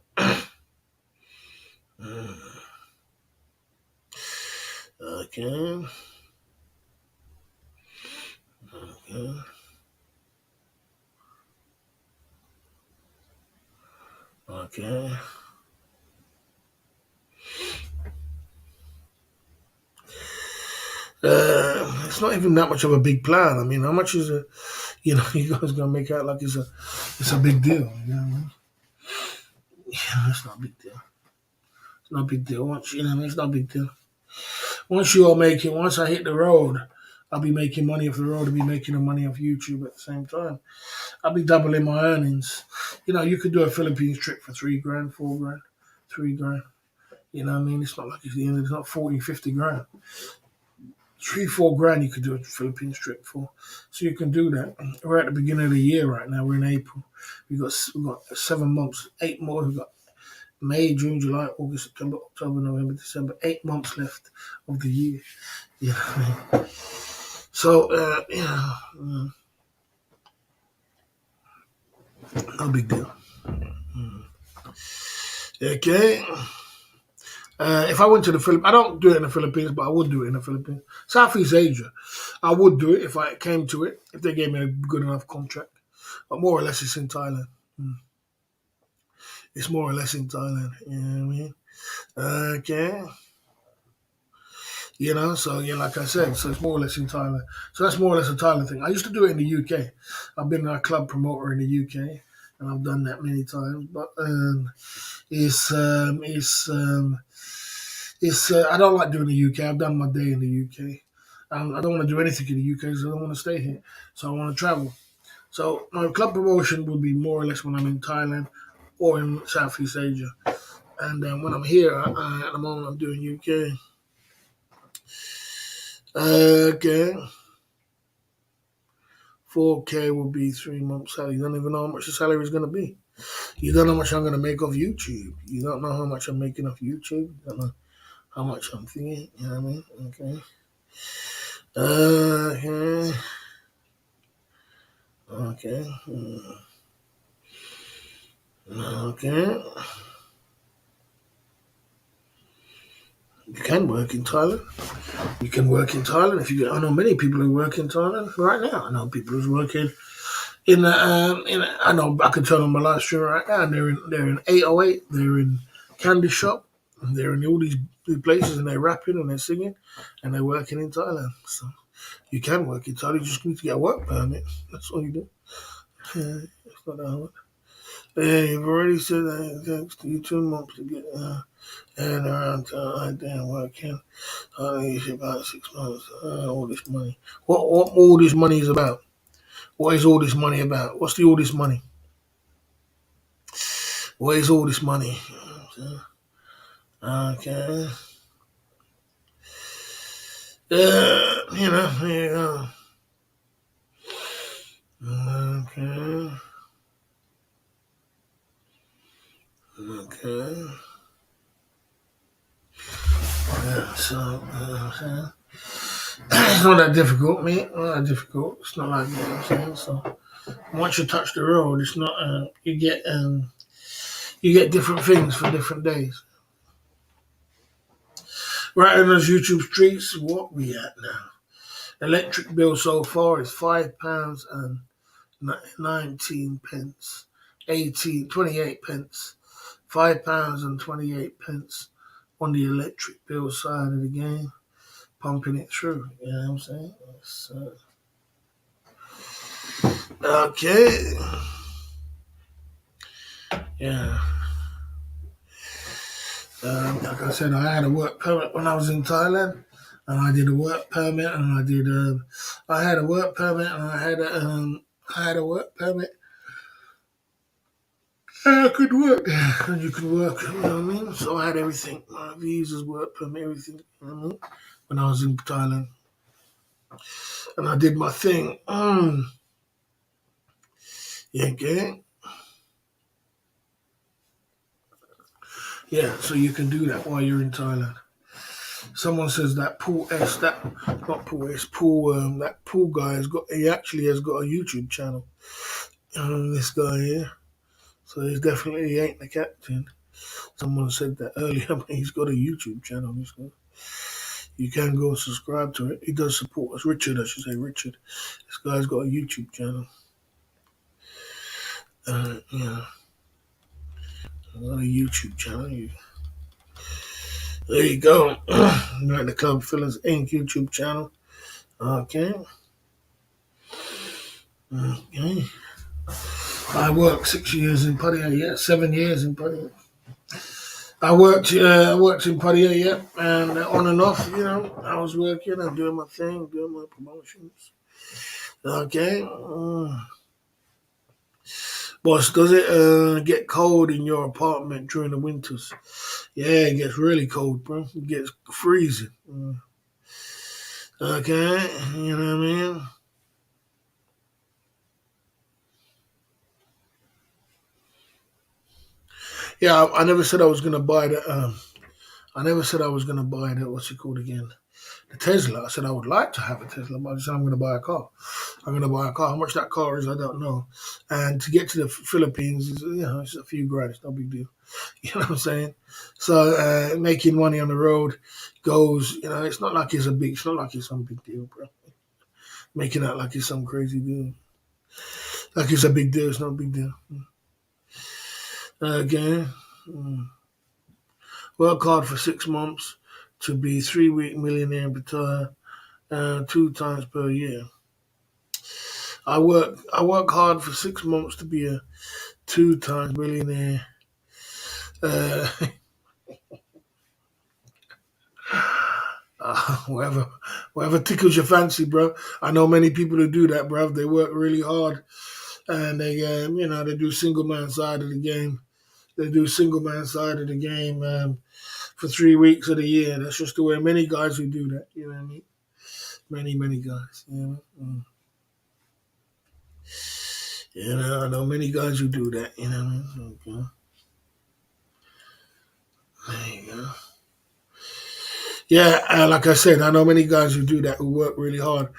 Okay. Okay. Okay. It's not even that much of a big plan. I mean, how much is a, you guys gonna make out like it's a big deal. You know what I mean? Yeah, it's not a big deal. It's not a big deal. It's not a big deal. Once I hit the road, I'll be making money off the road. I'll be making the money off YouTube at the same time. I'll be doubling my earnings. You could do a Philippines trip for 3 grand, 4 grand, 3 grand. You know what I mean? It's not like it's not 40, 50 grand. 3, 4 grand you could do a Philippines trip for. So you can do that. We're at the beginning of the year right now. We're in April. We've got 7 months, 8 more. We've got May, June, July, August, September, October, November, December. 8 months left of the year. You know what I mean? So no big deal. Okay. If I went to the Philippines, I don't do it in the Philippines, but I would do it in the Philippines. Southeast Asia, I would do it if I came to it, if they gave me a good enough contract. But more or less, it's in Thailand. It's more or less in Thailand. You know what I mean? Okay. So yeah, like I said, so it's more or less in Thailand. So that's more or less a Thailand thing. I used to do it in the UK. I've been a club promoter in the UK, and I've done that many times. But it's I don't like doing the UK. I've done my day in the UK. I don't want to do anything in the UK because I don't want to stay here. So I want to travel. So my club promotion would be more or less when I'm in Thailand or in Southeast Asia. And when I'm here, at the moment I'm doing UK. Okay. 4K will be 3 months salary. You don't even know how much the salary is going to be. You don't know how much I'm going to make off YouTube. You don't know how much I'm making off YouTube. You don't know how much I'm thinking. You know what I mean? Okay. Okay. Okay. Okay. You can work in Thailand. You can work in Thailand if you. I know many people who work in Thailand right now. I know people who's working in the. I know I can turn on my live stream right now. And they're in 808. They're in Candy Shop. And they're in all these places, and they're rapping and they're singing, and they're working in Thailand. So you can work in Thailand. You just need to get a work permit. That's all you do. Yeah, it's not that hard. Yeah, you've already said that it takes you 2 months to get and around time. Damn working. It's about 6 months. All this money. What all this money is about? What is all this money about? What's all this money? What is all this money? Okay. Here you go. Okay. Okay. Yeah, so, it's not that difficult, mate. Not that difficult. It's not like, you know what I'm saying? So, once you touch the road, it's not, you get different things for different days. Right in those YouTube streets, what we at now? Electric bill so far is £5 and 19 pence, 28 pence, £5 and 28 pence on the electric bill side of the game, pumping it through. You know what I'm saying? So, okay. Yeah. Like I said, I had a work permit when I was in Thailand, and I did a work permit, and I did. I had a work permit, and I had a work permit. And I could work, and you could work. You know what I mean? So I had everything: my visas, work permit, everything. You know what I mean? When I was in Thailand, and I did my thing. Yeah, okay. Yeah, so you can do that while you're in Thailand. Someone says that Paul S, that not Paul S, Paul, that Paul guy he actually has got a YouTube channel. This guy here, so he ain't the captain. Someone said that earlier, but he's got a YouTube channel. You can go and subscribe to it. He does support us. Richard, I should say, Richard. This guy's got a YouTube channel. Yeah, got a YouTube channel. There you go. Like the Club Fillers Inc. YouTube channel. Okay. Okay. I worked 6 years in Pattaya, yeah, 7 years in Pattaya. I worked in Pattaya, yeah, and on and off, I was working and doing my thing, doing my promotions. Okay. Boss, does it get cold in your apartment during the winters? Yeah, it gets really cold, bro. It gets freezing. Okay, you know what I mean? Yeah, I never said I was gonna buy the. I never said I was gonna buy the. What's it called again? The Tesla. I said I would like to have a Tesla, but I said I'm gonna buy a car. I'm gonna buy a car. How much that car is, I don't know. And to get to the Philippines, it's a few grand. It's no big deal. You know what I'm saying? So making money on the road goes. It's not like it's a big. It's not like it's some big deal, bro. Making out like it's some crazy deal. Like it's a big deal. It's not a big deal. Again. Work hard for 6 months to be 3-week millionaire and retire 2 times per year. I work hard for 6 months to be a 2 times millionaire. Uh, whatever, whatever tickles your fancy, bro. I know many people who do that, bro. They work really hard, and they do single man side of the game. They do single man side of the game for 3 weeks of the year. That's just the way many guys who do that. You know what I mean? Many guys. I know many guys who do that. Okay. There you go. Yeah, like I said, I know many guys who do that who work really hard.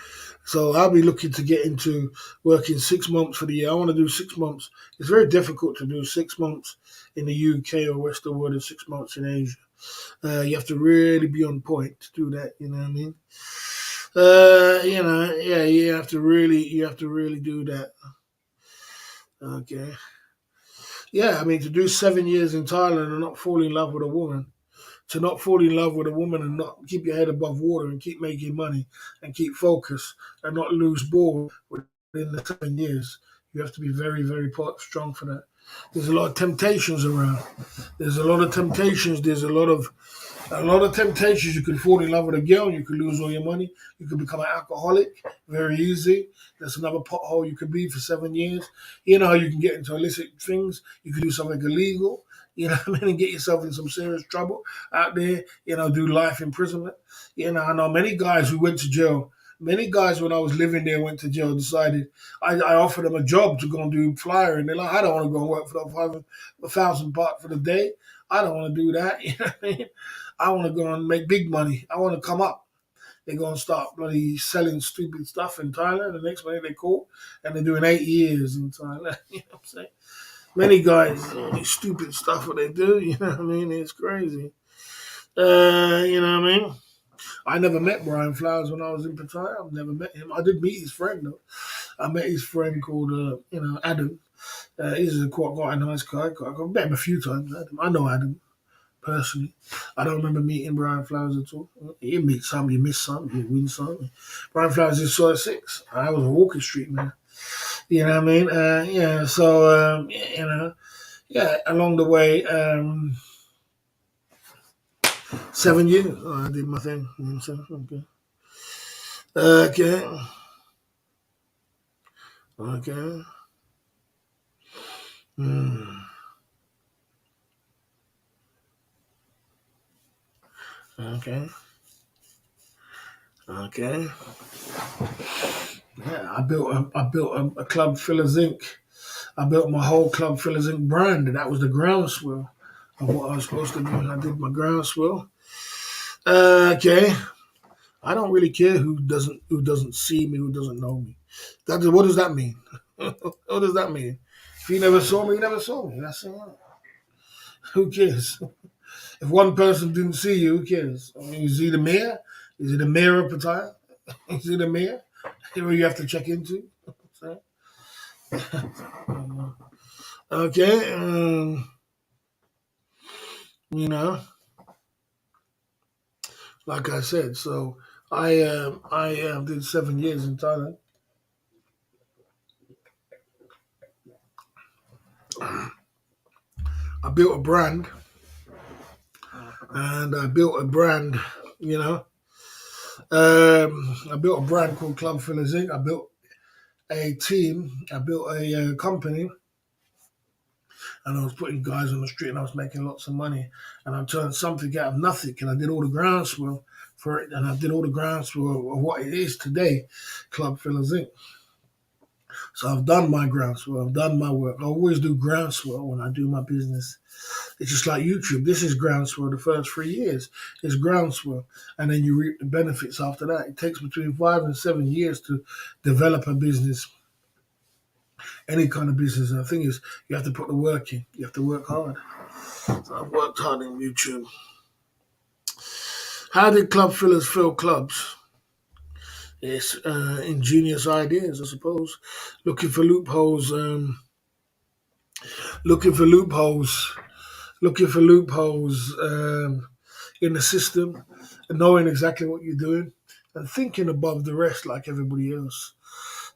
So I'll be looking to get into working 6 months for the year. I want to do 6 months. It's very difficult to do 6 months in the UK or Western world and 6 months in Asia. You have to really be on point to do that. You know what I mean? Yeah, you have to really do that. Okay. Yeah, I mean to do 7 years in Thailand and not fall in love with a woman, to not fall in love with a woman and not keep your head above water and keep making money and keep focused and not lose ball within the 7 years. You have to be very, very strong for that. There's a lot of temptations around. There's a lot of temptations. There's a lot of temptations. You could fall in love with a girl, you could lose all your money, you could become an alcoholic very easy. That's another pothole you could be for 7 years. You know how you can get into illicit things, you could do something illegal, what I mean, and get yourself in some serious trouble out there, do life imprisonment. I know many guys who went to jail. Many guys, when I was living there, went to jail. Decided I offered them a job to go and do flyer, and they're like, I don't want to go and work for that 1,000 baht for the day. I don't want to do that. You know what I mean? I want to go and make big money. I want to come up. They're going to start bloody selling stupid stuff in Thailand. The next minute they caught and they're doing 8 years in Thailand. You know what I'm saying? Many guys, stupid stuff what they do. You know what I mean? It's crazy. You know what I mean? I never met Brian Flowers when I was in Pattaya. I've never met him. I did meet his friend though. I met his friend called, Adam. He's quite a nice guy. I've met him a few times. Adam. I know Adam personally. I don't remember meeting Brian Flowers at all. You meet some, you miss some, you win some. Brian Flowers is sort of six. I was a Walker Street man. You know what I mean? Yeah, so, yeah, along the way, 7 years, I did my thing. You know what I'm saying? Okay. Okay. Hmm. Okay. Okay. Yeah, I built a Club Fillers Inc. I built my whole Club Fillers Inc. brand, and that was the groundswell of what I was supposed to do. And I did my groundswell. Okay. I don't really care who doesn't see me, who doesn't know me. What does that mean? What does that mean? If you never saw me, you never saw me. That's all right. Who cares? If one person didn't see you, who cares? I mean, is he the mayor? Is he the mayor of Pattaya? Is he the mayor? Who you have to check into? So, okay, you know, like I said, so I did 7 years in Thailand. I built a brand, and I built a brand. You know, I built a brand called Club Fillers Inc. I built a team. I built a company, and I was putting guys on the street, and I was making lots of money. And I turned something out of nothing, and I did all the groundswell for it, and I did all the groundswell of what it is today, Club Fillers Inc. So I've done my groundswell. I've done my work. I always do groundswell when I do my business. It's just like YouTube. This is groundswell. The first 3 years is groundswell, and then you reap the benefits after that. It takes between 5 and 7 years to develop a business, any kind of business. And the thing is, you have to put the work in. You have to work hard. So I've worked hard in YouTube. How did club fillers fill clubs? It's ingenious ideas, I suppose. Looking for loopholes. Looking for loopholes. Looking for loopholes in the system, and knowing exactly what you're doing, and thinking above the rest like everybody else.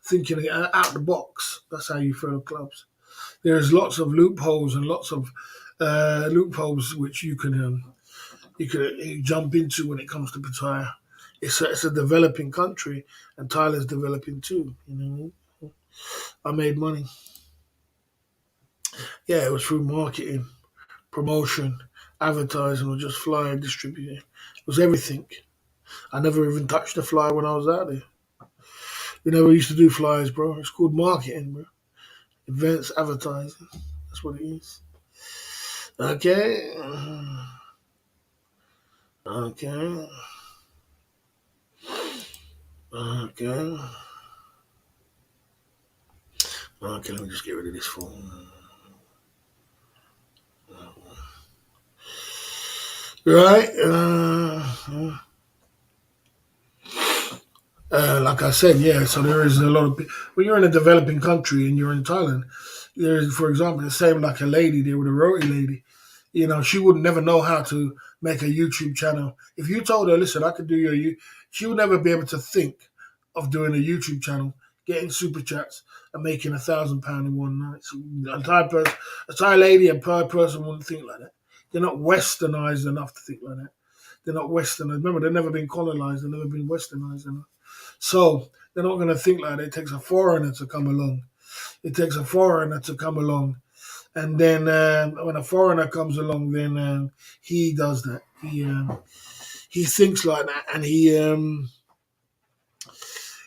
Thinking out the box. That's how you fill clubs. There's lots of loopholes and lots of loopholes which you can jump into when it comes to Pattaya. It's a developing country, and Thailand's developing too. I made money. Yeah, it was through marketing, promotion, advertising, or just flyer distributing. It was everything. I never even touched the flyer when I was out there. We never used to do flyers, bro. It's called marketing, bro. Events advertising. That's what it is. Okay. Okay. Okay. Okay, let me just get rid of this phone. Right. Like I said, yeah. So there is a lot of when you're in a developing country and you're in Thailand. There's, for example, the same like a lady there with a roti lady. You know, she would never know how to make a YouTube channel. If you told her, listen, I could do she would never be able to think of doing a YouTube channel, getting super chats, and making £1,000 in one night. So a Thai lady, a Thai person wouldn't think like that. They're not westernized enough to think like that. They're not westernized. Remember, they've never been colonized. They've never been westernized enough. So they're not going to think like that. It takes a foreigner to come along. It takes a foreigner to come along, and then when a foreigner comes along, then he does that. He thinks like that, and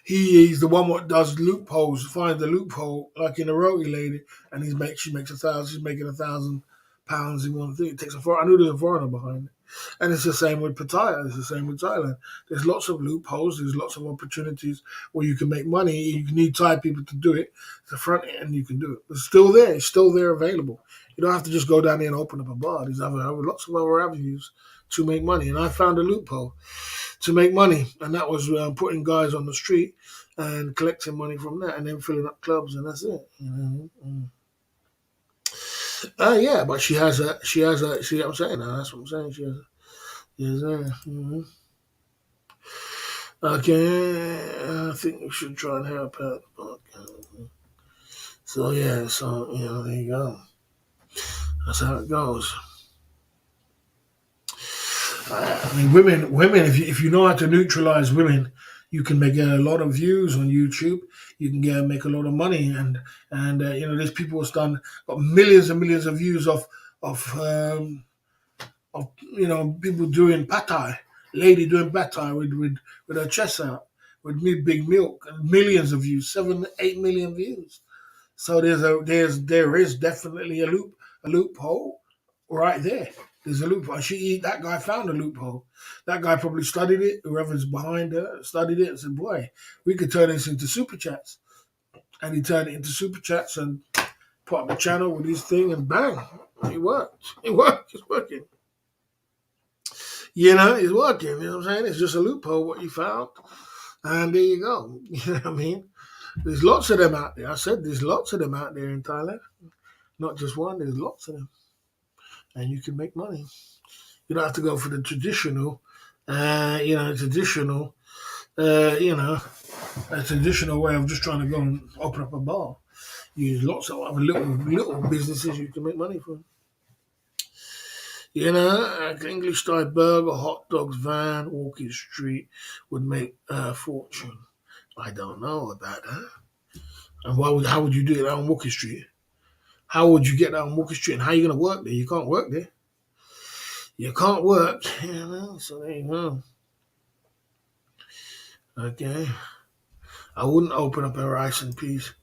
he's the one what does loopholes, finds the loophole, like in a roti lady, and she makes she's making £1,000 in one thing. It takes a foreigner. I knew there's a foreigner behind it. And it's the same with Pattaya. It's the same with Thailand. There's lots of loopholes. There's lots of opportunities where you can make money. You need Thai people to do it. The front end, you can do it. It's still there. It's still there available. You don't have to just go down there and open up a bar. There's lots of other avenues to make money. And I found a loophole to make money. And that was putting guys on the street and collecting money from that and then filling up clubs. And that's it. Yeah, but see what I'm saying now? That's what I'm saying. Yes, sir. Okay, I think we should try and help out. Okay. So yeah, there you go. That's how it goes. I mean, women. If you know how to neutralize women, you can make a lot of views on YouTube. You can make a lot of money, and there's people who's got millions and millions of views of people doing pad thai, lady doing pad thai with her chest out, with me big milk, and millions of views, 7 8 million views. So there is definitely a loophole right there. There's a loophole. That guy found a loophole. That guy probably studied it. Whoever's behind her studied it and said, "Boy, we could turn this into super chats." And he turned it into super chats and put up a channel with his thing, and bang, it worked. It worked. It's working. It's working. You know what I'm saying? It's just a loophole what you found, and there you go. You know what I mean? There's lots of them out there. I said there's lots of them out there in Thailand. Not just one. There's lots of them, and you can make money. You don't have to go for the traditional, traditional, a traditional way of just trying to go and open up a bar. There's lots of other little businesses you can make money from. English style burger, hot dogs, van, walking street would make a fortune. I don't know about that. And how would you do it on Walking Street? How would you get that on Walking Street? And how are you going to work there? You can't work there. You can't work. So there you go. Okay. I wouldn't open up a rice and peas.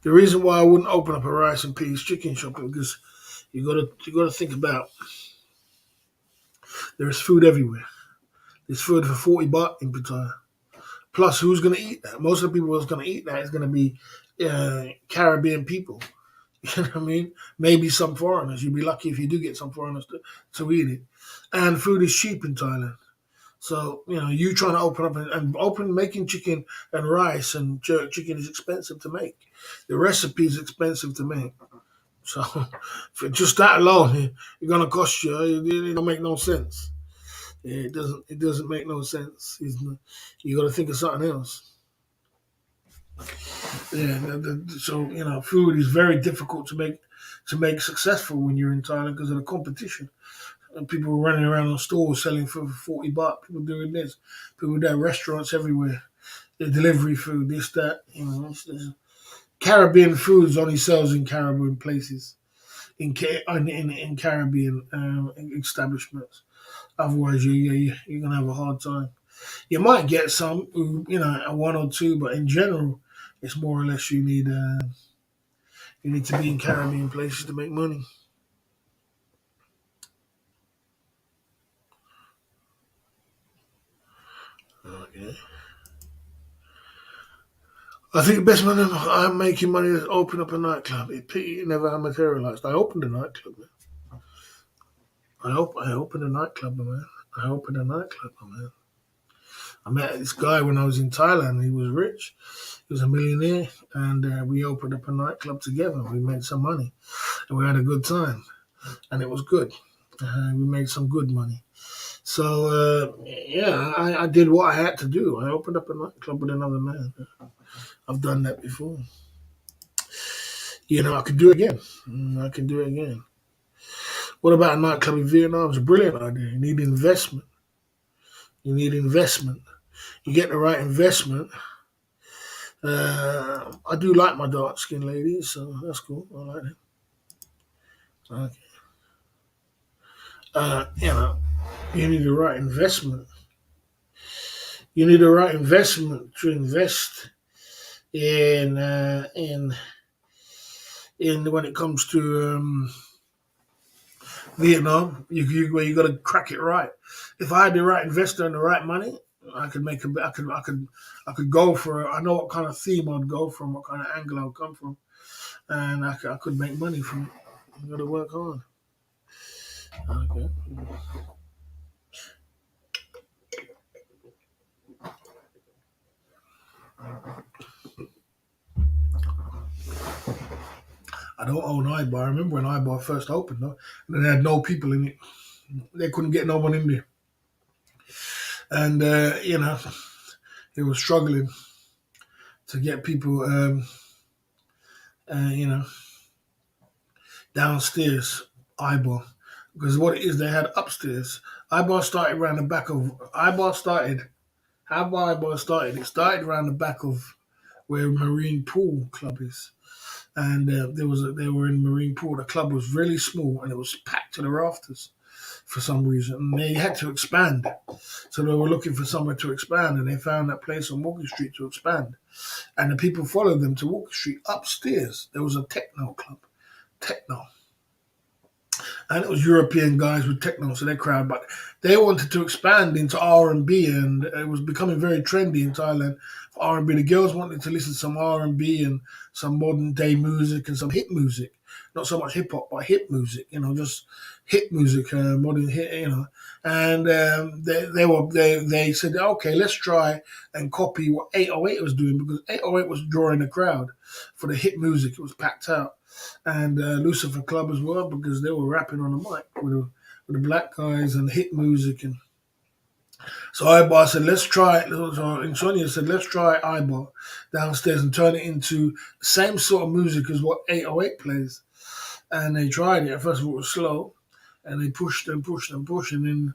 The reason why I wouldn't open up a rice and peas chicken shop is because you gotta think about there's food everywhere. There's food for 40 baht in Pattaya. Plus, who's gonna eat that? Most of the people who's gonna eat that is gonna be Caribbean people. You know what I mean? Maybe some foreigners. You'd be lucky if you do get some foreigners to eat it. And food is cheap in Thailand. So, you trying to open up and open making chicken and rice and chicken is expensive to make. The recipe is expensive to make. So, for just that alone, it's gonna cost you. It don't make no sense. It doesn't. It doesn't make no sense. You got to think of something else. Yeah. So food is very difficult to make successful when you're in Thailand because of the competition. And people running around the stores selling for 40 baht. People doing this. People doing restaurants everywhere. The delivery food, this, that. Caribbean foods only sells in Caribbean places, in Caribbean establishments. Otherwise, you're gonna have a hard time. You might get some, a one or two, but in general, it's more or less you need to be in Caribbean places to make money. Okay. I think the best money I'm making money is open up a nightclub. It pity it never materialized. I opened a nightclub, man. I opened a nightclub, man. I opened a nightclub, man. I met this guy when I was in Thailand. He was rich. He was a millionaire, and we opened up a nightclub together. We made some money, and we had a good time, and it was good. We made some good money. So yeah, I did what I had to do. I opened up a nightclub with another man. I've done that before. I could do it again. I can do it again. What about a nightclub in Vietnam? It's a brilliant idea. You need investment. You need investment. You get the right investment. I do like my dark skinned ladies, so that's cool. I like it. Okay. You know, you need the right investment. You need the right investment to invest in when it comes to Vietnam. Where you got to crack it right. If I had the right investor and the right money, I could make a. I could go for. I know what kind of theme I'd go from, what kind of angle I'd come from, and I could make money from it. You got to work hard. Okay. I don't own iBar. I remember when iBar first opened, though, and they had no people in it. They couldn't get no one in there, and they were struggling to get people, you know, downstairs. iBar, because what it is, they had upstairs. iBar started around the back of iBar started. How iBar started? It started around the back of where Marine Pool Club is. And they were in Marine Pool. The club was really small and it was packed to the rafters for some reason. And they had to expand, so they were looking for somewhere to expand, and they found that place on Walker Street to expand. And the people followed them to Walker Street. Upstairs, there was a techno club, techno, and it was European guys with techno, so their crowd. But they wanted to expand into R&B, and it was becoming very trendy in Thailand for R&B. The girls wanted to listen to some R&B and some modern day music and some hit music, not so much hip hop, but hit music. Just hit music, modern hit. And they said, okay, let's try and copy what 808 was doing, because 808 was drawing a crowd for the hit music. It was packed out, and Lucifer Club as well, because they were rapping on the mic with the black guys and hit music. And so Ibar said, let's try it. So Sonia said, let's try Ibar downstairs and turn it into the same sort of music as what 808 plays. And they tried it. At first, it was slow, and they pushed and pushed and pushed, and then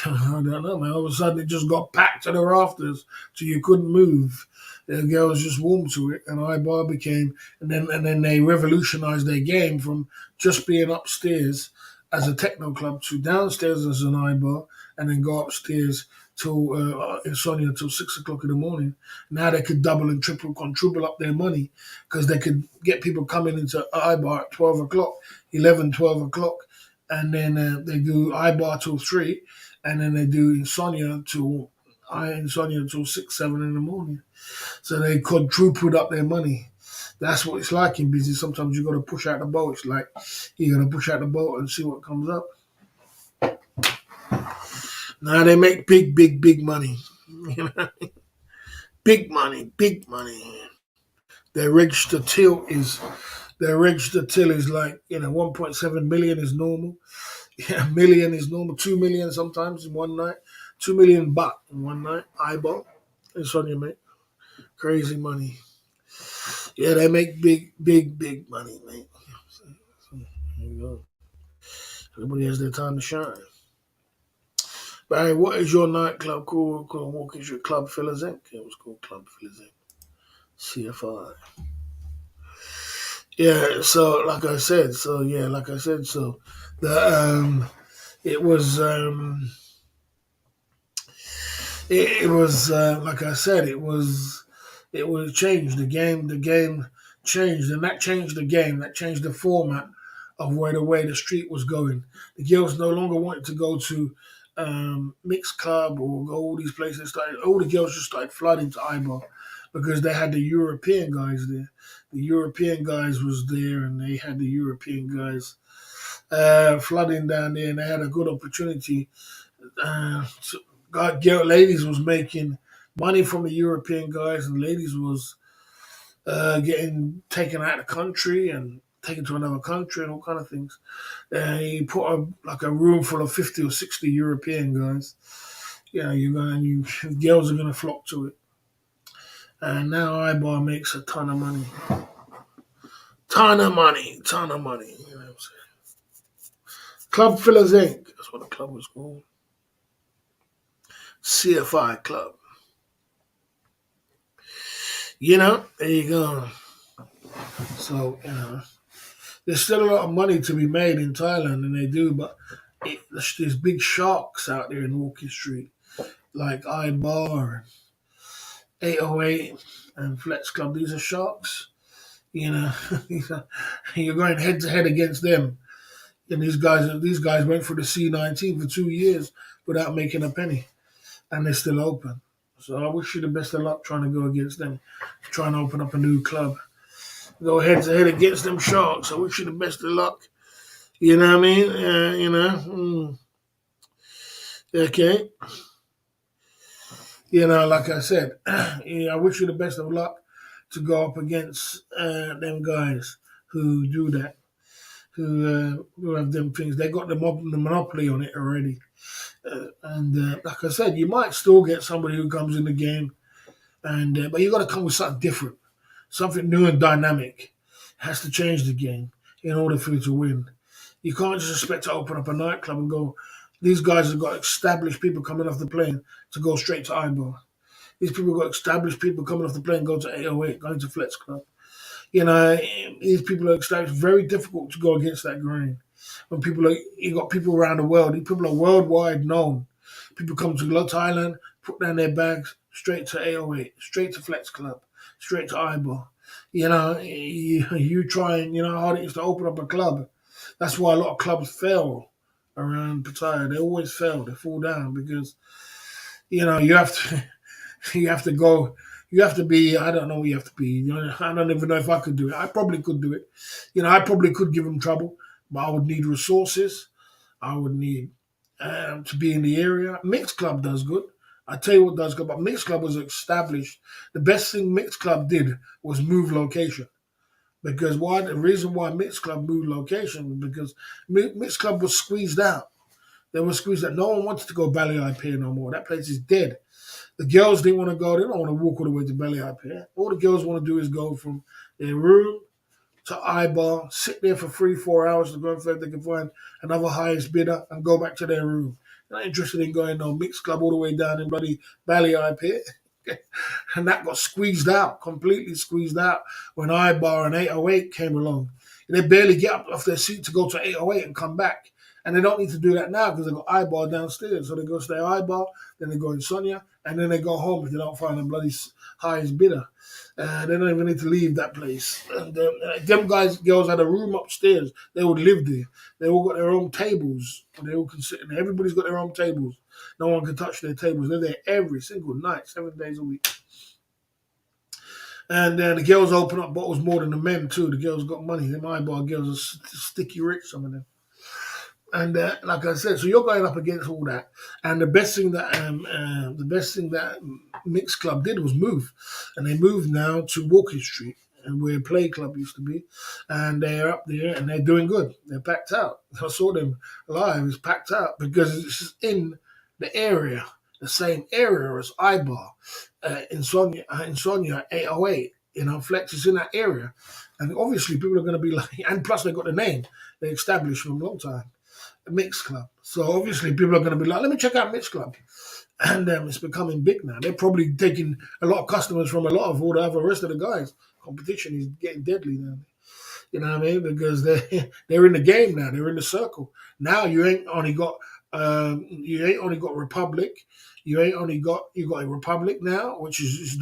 I don't know, man. All of a sudden, it just got packed to the rafters, so you couldn't move. The girls just warmed to it, and iBar became, and then they revolutionized their game from just being upstairs as a techno club to downstairs as an iBar, and then go upstairs till insomnia till 6 o'clock in the morning. Now they could double and triple, quadruple up their money, because they could get people coming into iBar at 12 o'clock, 11, 12 o'clock, and then they do iBar till 3, and then they do insomnia till 6, 7 in the morning. So they quadrupled up their money. That's what it's like in business. Sometimes you got to push out the boat. It's like you got to push out the boat and see what comes up. Now they make big, big, big money. Big money, big money. Their register till is like 1.7 million is normal. Yeah, a million is normal. 2 million sometimes in one night. 2 million baht in one night. Eyeball. It's on you, mate. Crazy money. Yeah, they make big, big, big money, mate. So, there you go. Everybody has their time to shine. But hey, what is your nightclub called? What is your Club Fillers Inc.? It was called Club Fillers Inc. CFI. Yeah, so like I said, so the it was It was like I said, it was changed. The game changed, and that changed the game. That changed the format of where the way the street was going. The girls no longer wanted to go to mixed club or go all these places. All the girls just started flooding to Ibar because they had the European guys there. The European guys was there, and they had the European guys flooding down there, and they had a good opportunity. So ladies was making money from the European guys, and ladies was getting taken out of the country and taken to another country and all kind of things. He put like a room full of 50 or 60 European guys. You're going, girls are going to flock to it. And now Ibar makes a ton of money. Ton of money. Ton of money. You know what I'm saying? Club Fillers Inc. That's what the club was called. CFI Club. There you go. So, there's still a lot of money to be made in Thailand, and they do, but there's big sharks out there in Walking Street, like iBar and 808 and Flex Club. These are sharks. You know, you're going head to head against them. And these guys went for the C19 for 2 years without making a penny, and they're still open. So I wish you the best of luck trying to go against them, trying to open up a new club. Go head to head against them sharks. I wish you the best of luck. You know what I mean? Okay. Like I said, I wish you the best of luck to go up against them guys who do that, who have them things. They got the monopoly on it already. And like I said, you might still get somebody who comes in the game, but you got to come with something different, something new and dynamic. It has to change the game in order for you to win. You can't just expect to open up a nightclub and go. These guys have got established people coming off the plane to go straight to Ibar. These people got established people coming off the plane, go to 808, going to Flex Club. These people are established. Very difficult to go against that grain. You got people around the world. These people are worldwide known. People come to Thailand, put down their bags, straight to 808, straight to Flex Club, straight to Ibar. You try and how hard it is to open up a club. That's why a lot of clubs fail around Pattaya. They always fail. They fall down because you have to you have to go. You have to be. I don't know what you have to be. I don't even know if I could do it. I probably could do it. I probably could give them trouble, but I would need resources. I would need to be in the area. Mixed Club does good. I tell you what does good, but Mixed Club was established. The best thing Mixed Club did was move location. Because the reason why Mixed Club moved location was because Mixed Club was squeezed out. They were squeezed out. No one wanted to go Bali Pier no more. That place is dead. The girls didn't want to go. They don't want to walk all the way to Bali Pier. All the girls want to do is go from their room to Ibar, sit there for 3-4 hours to go and see if they can find another highest bidder and go back to their room. They're not interested in going no Mixed Club all the way down in bloody Bali Pier. And that got squeezed out, completely squeezed out when Ibar and 808 came along. They barely get up off their seat to go to 808 and come back. And they don't need to do that now because they've got Ibar downstairs. So they go stay Ibar, then they go in Sonia, and then they go home if they don't find the bloody highest bidder. They don't even need to leave that place. And them girls had a room upstairs. They would live there. They all got their own tables. They all can sit in there. Everybody's got their own tables. No one can touch their tables. They're there every single night, 7 days a week. And the girls open up bottles more than the men too. The girls got money. Them Ibar girls are sticky rich, some of them. And like I said, so you're going up against all that. And the best thing that Mixed Club did was move, and they moved now to Walking Street, and where Play Club used to be, and they're up there and they're doing good. They're packed out. I saw them live. It's packed out because it's in the area, the same area as Ibar, in Sonia, 808. Flex is in that area, and obviously people are going to be like, and plus they got the name they established from a long time. Mixed Club. So obviously people are going to be like, let me check out Mixed Club. And it's becoming big now. They're probably taking a lot of customers from a lot of all the other rest of the guys. Competition is getting deadly now. You know what I mean? Because they're in the game now. They're in the circle. Now you ain't only got You ain't only got Republic. You got a Republic now, which is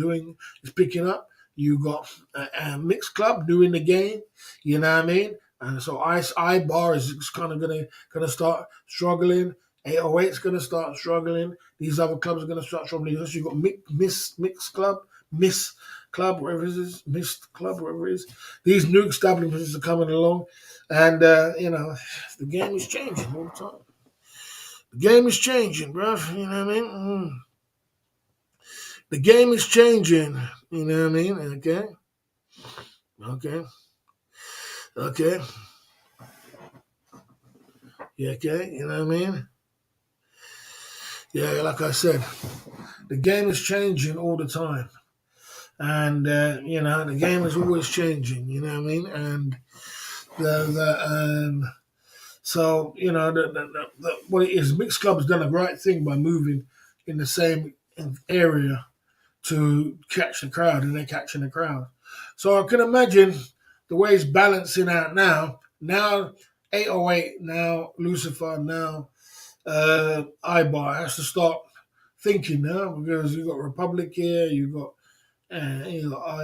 picking up. You got a mixed club doing the game. You know what I mean? And so I bar is kind of gonna start struggling. 808's gonna start struggling. These other clubs are gonna start struggling. You got mixed club, Miss Club, whatever it is, Missed Club, whatever it is. These new establishments are coming along, and the game is changing all the time. The game is changing, bro. You know what I mean? The game is changing. You know what I mean? Okay. Okay. Okay. Yeah, okay. You know what I mean? Yeah, like I said, the game is changing all the time. And, the game is always changing. You know what I mean? And the so, what it is, mixed clubs done a right thing by moving in the same area to catch the crowd, and they're catching the crowd. So I can imagine the way it's balancing out now. Now 808, now Lucifer, now Ibar has to start thinking now, because you got Republic here, you got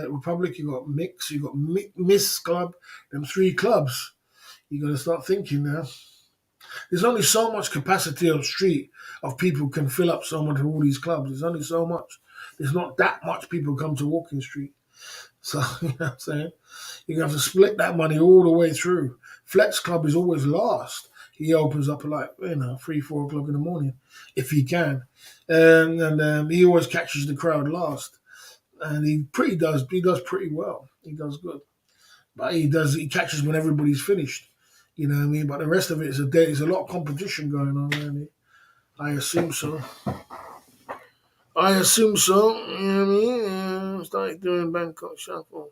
Republic, you got Mix, you got Miss Club, them three clubs. You got to start thinking now. There's only so much capacity on street of people can fill up someone to all these clubs. There's only so much. There's not that much people come to Walking Street. So, you know what I'm saying? You have to split that money all the way through. Flex Club is always last. He opens up at 3, 4 o'clock in the morning, if he can. And he always catches the crowd last. And he does pretty well. He does good. But he catches when everybody's finished. You know what I mean? But the rest of it is there's a lot of competition going on around here. I assume so. I assume so. You know what I mean? Yeah, started doing Bangkok Shuffle.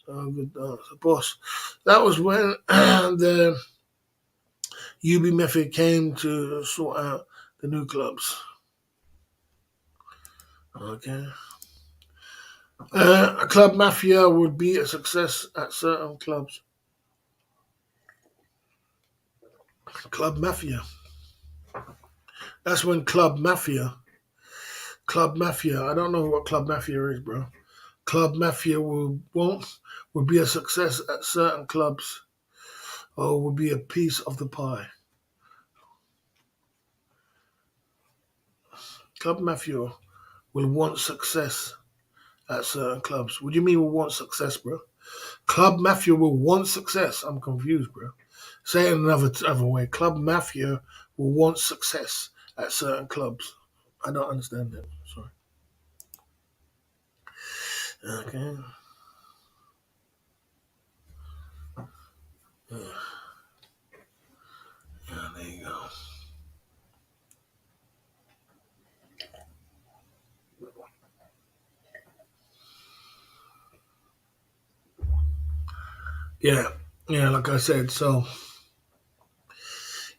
Oh, good boss. That was when the UB Method came to sort out the new clubs. Okay. Club Mafia would be a success at certain clubs. Club Mafia. That's when Club Mafia. Club Mafia. I don't know what Club Mafia is, bro. Club Mafia will be a success at certain clubs, or will be a piece of the pie. Club Mafia will want success at certain clubs. What do you mean will want success, bro? Club Mafia will want success. I'm confused, bro. Say it another way. Club Mafia will want success at certain clubs. I don't understand that. Sorry. Okay. Yeah, there you go. Yeah, yeah. Like I said, so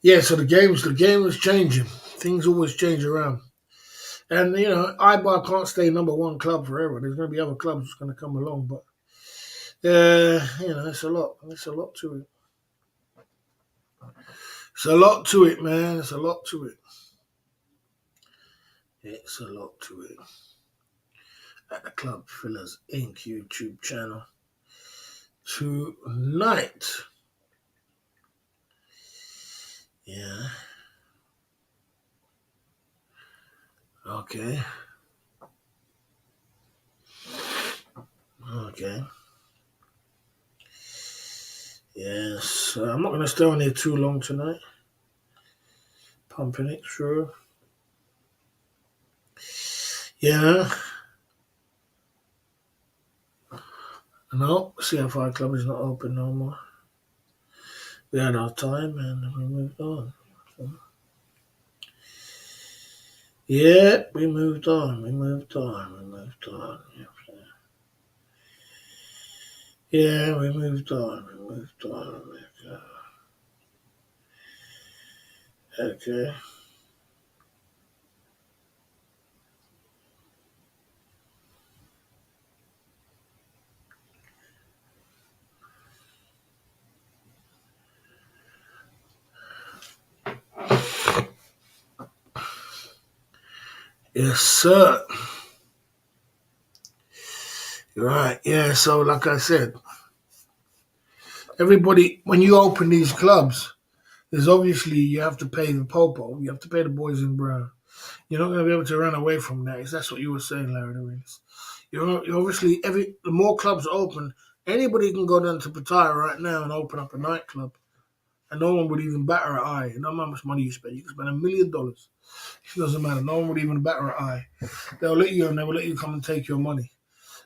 yeah. So the game is changing. Things always change around, and Ibar can't stay number one club forever. There's going to be other clubs that's going to come along, but it's a lot. It's a lot to it. It's a lot to it, man. It's a lot to it. It's a lot to it. At the Club Fillers Inc. YouTube channel tonight. Yeah. Okay. Okay. Yes. I'm not going to stay on here too long tonight. Pumping it through. Yeah. No, CFI Club is not open no more. We had our time and we moved on. So, yeah, we moved on. We moved on. We moved on. Yeah, we moved on. We moved on. We moved on. Okay. Yes, sir. Right. Yeah. So, like I said, everybody, when you open these clubs, there's obviously you have to pay the popo, you have to pay the boys in brown. You're not going to be able to run away from that. Is that's what you were saying, Larry Lewis? You're obviously the more clubs open, anybody can go down to Pattaya right now and open up a nightclub, and no one would even batter an eye. You know how much money you spend? You can spend $1 million. It doesn't matter. No one would even batter an eye. They'll let you, and they will let you come and take your money.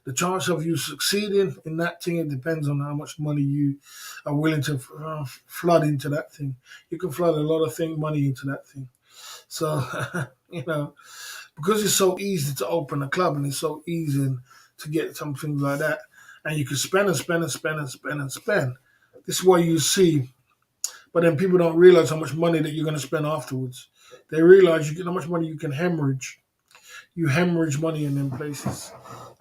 The chance of you succeeding in that thing, it depends on how much money you are willing to flood into that thing. You can flood a lot of money into that thing. So, you know, because it's so easy to open a club and it's so easy to get something like that, and you can spend and spend and spend and spend and spend. This is what you see, but then people don't realize how much money that you're going to spend afterwards. They realize you get how much money you can hemorrhage. You hemorrhage money in them places,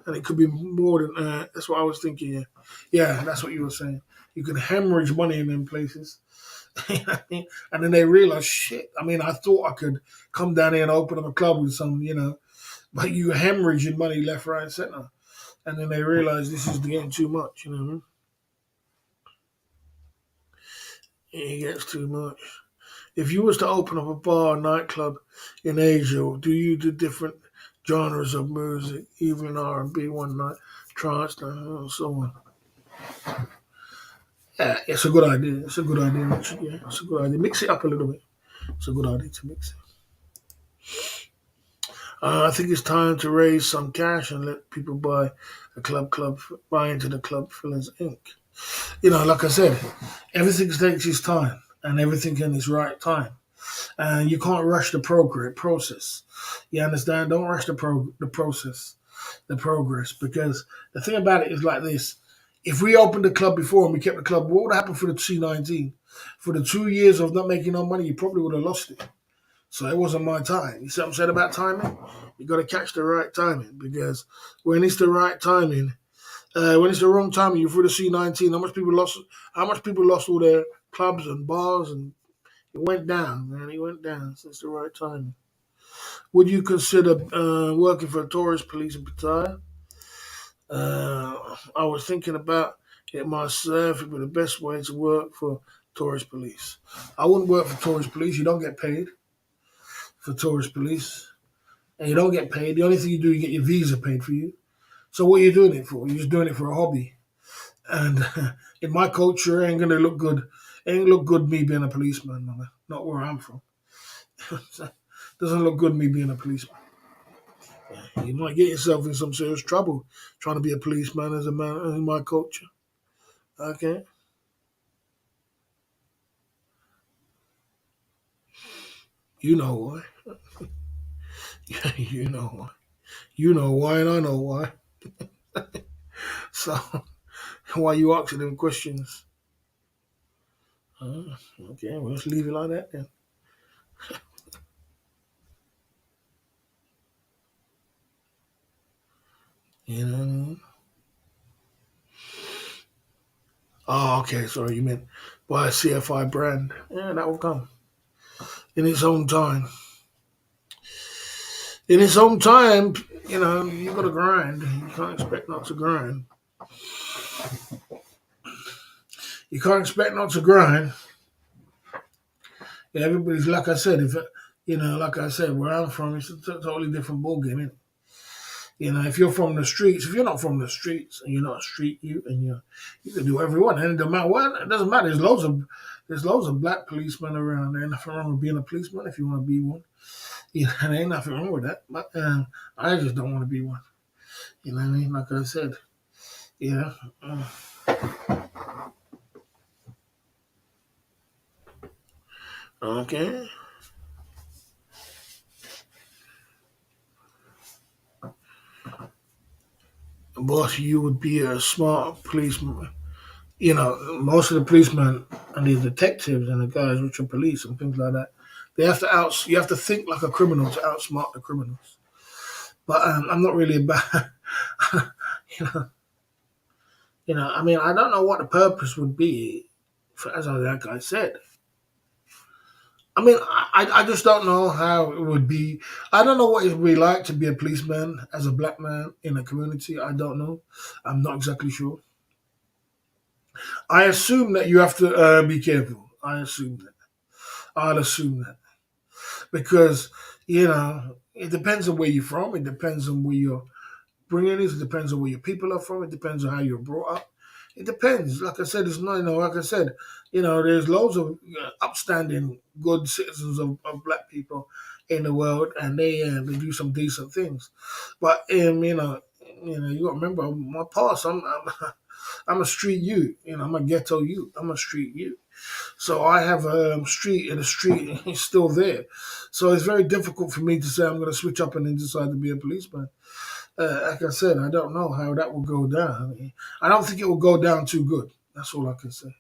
and it could be more than that's what I was thinking. Yeah, yeah, that's what you were saying. You can hemorrhage money in them places, and then they realize, shit. I mean, I thought I could come down here and open up a club with some, but you hemorrhaging money left, right, and center, and then they realize this is getting too much. It gets too much. If you was to open up a bar or nightclub in Asia, do you do different genres of music, even R&B one night, trance, and so on? Yeah, it's a good idea. It's a good idea, Richard. Yeah, it's a good idea. Mix it up a little bit. It's a good idea to mix it. I think it's time to raise some cash and let people buy into the Club Fillers Inc. Like I said, everything takes its time and everything in its right time. And you can't rush the process. You understand? Don't rush the process, the progress, because the thing about it is like this. If we opened the club before and we kept the club, what would happen for the C19? For the 2 years of not making no money, you probably would have lost it. So it wasn't my time. You see what I'm saying about timing? You got to catch the right timing, because when it's the right timing, when it's the wrong timing, you're for the C19. How much people lost? How much people lost all their clubs and bars, and it went down, man. It went down. So it's the right timing. Would you consider working for tourist police in Pattaya? I was thinking about it myself. It would be the best way to work for tourist police. I wouldn't work for tourist police. You don't get paid for tourist police, and you don't get paid. The only thing you do, you get your visa paid for you. So what are you doing it for? You're just doing it for a hobby. And in my culture, it ain't gonna look good. It ain't look good me being a policeman, man. Not where I'm from. Doesn't look good me being a policeman. You might get yourself in some serious trouble trying to be a policeman as a man in my culture. Okay, you know why. You know why. You know why, and I know why. So why you asking them questions? Okay, well, let's leave it like that then. You know what I mean? Oh, okay. Sorry, you meant buy a CFI brand. Yeah, that will come in its own time. In its own time, you got to grind. You can't expect not to grind. You can't expect not to grind. Yeah, everybody's like I said. Like I said, where I'm from, it's a totally different ballgame. If you're from the streets, if you're not from the streets and you're not a street you, and you can do whatever you want, and it doesn't matter what. It doesn't matter. There's loads of black policemen around. There ain't nothing wrong with being a policeman if you want to be one. There ain't nothing wrong with that. But I just don't want to be one. You know what I mean? Like I said, yeah. Uh, okay. Boss, you would be a smart policeman. Most of the policemen and the detectives and the guys which are police and things like that, they have to you have to think like a criminal to outsmart the criminals. But I'm not really about, you know, I mean, I don't know what the purpose would be, for, as I like I said. I mean, I just don't know how it would be. I don't know what it would be like to be a policeman as a black man in a community. I don't know. I'm not exactly sure. I assume that you have to be careful. I assume that. I'll assume that because it depends on where you're from. It depends on where your bringing is. It depends on where your people are from. It depends on how you're brought up. It depends. Like I said, it's not. Like I said, there's loads of upstanding, good citizens of black people in the world, and they do some decent things. But you got to remember my past. I'm a street youth. I'm a ghetto youth. I'm a street youth. So I have a street, and the street is still there. So it's very difficult for me to say I'm going to switch up and then decide to be a policeman. Like I said, I don't know how that will go down. I mean, I don't think it will go down too good. That's all I can say.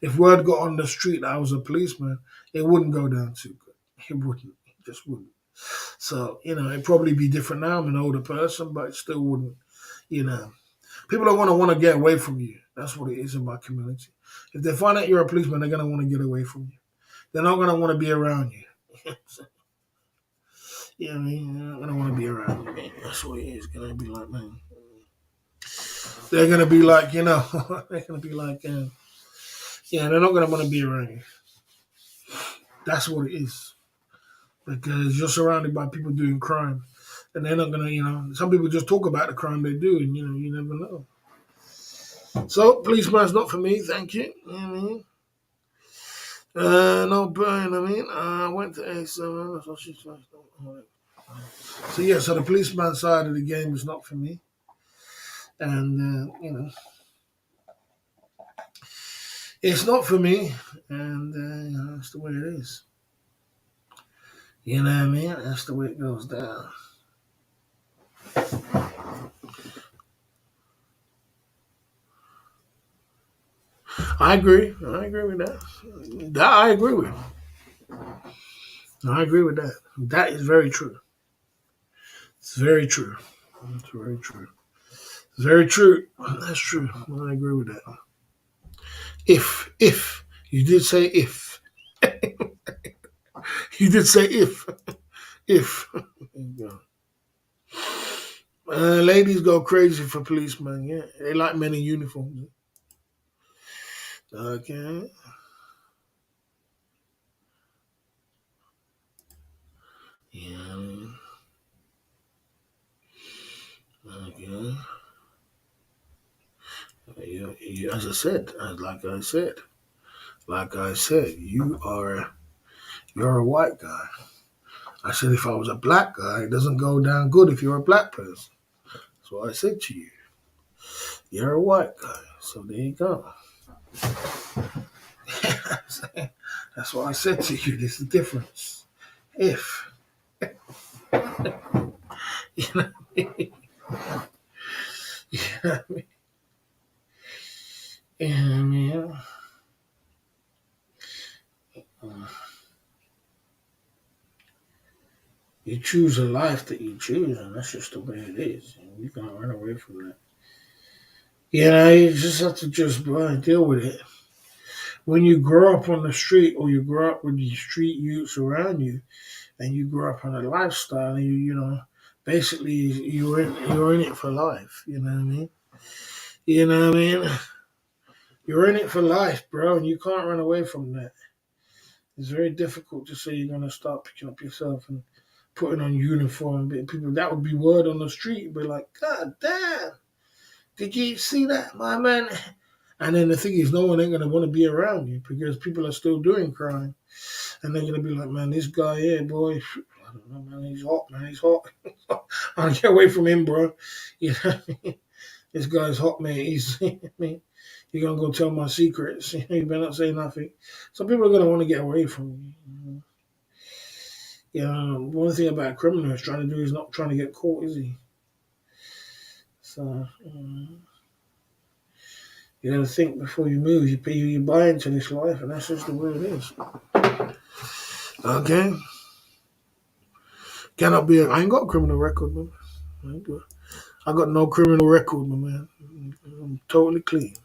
If word got on the street that I was a policeman, it wouldn't go down too good. It wouldn't. It just wouldn't. So, it'd probably be different now. I'm an older person, but it still wouldn't, you know. People are going to want to get away from you. That's what it is in my community. If they find out you're a policeman, they're going to want to get away from you. They're not going to want to be around you. I mean, I don't want to be around you, man. That's what it is. Going to be like, man. They're going to be like, they're going to be like, they're not going to want to be around you. That's what it is. Because you're surrounded by people doing crime. And they're not going to, some people just talk about the crime they do, and, you never know. So, policeman's not for me, thank you. You know what I mean? No burn, I went to A7. So, yeah, so the policeman side of the game is not for me. And, it's not for me. And, that's the way it is. You know what I mean? That's the way it goes down. I agree. I agree with that. That I agree with. I agree with that. That is very true. It's very true. It's very true. It's very true. That's true. I agree with that. If you did say if you did say if ladies go crazy for policemen. Yeah, they like men in uniforms. Okay. Yeah. Okay. As I said, like I said, you're a white guy. I said if I was a black guy, it doesn't go down good if you're a black person. That's what I said to you. You're a white guy, so there you go. That's what I said to you. There's a difference. If you know, you know what I mean? Yeah, you choose a life that you choose, and that's just the way it is. You can't run away from that. You just have to just deal with it. When you grow up on the street, or you grow up with the street youths around you, and you grow up on a lifestyle, and basically you're in it for life. You know what I mean? You know what I mean? You're in it for life, bro, and you can't run away from that. It's very difficult to say you're gonna start picking up yourself and putting on uniform. But people that would be word on the street, be like, God damn, did you see that, my man? And then the thing is, no one ain't gonna want to be around you because people are still doing crime, and they're gonna be like, man, this guy here, boy, I don't know, man, he's hot, man, he's hot. I get away from him, bro. You know, what I mean? This guy's hot, man. He's, I mean, you're gonna go tell my secrets. You better not say nothing. So people are gonna want to get away from you. One thing about a criminal is trying to do is not trying to get caught, is he? So you gotta think before you move. You buy into this life, and that's just the way it is. Okay. Cannot be. I ain't got a criminal record, man. I got no criminal record, my man. I'm totally clean.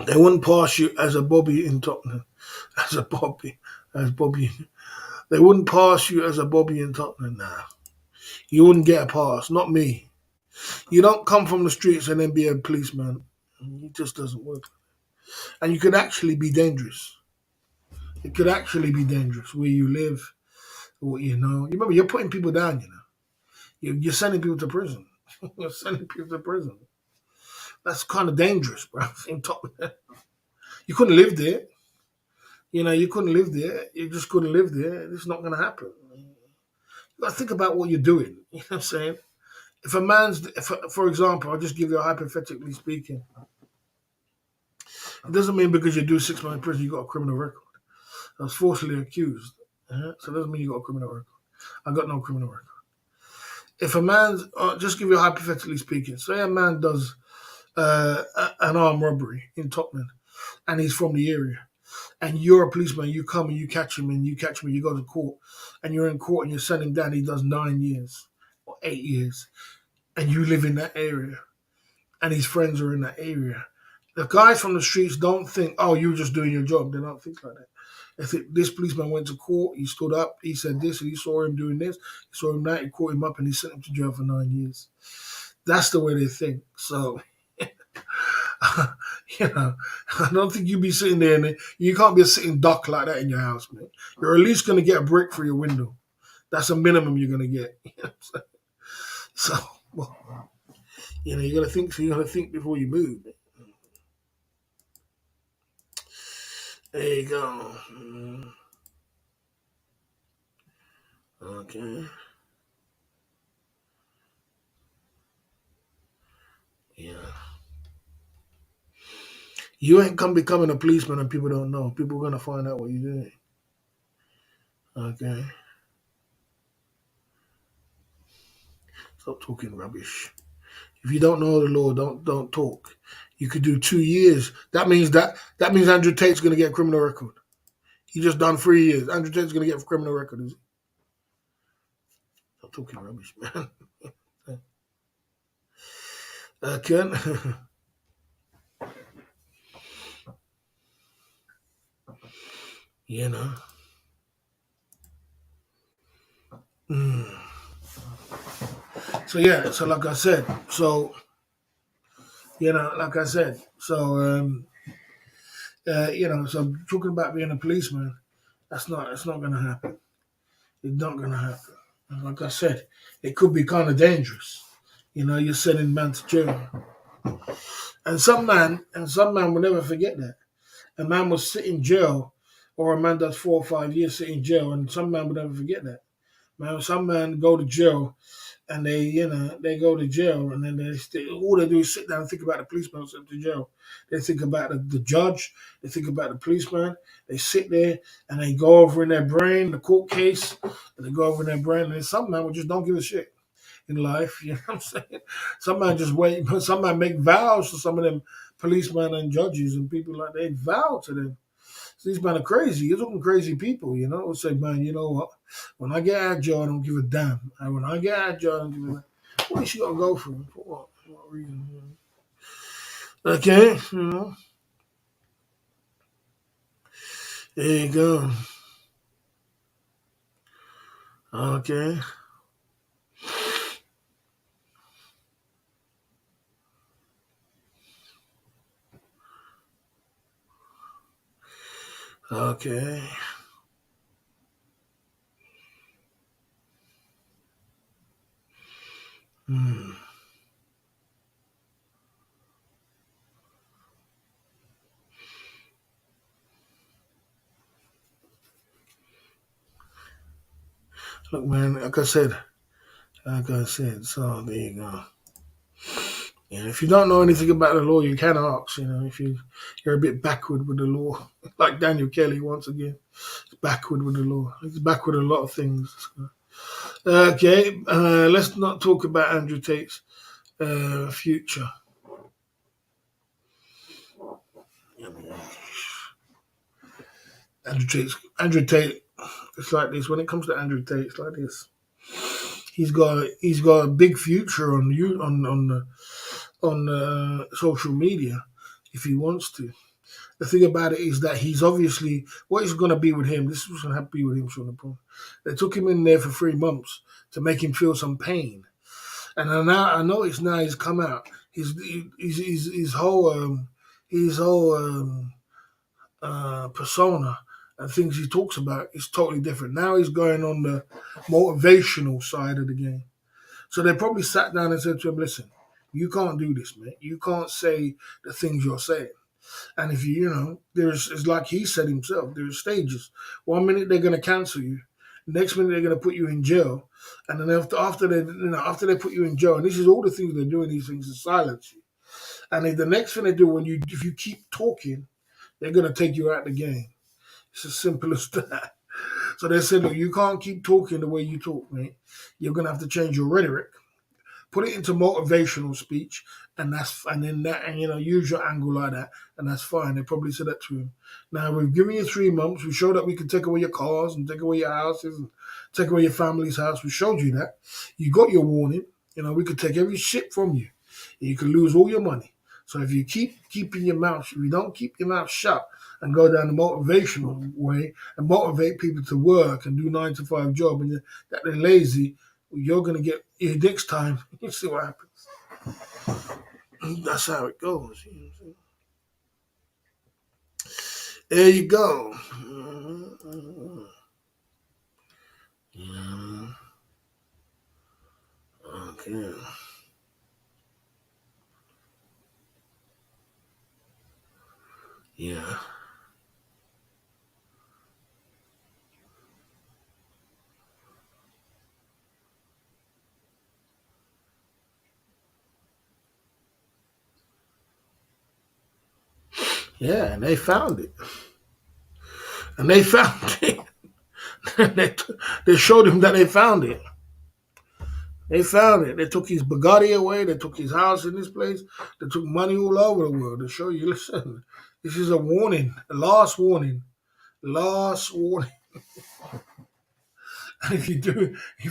They wouldn't pass you as a Bobby in Tottenham. as a Bobby, as Bobby. They wouldn't pass you as a Bobby in Tottenham now. You wouldn't get a pass, not me. You don't come from the streets and then be a policeman. It just doesn't work. And you could actually be dangerous. It could actually be dangerous where you live, or, you know. You remember, you're putting people down, you know. You're sending people to prison. You're sending people to prison. That's kind of dangerous, bro. In Tottenham. You couldn't live there. You know, you couldn't live there. You just couldn't live there. It's not going to happen. You got to think about what you're doing. You know what I'm saying? If a man's, if, for example, I'll just give you a hypothetically speaking. It doesn't mean because you do 6 months in prison you got a criminal record. I was falsely accused. So it doesn't mean you got a criminal record. I got no criminal record. If a man's, just give you a hypothetically speaking, say a man does an armed robbery in Tottenham and he's from the area, and you're a policeman, you come and you catch him, and you catch him, and you go to court, and you're in court and you send him down, he does 9 years or 8 years, and you live in that area, and his friends are in that area. The guys from the streets don't think, oh, you're just doing your job. They don't think like that. They think this policeman went to court, he stood up, he said this, and he saw him doing this, he saw him that, he caught him up, and he sent him to jail for 9 years. That's the way they think. So, you know, I don't think you'd be sitting there and you can't be a sitting duck like that in your house, man. You're at least going to get a brick for your window. That's a minimum you're going to get. You know what I'm saying? So, well, you know, you got to think. So you got to think before you move. There you go. Okay. Yeah. You ain't come becoming a policeman and people don't know. People are gonna find out what you're doing. Okay. Stop talking rubbish. If you don't know the law, don't talk. You could do 2 years. That means Andrew Tate's gonna get a criminal record. He just done 3 years. Andrew Tate's gonna get a criminal record. Is he? Stop talking rubbish, man. Ken. You know. Mm. So yeah. So like I said. So you know, like I said. So you know. So talking about being a policeman, that's not. It's not gonna happen. It's not gonna happen. And like I said, it could be kind of dangerous. You know, you're sending man to jail, and some man will never forget that. A man will sit in jail, or a man does 4 or 5 years sit in jail, and some man will never forget that. Man, some men go to jail, and they, you know, they go to jail, and then all they do is sit down and think about the policeman who sent them to jail. They think about the judge, they think about the policeman. They sit there and they go over in their brain the court case, and they go over in their brain. And some men will just don't give a shit in life. You know what I'm saying? Some men just wait. Some men make vows to some of them policemen and judges and people like they vow to them. So these men are crazy. You're talking crazy people, you know. Who say, man, you know what? When I get out of jail, I don't give a damn. And when I get out of jail, I don't give a damn. What is she gonna go for? For what? For what reason? Okay, you know. There you go. Okay. Okay. Hmm. Look, man, like I said, so there you go. And if you don't know anything about the law, you can ask. You know, if you're a bit backward with the law, like Daniel Kelly once again, backward with the law. He's backward with a lot of things. Okay, let's not talk about Andrew Tate's future. Andrew Tate. It's like this. When it comes to Andrew Tate, it's like this. He's got a big future on on social media if he wants to. The thing about it is that he's obviously what is going to be with him. This is what's going to have to be with him, Sean Paul. They took him in there for 3 months to make him feel some pain, and I notice now he's come out. His whole persona and things he talks about is totally different. Now he's going on the motivational side of the game. So they probably sat down and said to him, "Listen, you can't do this, man. You can't say the things you're saying." And if there's it's like he said himself, there's stages. 1 minute they're gonna cancel you, next minute they're gonna put you in jail, and then after they put you in jail, and this is all the things they're doing, these things to silence you. And if the next thing they do if you keep talking, they're gonna take you out the game. It's as simple as that. So they said, look, you can't keep talking the way you talk, mate. You're gonna have to change your rhetoric, put it into motivational speech, and use your angle like that, and that's fine. They probably said that to him. Now we've given you 3 months. We showed that we could take away your cars and take away your houses and take away your family's house. We showed you that. You got your warning. We could take every shit from you. And you could lose all your money. So if you if you don't keep your mouth shut and go down the motivational way and motivate people to work and do 9 to 5 job and that they're lazy, you're gonna get next time. You see what happens. That's how it goes. You know what I'm saying? There you go. Yeah. Okay. Yeah. Yeah, and they found it. And they found it. they, they showed him that they found it. They found it. They took his Bugatti away. They took his house in this place. They took money all over the world to show you, listen, this is a warning, a last warning. Last warning. And if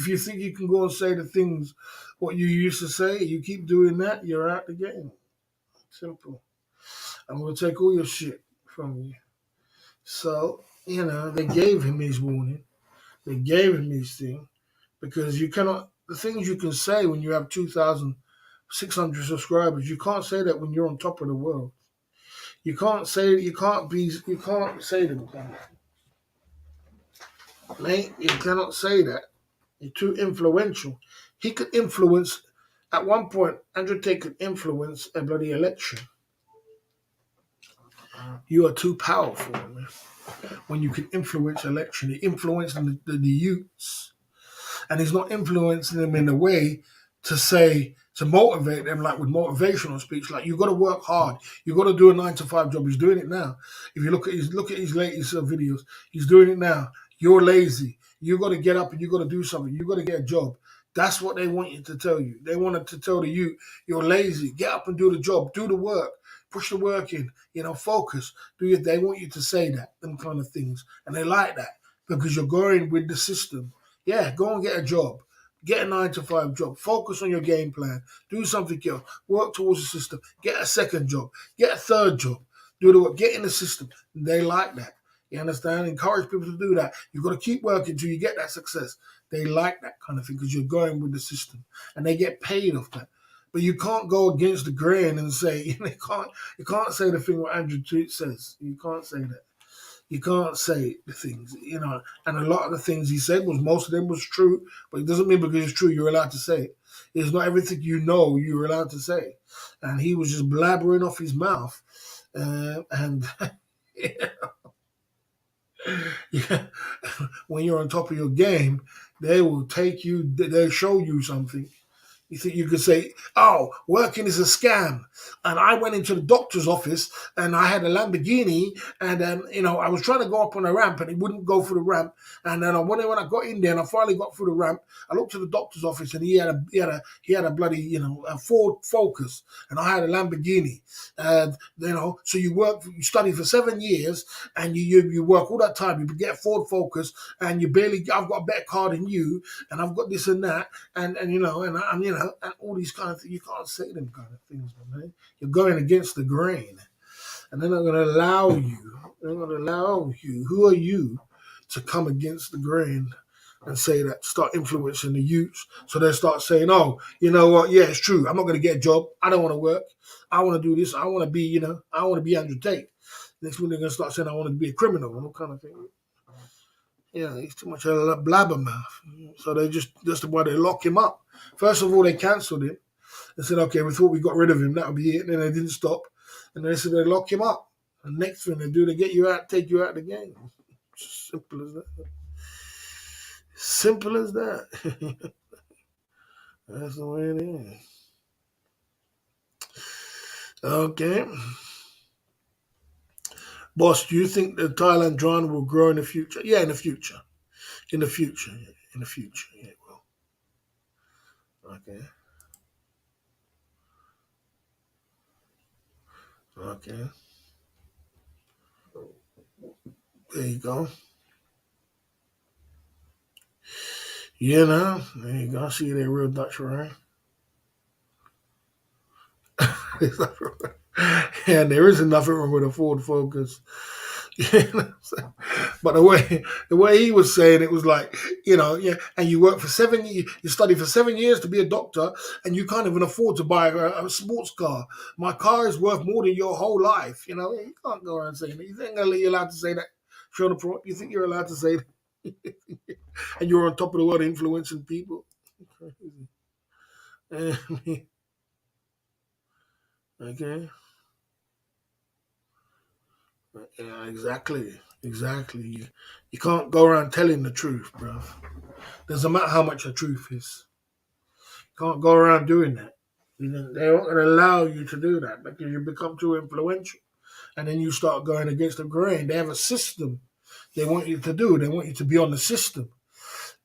you think you can go and say the things what you used to say, you keep doing that, you're out the game. Simple. I'm gonna take all your shit from you. So, they gave him his warning. They gave him his thing because you cannot the things you can say when you have 2,600 subscribers, you can't say that when you're on top of the world. You can't say them. Mate, you cannot say that. You're too influential. He could influence at one point, Andrew Tate could influence a bloody election. You are too powerful, man. When you can influence election, he influenced the youths, and he's not influencing them in a way to motivate them like with motivational speech. Like you got to work hard, you got to do a 9 to 5 job. He's doing it now. If you look at his latest videos, he's doing it now. You're lazy. You got to get up and you got to do something. You got to get a job. That's what they want you to tell you. They wanted to tell the youth, you're lazy. Get up and do the job. Do the work. Push the work in. Focus. They want you to say that, them kind of things. And they like that because you're going with the system. Yeah, go and get a job. Get a 9 to 5 job. Focus on your game plan. Do something else. Work towards the system. Get a second job. Get a third job. Do the work. Get in the system. They like that. You understand? Encourage people to do that. You've got to keep working until you get that success. They like that kind of thing because you're going with the system. And they get paid off that. But you can't go against the grain and say, you can't say the thing what Andrew Tate says. You can't say that. You can't say the things, and a lot of the things he said most of them was true, but it doesn't mean because it's true you're allowed to say it. It's not everything you're allowed to say. And he was just blabbering off his mouth. And yeah, when you're on top of your game, they'll show you something. You think you could say, "Oh, working is a scam," and I went into the doctor's office and I had a Lamborghini, and I was trying to go up on a ramp and it wouldn't go through the ramp, and then when I got in there and I finally got through the ramp, I looked at the doctor's office and he had a bloody a Ford Focus, and I had a Lamborghini, and so you study for 7 years, and you work all that time, you get a Ford Focus, and I've got a better car than you, and I've got this and that, and all these kind of things. You can't say them kind of things, man. You're going against the grain. and they're not going to allow you. They're not going to allow you. Who are you to come against the grain and say that? Start influencing the youths, so they start saying, "Oh, you know what? Yeah, it's true. I'm not going to get a job. I don't want to work. I want to do this. I want to be, I want to be Andrew Tate." Next one, they're going to start saying, "I want to be a criminal," and all kind of thing. Yeah, he's too much of a blabbermouth. So that's why they lock him up. First of all, they cancelled him. They said, okay, we thought we got rid of him. That'll be it. And then they didn't stop. And then they said they lock him up. And next thing they do, they get you out, take you out of the game. Simple as that. Simple as that. That's the way it is. Okay. Boss, do you think the Thailand drone will grow in the future? Yeah, in the future. In the future. Yeah. In the future. Yeah, it will. Okay. Okay. There you go. There you go. See that real Dutch, right? Yeah, there isn't nothing wrong with a Ford Focus. But the way he was saying it was like, yeah, and you work for 7 years, you study for 7 years to be a doctor, and you can't even afford to buy a sports car. My car is worth more than your whole life. You can't go around saying that. You think you're allowed to say that? Show the pro. You think you're allowed to say that? And you're on top of the world influencing people. Okay. Yeah, exactly. Exactly. You can't go around telling the truth, bro. Doesn't matter how much the truth is. Can't go around doing that. They won't gonna allow you to do that because you become too influential. And then you start going against the grain. They have a system they want you to do. They want you to be on the system.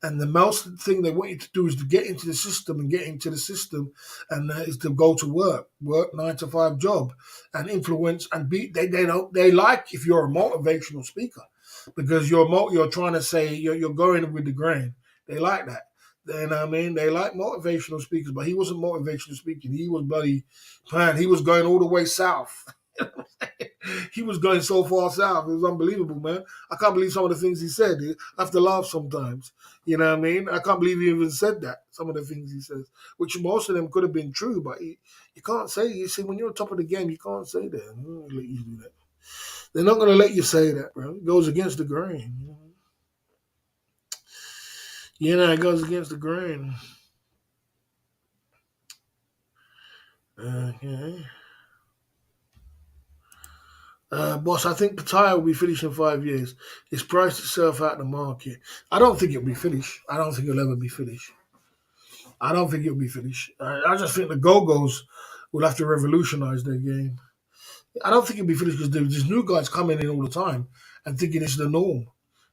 And the most thing they want you to do is to get into the system and get into the system, and is to go to work 9 to 5 job, and influence and be. They don't they like if you're a motivational speaker, because you're trying to say you're going with the grain. They like that. You know what I mean? They like motivational speakers, but he wasn't motivational speaking. He was bloody plan. He was going all the way south. He was going so far south. It was unbelievable, man. I can't believe some of the things he said. I have to laugh sometimes. You know what I mean? I can't believe he even said that. Some of the things he says, which most of them could have been true, but you can't say. You see, when you're on top of the game, you can't say that. They're not gonna let you do that. They're not going to let you say that, bro. It goes against the grain. It goes against the grain. Okay. Boss, I think Pattaya will be finished in 5 years. It's priced itself out the market. I don't think it'll be finished. I don't think it'll ever be finished. I don't think it'll be finished. I just think the Go-Go's will have to revolutionize their game. I don't think it'll be finished because there's new guys coming in all the time and thinking it's the norm,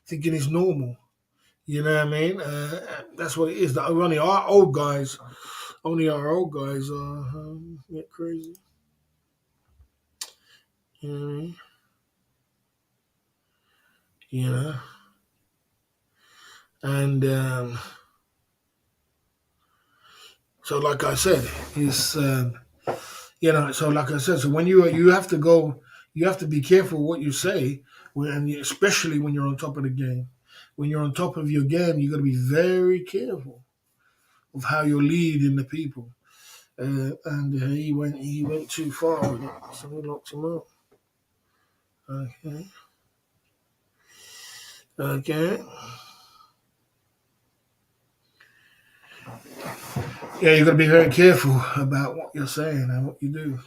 thinking it's normal. You know what I mean? That's what it is. Only our old guys get crazy. You know what I mean? You know, and so like I said, it's So like I said, so when you have to go, you have to be careful what you say, especially when you're on top of the game. When you're on top of your game, you got to be very careful of how you're leading the people. And he went too far with it, so we locked him up. Okay, okay. Yeah, you got to be very careful about what you're saying and what you do.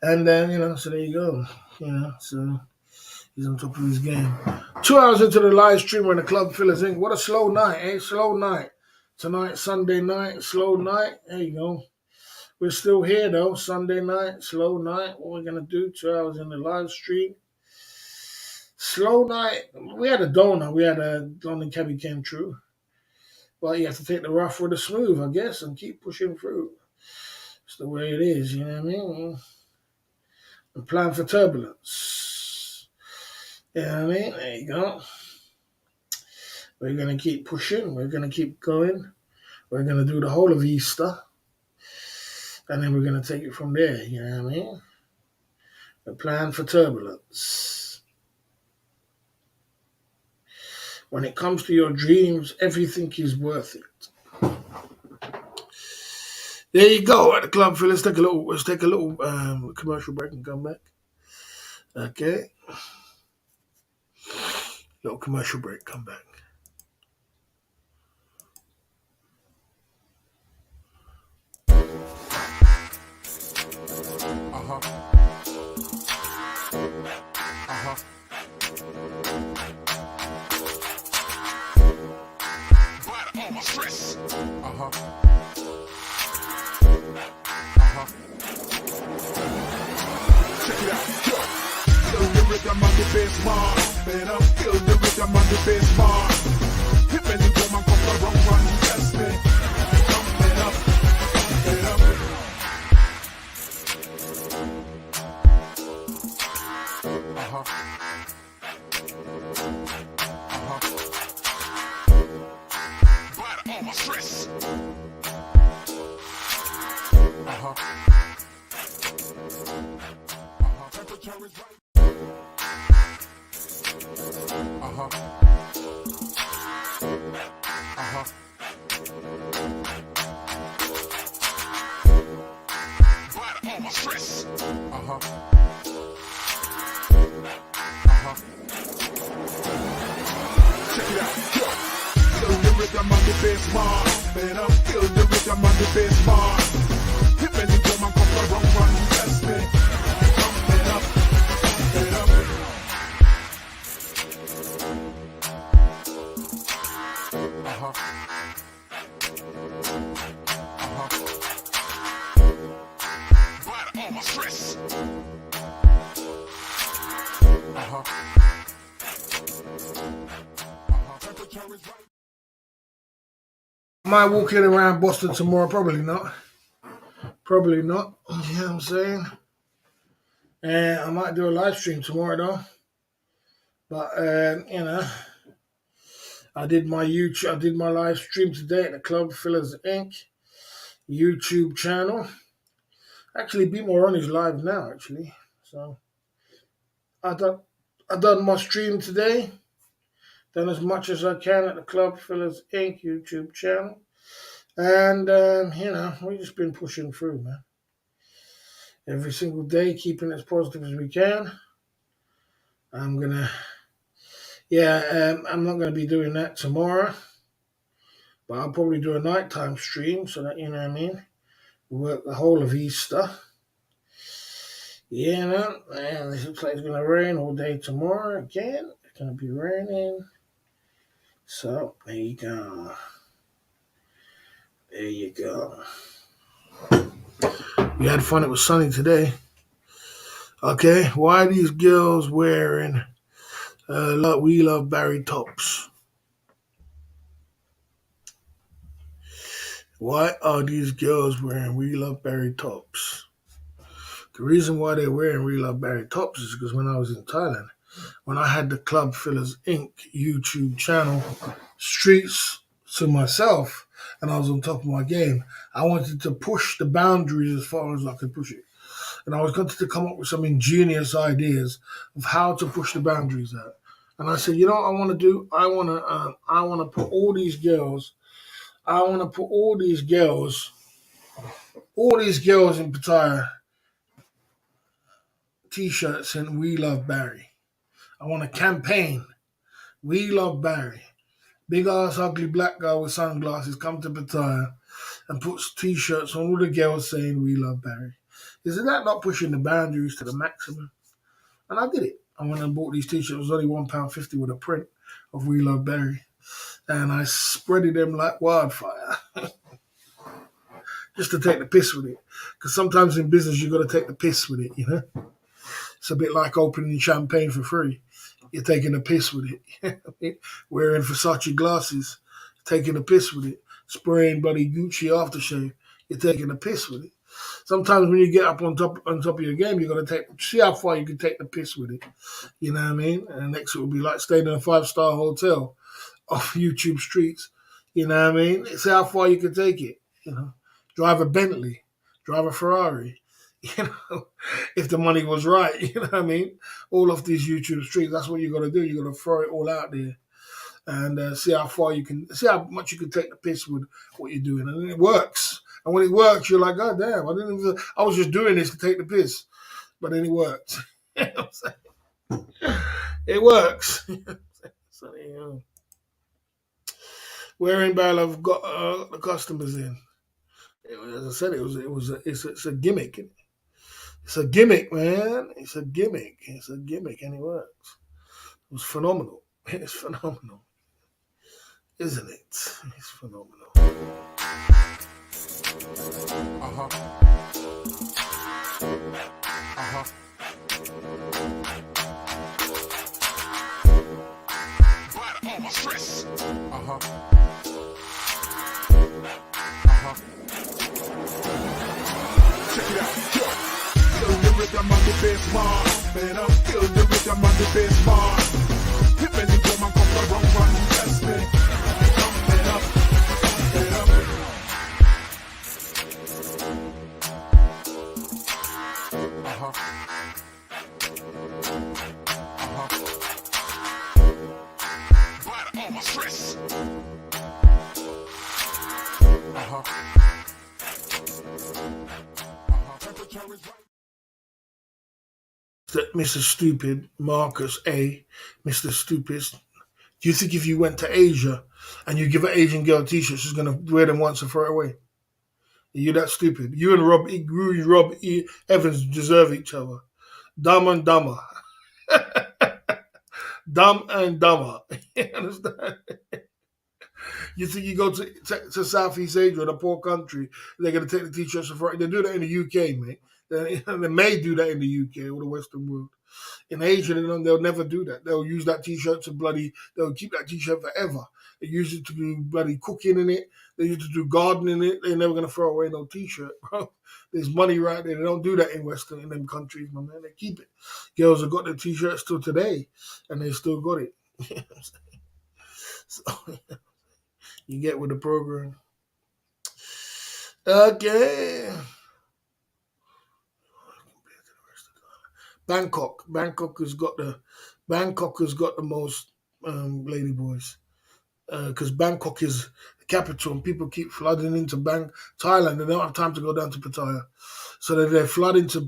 And then so there you go. So he's on top of his game. 2 hours into the live stream on the Club Fillers Inc. What a slow night, eh? Slow night. Tonight, Sunday night, slow night. There you go. We're still here though. Sunday night, slow night. What we're gonna do? 2 hours in the live stream. Slow night. We had a donut. We had a London Cabby came true. Well, you have to take the rough with the smooth, I guess, and keep pushing through. It's the way it is, you know what I mean? And plan for turbulence. You know what I mean? There you go. We're going to keep pushing. We're going to keep going. We're going to do the whole of Easter. And then we're going to take it from there. You know what I mean? A plan for turbulence. When it comes to your dreams, everything is worth it. There you go at the club, Phil. Let's take a little commercial break and come back. Okay, little commercial break, come back. Check it out, yo. Feel the rhythm on the bass bar. Man, I feel the rhythm on the bass bar. Hip and you come and come the wrong one. Yes, man. Pump it up, pump it up. Bite all my stress. Temperature is right. Bite all my stress. Check it out, yo. Feel the rhythm on the bass bar. Man, I feel the rhythm on the bass bar. Hip and you come and come the wrong one. Yes, man. Pump it up, pump it up. Bite all my stress. Temperature is right. Am I walking around Boston tomorrow? Probably not. Probably not. You know what I'm saying? I might do a live stream tomorrow though. But I did my live stream today at the Club Fillers Inc. YouTube channel. Actually, be more on his live now. Actually, so I done my stream today. Done as much as I can at the Club Fillers Inc. YouTube channel, and we've just been pushing through, man. Every single day, keeping it as positive as we can. I'm gonna, I'm not gonna be doing that tomorrow, but I'll probably do a nighttime stream so that work the whole of Easter. And this looks like it's gonna rain all day tomorrow again. It's gonna be raining. So there you go. There you go. We had fun. It was sunny today. Okay, why are these girls wearing We Love Barry tops? Why are these girls wearing We Love Barry tops? The reason why they're wearing We Love Barry tops is because when I was in Thailand, when I had the Club Fillers Inc. YouTube channel, streets to myself, and I was on top of my game, I wanted to push the boundaries as far as I could push it. And I was going to come up with some ingenious ideas of how to push the boundaries out. And I said, you know what I want to do? I want to put all these girls. I want to put all these girls in Pattaya t-shirts and We Love Barry. I want a campaign. We Love Barry. Big ass ugly black girl with sunglasses come to Pattaya and puts t-shirts on all the girls saying We Love Barry. Isn't that not pushing the boundaries to the maximum? And I did it. I went and bought these t-shirts. It was only £1.50 with a print of We Love Barry. And I spreaded them like wildfire. Just to take the piss with it. Because sometimes in business, you've got to take the piss with it, you know? It's a bit like opening champagne for free. You're taking the piss with it. Wearing Versace glasses, taking the piss with it. Spraying bloody Gucci aftershave, you're taking the piss with it. Sometimes when you get up on top of your game, you're gonna see how far you can take the piss with it. You know what I mean? And next it will be like staying in a 5-star hotel off YouTube streets. You know what I mean? See how far you can take it. You know, drive a Bentley, drive a Ferrari. You know, if the money was right, you know what I mean? All of these YouTube streams, that's what you got to do. You got to throw it all out there and see how far you can, see how much you can take the piss with what you're doing, and it works. And when it works, you're like, God damn, I was just doing this to take the piss, but then it worked. You know what I'm saying? It works. So, you know, where in Bell I've got the customers in. As I said, it's a gimmick. It's a gimmick, man. It's a gimmick. It's a gimmick, and it works. It was phenomenal. It's phenomenal, isn't it? It's phenomenal. Uh-huh. Uh-huh. Bite all my stress. Uh-huh. Uh-huh. Check it out. Yo. Feel the rhythm on the bass bar. Man, I feel the rhythm on the bass bar. Hip and the drum and come the run, test me. Coming up, coming up. Uh-huh. Uh-huh. Bite all my stress. Uh-huh. Temperature is right. Mr. Stupid, Marcus A, Mr. Stupid. Do you think if you went to Asia and you give an Asian girl a t-shirt, she's going to wear them once and throw it away? Are you that stupid? You and Rob Evans deserve each other. Dumb and dumber. Dumb and dumber. You understand? You think you go to Southeast Asia, a poor country, they're going to take the t-shirts and throw it? They do that in the UK, mate. They may do that in the UK or the Western world. In Asia, they'll never do that. They'll use that t-shirt they'll keep that t-shirt forever. They use it to do bloody cooking in it. They use it to do gardening in it. They're never going to throw away no t-shirt, bro. There's money right there. They don't do that in them countries, my man. They keep it. Girls have got their t-shirts till today, and they still got it. So, you get with the program. Okay. Bangkok has got the most lady boys because Bangkok is the capital and people keep flooding into Thailand. They don't have time to go down to Pattaya, so they flood into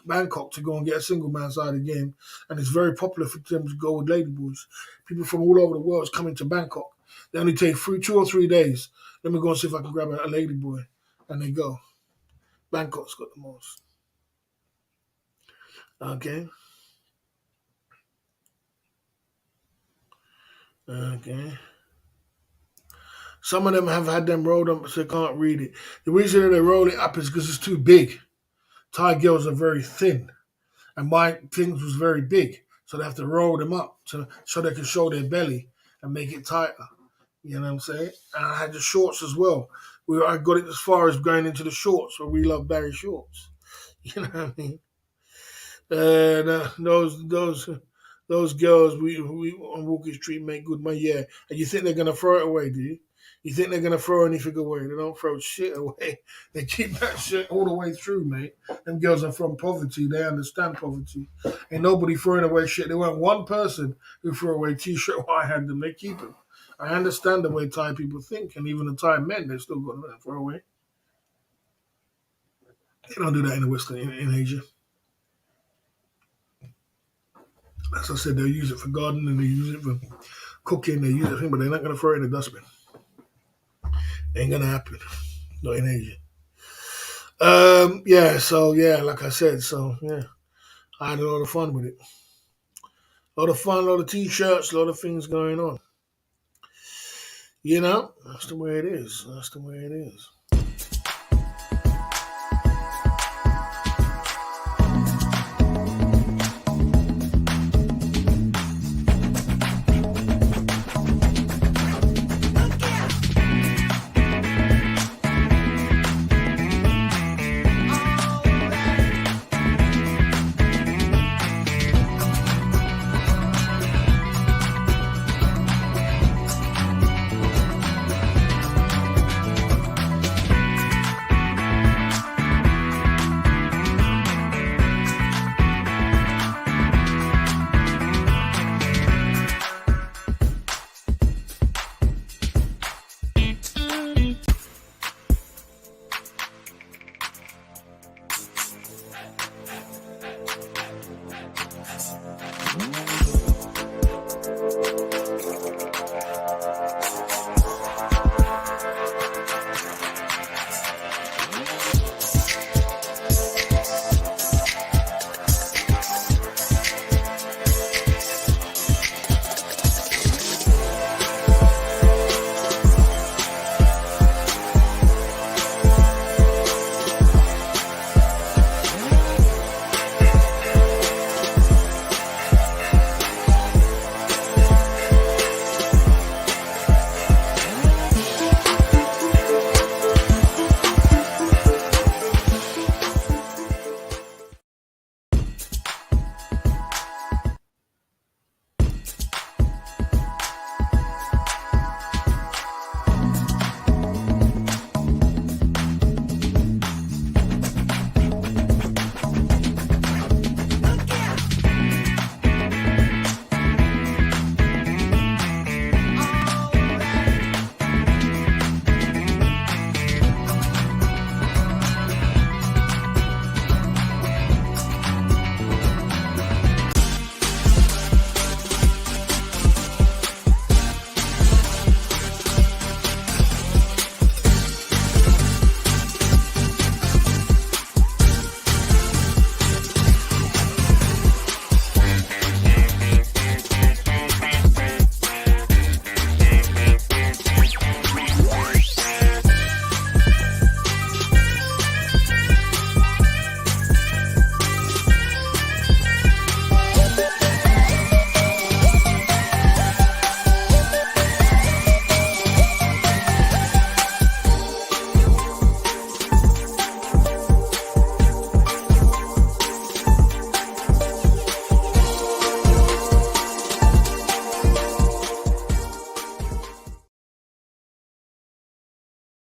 Bangkok to go and get a single man side of the game, and it's very popular for them to go with lady boys. People from all over the world is coming to Bangkok. They only take 2 or 3 days. Let me go and see if I can grab a lady boy, and they go. Bangkok's got the most. Okay. Some of them have had them rolled up, so they can't read it. The reason that they roll it up is because it's too big. Thai girls are very thin, and my things was very big, so they have to roll them up so they can show their belly and make it tighter. You know what I'm saying? And I had the shorts as well. I got it as far as going into the shorts, so we love Barry shorts. You know what I mean? And those girls we on Walking Street make good money, yeah. And you think they're gonna throw it away, do you? You think they're gonna throw anything away? They don't throw shit away. They keep that shit all the way through, mate. Them girls are from poverty. They understand poverty. Ain't nobody throwing away shit. There weren't one person who threw away t-shirt while I had them. They keep them. I understand the way Thai people think, and even the Thai men, they still got them to throw away. They don't do that in the Western in Asia. As I said, they'll use it for gardening, they use it for cooking, they use it, but they're not going to throw it in the dustbin. Ain't going to happen. Not in Asia. Like I said, I had a lot of fun with it. A lot of fun, a lot of t-shirts, a lot of things going on. You know, that's the way it is. That's the way it is.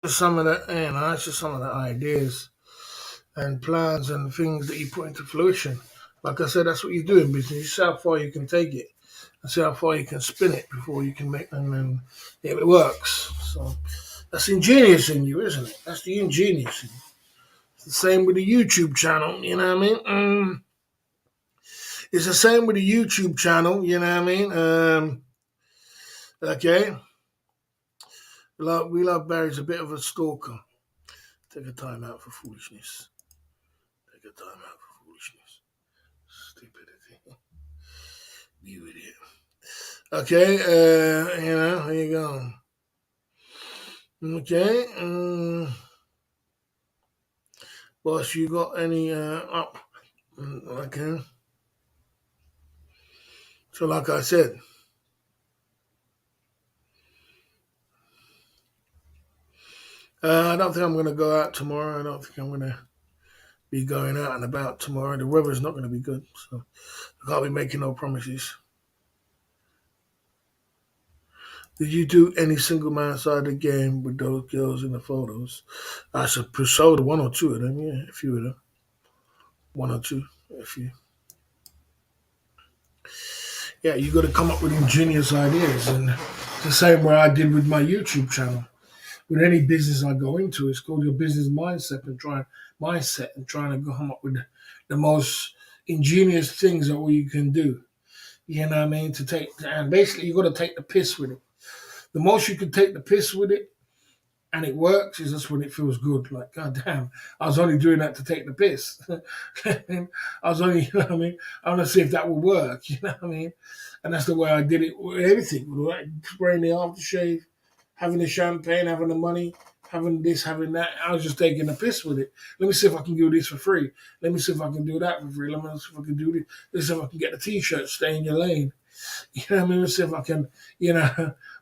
some of the, that's just some of the ideas and plans and things that you put into fruition. Like I said, that's what you do in business. You see how far you can take it, and see how far you can spin it before you can make, and then it works. So that's ingenious in you, isn't it? That's the ingenious in you. It's the same with the YouTube channel. You know what I mean? It's the same with the YouTube channel. You know what I mean? Okay. We love Barry's a bit of a stalker. Take a time out for foolishness. Take a time out for foolishness. Stupidity. You idiot. Okay, here you go. Okay, boss, you got any up? Okay. So, like I said, I don't think I'm going to go out tomorrow. I don't think I'm going to be going out and about tomorrow. The weather's not going to be good, so I can't be making no promises. Did you do any single man side of the game with those girls in the photos? I showed one or two of them, yeah, a few of them. One or two, a few. Yeah, you got to come up with ingenious ideas, and the same way I did with my YouTube channel. With any business I go into, it's called your business mindset and trying to come up with the most ingenious things that you can do. You know what I mean? And basically you got to take the piss with it. The most you can take the piss with it, and it works, is just when it feels good. Like, God damn, I was only doing that to take the piss. I was only, you know what I mean? I want to see if that will work, you know what I mean? And that's the way I did it with everything. Like spraying the aftershave, having the champagne, having the money, having this, having that. I was just taking the piss with it. Let me see if I can do this for free. Let me see if I can do that for free. Let me see if I can do this. Let's see if I can get the t-shirt, stay in your lane. You know what I mean? Let's see if I can,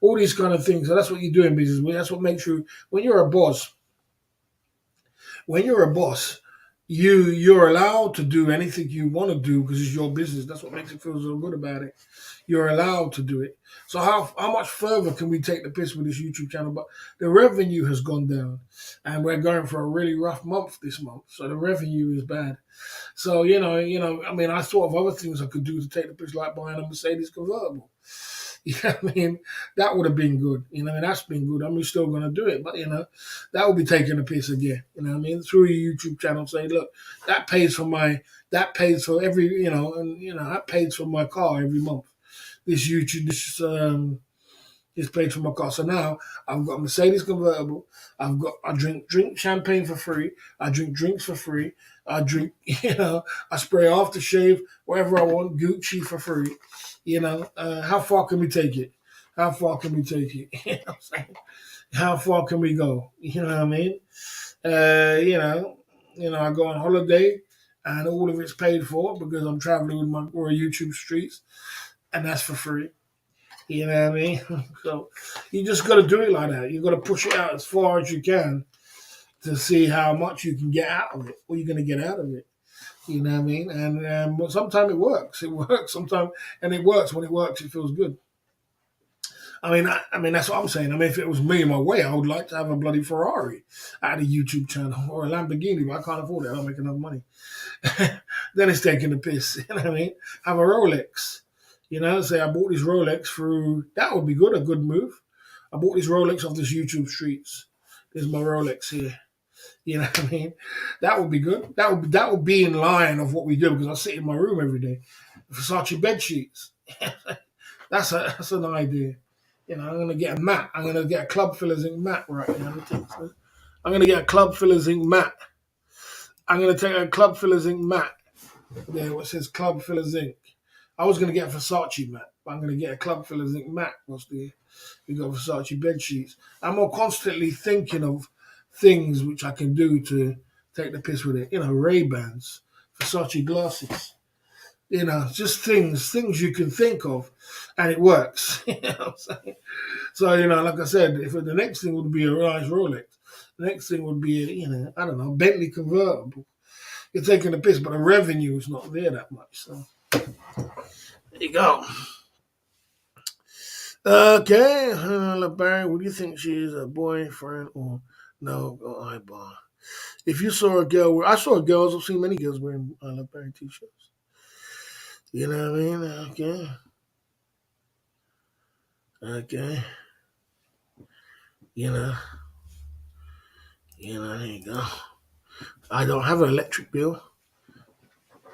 all these kind of things. So that's what you do in business. That's what makes you, when you're a boss, you're allowed to do anything you want to do because it's your business. That's what makes it feel so good about it. You're allowed to do it. So how much further can we take the piss with this YouTube channel? But the revenue has gone down, and we're going for a really rough month this month. So the revenue is bad. So I mean, I thought of other things I could do to take the piss, like buying a Mercedes convertible. You know what I mean? That would have been good. That's been good. I'm still going to do it. But, that will be taking a piss again. You know what I mean? Through your YouTube channel saying, look, that pays for every, that pays for my car every month. This paid for my car. So now I've got a Mercedes convertible. I drink champagne for free. I drink drinks for free. I drink, I spray aftershave wherever I want, Gucci for free. How far can we take it? How far can we take it? You know what I'm saying? How far can we go? You know what I mean? I go on holiday and all of it's paid for because I'm traveling with my YouTube streets, and that's for free. You know what I mean? So you just got to do it like that. You got to push it out as far as you can to see how much you can get out of it. What you're going to get out of it. You know what I mean? And sometimes it works. It works sometimes, and it works. When it works, it feels good. I mean, that's what I'm saying. I mean, if it was me in my way, I would like to have a bloody Ferrari at a YouTube channel or a Lamborghini, but I can't afford it. I don't make enough money. Then it's taking the piss. You know what I mean? Have a Rolex. Say I bought this Rolex through. That would be good. A good move. I bought this Rolex off this YouTube streets. There's my Rolex here. You know what I mean? That would be good. That would be in line of what we do because I sit in my room every day. Versace bed sheets. That's an idea. I'm gonna get a mat. I'm gonna get a Club Filler Zinc mat right now. I'm gonna get a Club Filler Zinc mat. I'm gonna take a Club Filler Zinc mat. There, what says Club Filler Zinc. I was gonna get a Versace mat, but I'm gonna get a Club Filler Zinc mat. We got Versace bed sheets. I'm more constantly thinking of things which I can do to take the piss with it. Ray-Bans, Versace glasses. Just things you can think of, and it works. You know what I'm saying? So, like I said, if the next thing would be a nice Rolex, the next thing would be, I don't know, Bentley convertible. You're taking the piss, but the revenue is not there that much. So, there you go. Okay, Barry, what do you think she is, a boyfriend or No, go eye bar. If you saw a girl, I saw girls. I've seen many girls wearing I Love Barry t-shirts. You know what I mean? Okay, okay. You know, there you go. I don't have an electric bill.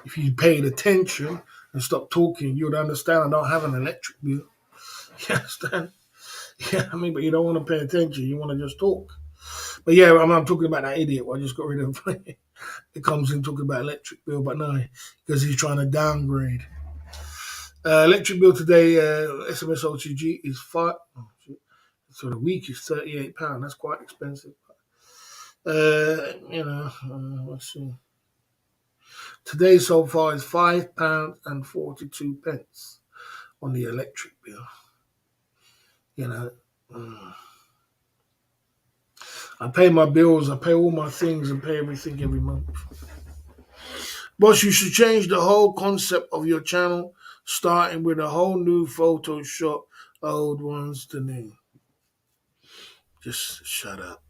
If you paid attention and stopped talking, you'd understand I don't have an electric bill. You understand? Yeah, I mean, but you don't want to pay attention. You want to just talk. But yeah, I'm talking about that idiot. I just got rid of. It comes in talking about electric bill, but no, because he's trying to downgrade. Electric bill today, SMS OTG is five. Oh, shit. So the week is £38. That's quite expensive. Let's see. Today so far is £5.42 on the electric bill. You know, I pay my bills, I pay all my things, and pay everything every month. Boss, you should change the whole concept of your channel, starting with a whole new Photoshop, old ones to new. Just shut up.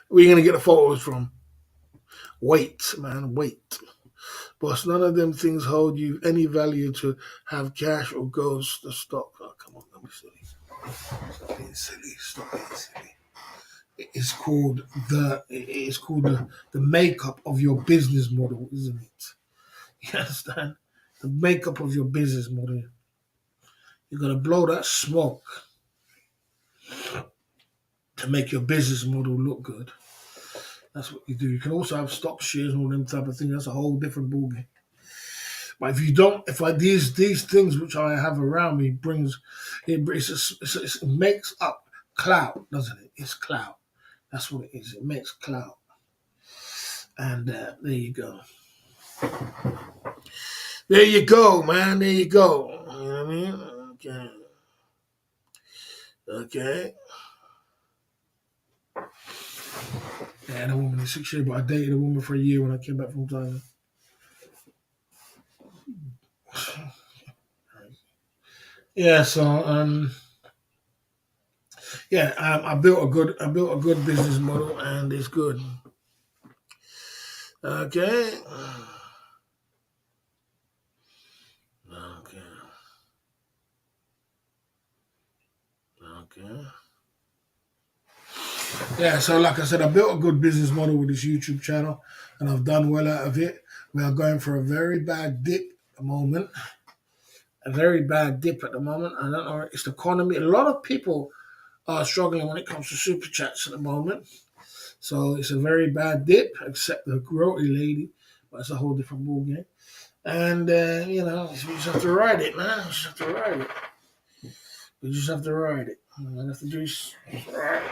Where are you going to get the photos from? Wait, man, wait. Boss, none of them things hold you any value to have cash or goes to stock. Oh, come on, don't be silly. Stop being silly. Stop being silly. It's called the makeup of your business model, isn't it? You understand? The makeup of your business model. You're gonna blow that smoke to make your business model look good. That's what you do. You can also have stock shares and all them type of things. That's a whole different ballgame. But if you don't, these things which I have around me it makes up clout, doesn't it? It's clout. That's what it is. It makes clout. And there you go. There you go, man. There you go. You know what I mean? Okay. Okay. I had a woman in 6 years, but I dated a woman for a year when I came back from Thailand. Yeah, so I built a good business model, and it's good. Okay. Okay. Yeah, so like I said, I built a good business model with this YouTube channel, and I've done well out of it. We are going for a very bad dip at the moment. A very bad dip at the moment. I don't know. It's the economy. A lot of people are struggling when it comes to super chats at the moment. So it's a very bad dip, except the grody lady, but it's a whole different ballgame. And, you just have to ride it, man. You just have to ride it. You just have to ride it. All I have to do is ride it.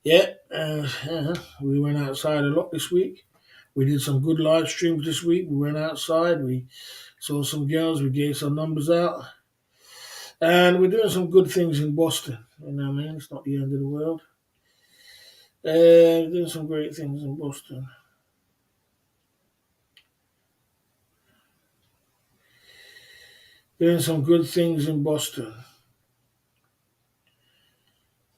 Yeah, we went outside a lot this week. We did some good live streams this week. We went outside. We saw some girls. We gave some numbers out. And we're doing some good things in Boston. You know what I mean? It's not the end of the world. We're doing some great things in Boston. Doing some good things in Boston.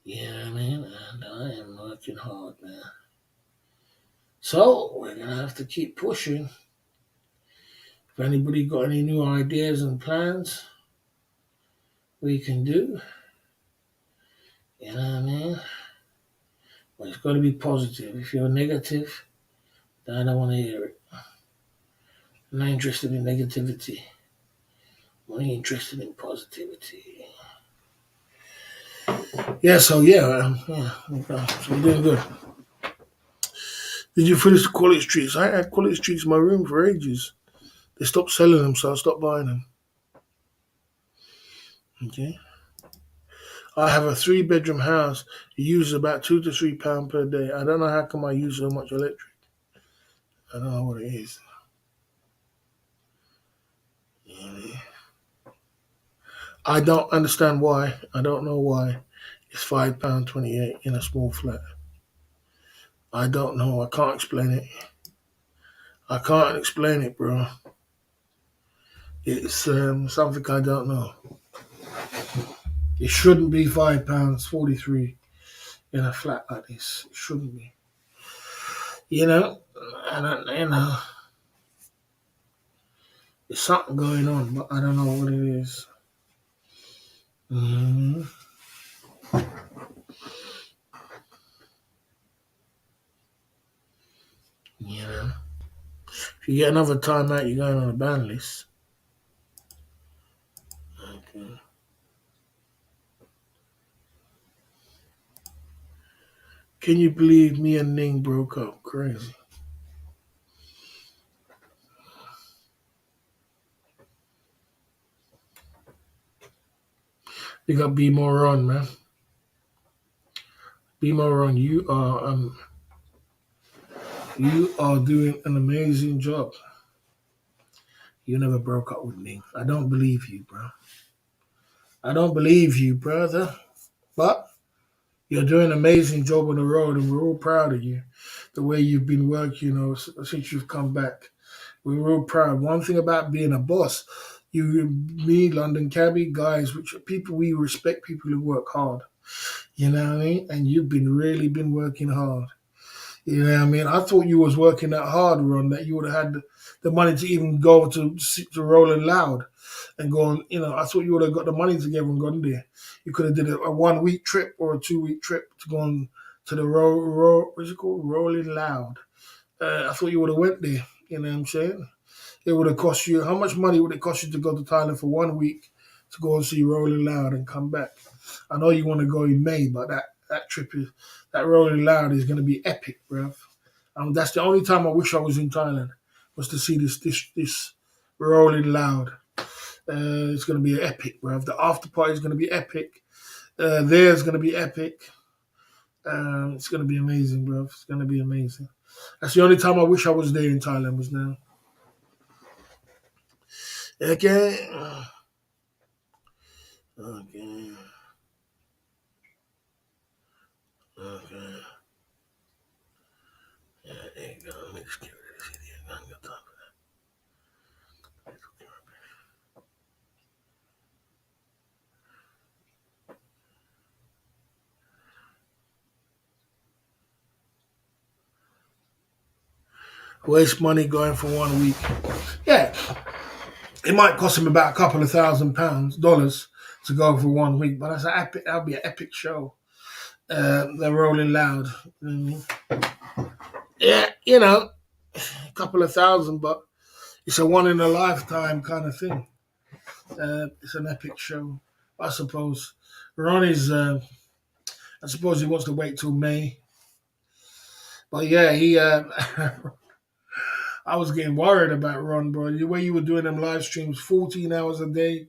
Yeah, I mean, and I am working hard, man. So we're gonna have to keep pushing. If anybody got any new ideas and plans, we can do. You know what I mean? But it's got to be positive. If you're negative, then I don't want to hear it. I'm not interested in negativity. I'm only interested in positivity. Yeah, so we're doing good. Did you finish the Quality Streets? I had Quality Streets in my room for ages. They stopped selling them, so I stopped buying them. Okay. I have a 3-bedroom house. It uses about £2 to £3 per day. I don't know how come I use so much electric. I don't know what it is. Yeah. I don't understand why. I don't know why. It's £5.28 in a small flat. I don't know. I can't explain it. I can't explain it, bro. It's something I don't know. It shouldn't be £5.43 in a flat like this. It shouldn't be. You know, and there's something going on, but I don't know what it is. Mm-hmm. You know, if you get another timeout, you're going on a ban list. Okay. Can you believe me and Ning broke up? Crazy. You got Be More On, man. Be More On. You are doing an amazing job. You never broke up with Ning. I don't believe you, bro. I don't believe you, brother. But you're doing an amazing job on the road, and we're all proud of you. The way you've been working, since you've come back. We're real proud. One thing about being a boss, me, London Cabbie, guys, which are people we respect, people who work hard. You know what I mean? And you've really been working hard. You know what I mean? I thought you was working that hard, Ron, that you would have had the money to even go to Rolling Loud and go on. I thought you would have got the money together and gone there. You could have did a 1 week trip or a 2 week trip to go on to the what's it called? Rolling Loud. I thought you would have went there. You know what I'm saying? It would have cost you, how much money would it cost you to go to Thailand for 1 week to go and see Rolling Loud and come back? I know you want to go in May, but that Rolling Loud is going to be epic, bruv. That's the only time I wish I was in Thailand, was to see this Rolling Loud. It's going to be epic, bruv. The after party is going to be epic. There's going to be epic. It's going to be amazing, bruv. It's going to be amazing. That's the only time I wish I was there in Thailand, was now. Okay. Okay. Okay. Yeah, there you go. Let me just get rid of this idiot. I ain't got time for that. Waste money going for 1 week. Yeah. It might cost him about a couple of $1,000 to go for 1 week, but that'll be an epic show. They're Rolling Loud. Yeah, a couple of thousand, but it's a one in a lifetime kind of thing. It's an epic show, I suppose. Ronnie's, I suppose he wants to wait till May. But yeah, I was getting worried about Ron, bro. The way you were doing them live streams, 14 hours a day.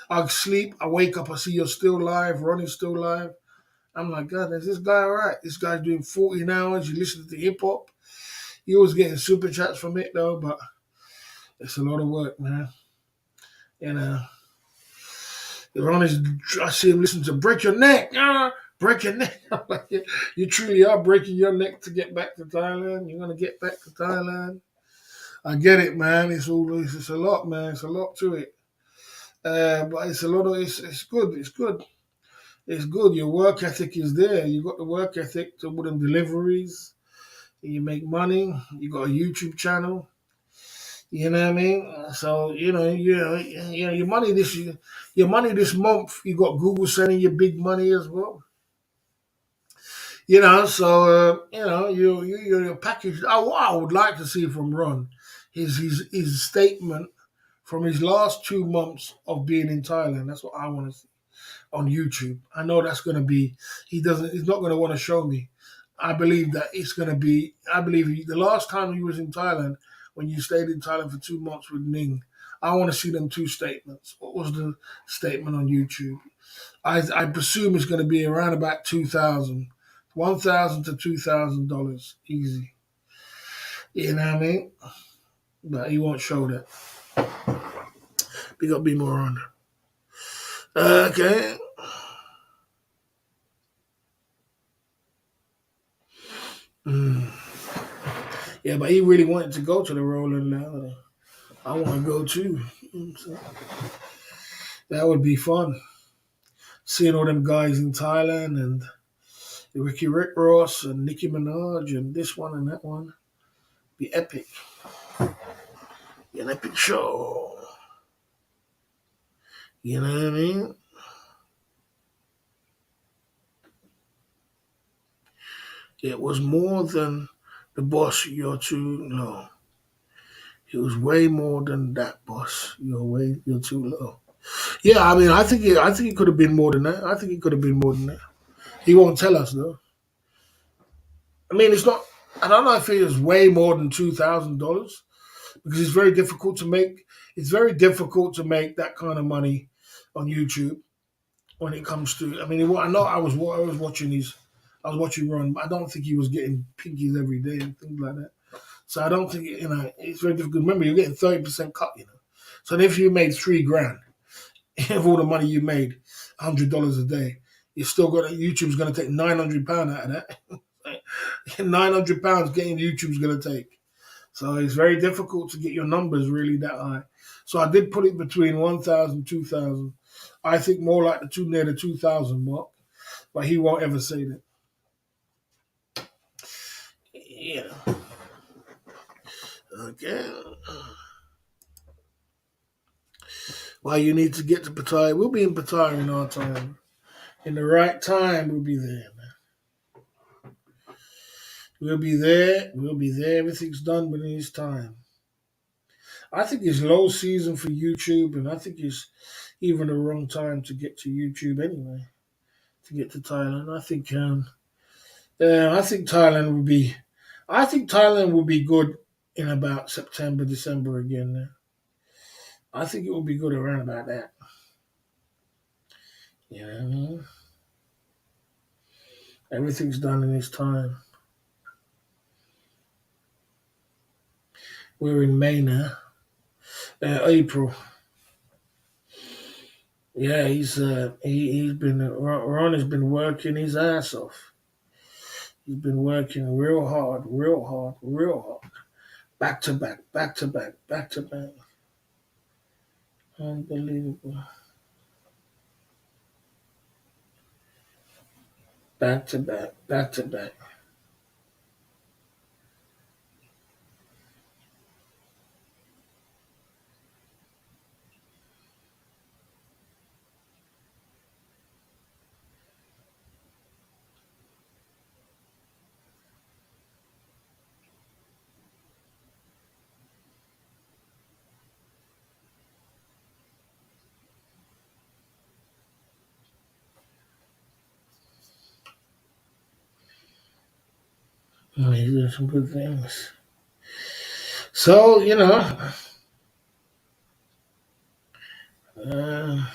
I sleep, I wake up, I see you're still live, Ronnie's still live. I'm like, God, is this guy all right? This guy's doing 14 hours. You listen to hip hop. He was getting super chats from it, though, but it's a lot of work, man. Ronnie's, I see him listen to Break Your Neck. Break your neck. You truly are breaking your neck to get back to Thailand. You're going to get back to Thailand. I get it, man. It's a lot, man. It's a lot to it. But it's a lot of, it's good. It's good. It's good. Your work ethic is there. You got the work ethic to put in deliveries. You make money. You got a YouTube channel. You know what I mean? So your money this month. You got Google sending you big money as well. Your package. What I would like to see from Ron is his statement from his last 2 months of being in Thailand. That's what I want to see on YouTube. I know that's going to be. He's not going to want to show me. I believe that it's going to be. I believe the last time he was in Thailand, when you stayed in Thailand for 2 months with Ning, I want to see them 2 statements. What was the statement on YouTube? I presume it's going to be around about $1,000 to $2,000 easy. You know what I mean? But he won't show that. We got to be more on. Okay. Yeah, but he really wanted to go to the Rolling Loud. I want to go too. So that would be fun. seeing all them guys in Thailand and Rick Ross and Nicki Minaj and this one and that one. Be epic. Be an epic show. You know what I mean? It was more than the boss, you're too low. It was way more than that, boss. You're too low. Yeah, I mean, I think it could have been more than that. I think it could have been more than that. He won't tell us though. I mean, it's not. I don't know if it is way more than $2,000 because it's very difficult to make. It's very difficult to make that kind of money on YouTube when it comes to. I mean, I know I was watching these. I was watching Ron, but I don't think he was getting pinkies every day and things like that. So I don't think it's very difficult. Remember, you're getting 30% cut. So if you made 3 grand of all the money you made, $100 a day, you still got YouTube's going to take £900 out of that. £900 getting YouTube's going to take. So it's very difficult to get your numbers really that high. So I did put it between 1,000, 2,000. I think more like near the 2,000 mark, but he won't ever say that. Yeah. Okay. Well, you need to get to Pattaya. We'll be in Pattaya in our time. In the right time, we'll be there, man. We'll be there. We'll be there. Everything's done within its time. I think it's low season for YouTube, and I think it's even the wrong time to get to YouTube anyway. To get to Thailand, I think Thailand would be. I think Thailand will be good in about September, December again. I think it will be good around about that. You know what I mean? Everything's done in its time. We're in May now. April. Yeah, he's been Ron has been working his ass off. He's been working real hard, real hard, real hard. Back to back, back to back, back to back. Unbelievable. Back to back, back to back. Oh, he's doing some good things. So, uh,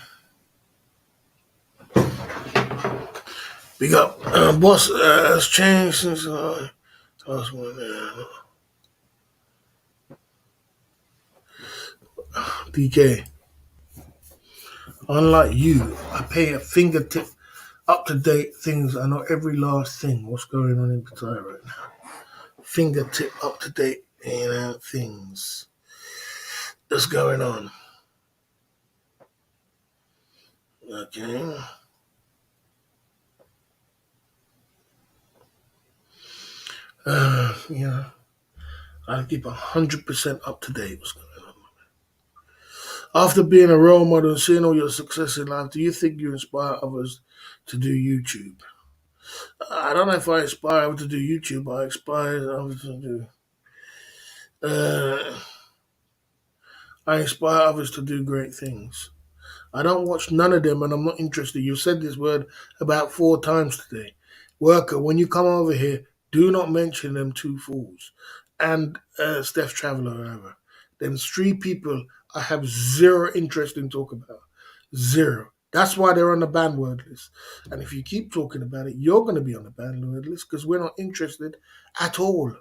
big up. Boss has changed since last one. DK, unlike you, I pay a fingertip up to date things. I know every last thing. What's going on in Pattaya right now? Fingertip up to date, things that's going on. Okay. I keep 100% up to date. What's going on? After being a role model and seeing all your success in life, do you think you inspire others to do YouTube? I don't know if I inspire others to do YouTube. I inspire others to do. Uh, I inspire others to do great things. I don't watch none of them, and I'm not interested. You've said this word about 4 times today. Worker, when you come over here, do not mention them two fools and Steph Traveller, whatever. Them 3 people I have zero interest in talking about. Zero. That's why they're on the banned word list. And if you keep talking about it, you're going to be on the banned word list because we're not interested at all.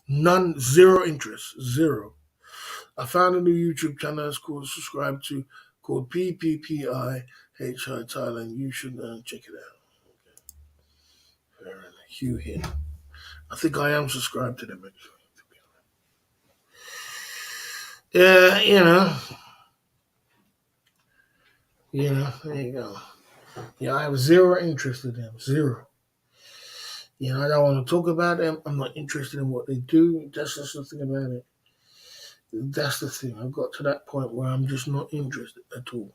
None, zero interest, zero. I found a new YouTube channel it's called subscribe to called PPPI Thailand. You should check it out. Hugh here. I think I am subscribed to them actually. Yeah, there you go. Yeah, I have zero interest in them. Zero. I don't want to talk about them. I'm not interested in what they do. That's just the thing about it. That's the thing. I've got to that point where I'm just not interested at all.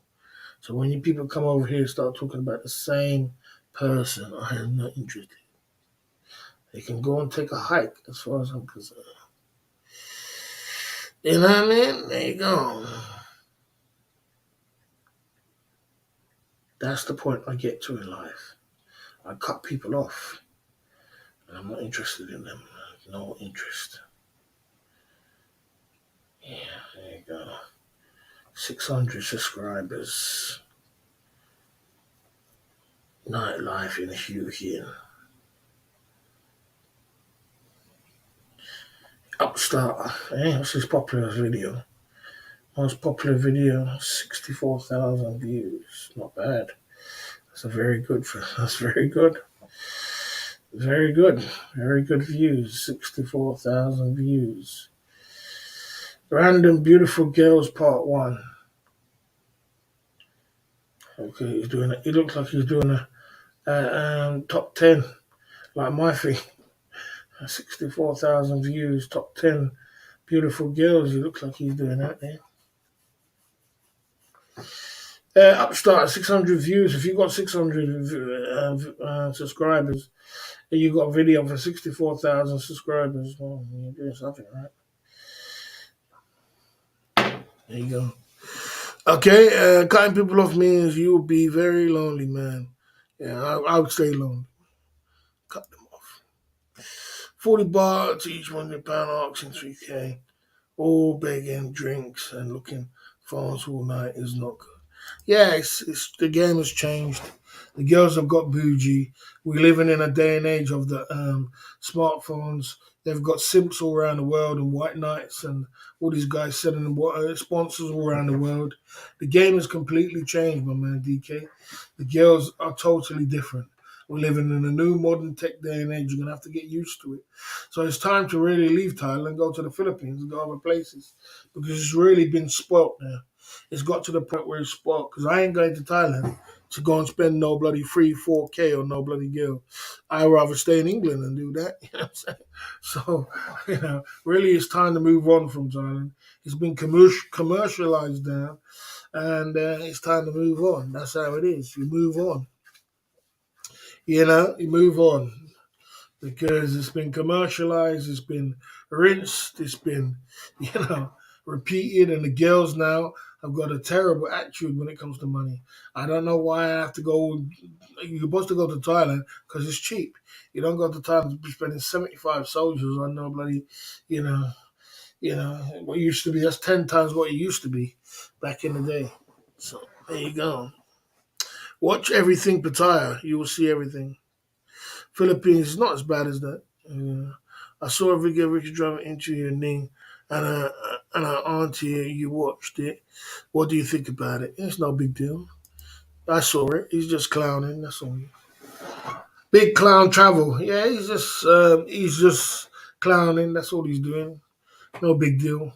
So when you people come over here and start talking about the same person, I am not interested. They can go and take a hike as far as I'm concerned. You know what I mean? There you go. That's the point I get to in life. I cut people off. And I'm not interested in them. No interest. Yeah, there you go. 600 subscribers. Nightlife in Houston. Upstart. What's his popular video? Most popular video, 64,000 views. Not bad. That's very good. That's very good. Very good. Very good views. 64,000 views. Random Beautiful Girls Part 1. Okay, he's doing it. He looks like he's doing a top 10, like my thing. 64,000 views, top 10 beautiful girls. He looks like he's doing that there. Upstart, 600 views. If you got 600 subscribers, and you got a video for 64,000 subscribers, well, you're doing something right. There you go. Okay, cutting people off means you will be very lonely, man. Yeah, I would stay lonely. Cut them off. 40 baht to each £100 auction 3K. All begging drinks and looking phones all night is not good. Yeah, it's the game has changed. The girls have got bougie. We're living in a day and age of the smartphones. They've got simps all around the world and white knights and all these guys selling them sponsors all around the world. The game has completely changed, my man DK. The girls are totally different. We're living in a new modern tech day and age. You're going to have to get used to it. So it's time to really leave Thailand, go to the Philippines and go other places because it's really been spoilt now. It's got to the point where it's spoilt because I ain't going to Thailand to go and spend no bloody 3-4K on no bloody girl. I'd rather stay in England and do that. You know what I'm saying? So, really it's time to move on from Thailand. It's been commercialized now and it's time to move on. That's how it is. You move on. You move on because it's been commercialized, it's been rinsed, it's been, repeated, and the girls now have got a terrible attitude when it comes to money. I don't know why I have to go. You're supposed to go to Thailand because it's cheap. You don't go to Thailand to be spending 75 soldiers on no bloody, what used to be. That's 10 times what it used to be back in the day. So there you go. Watch everything Pattaya. You will see everything. Philippines is not as bad as that. I saw a video of Ricky driving into your Ning and our auntie. You watched it. What do you think about it? It's no big deal. I saw it. He's just clowning. That's all. Big clown travel. Yeah, he's just clowning. That's all he's doing. No big deal.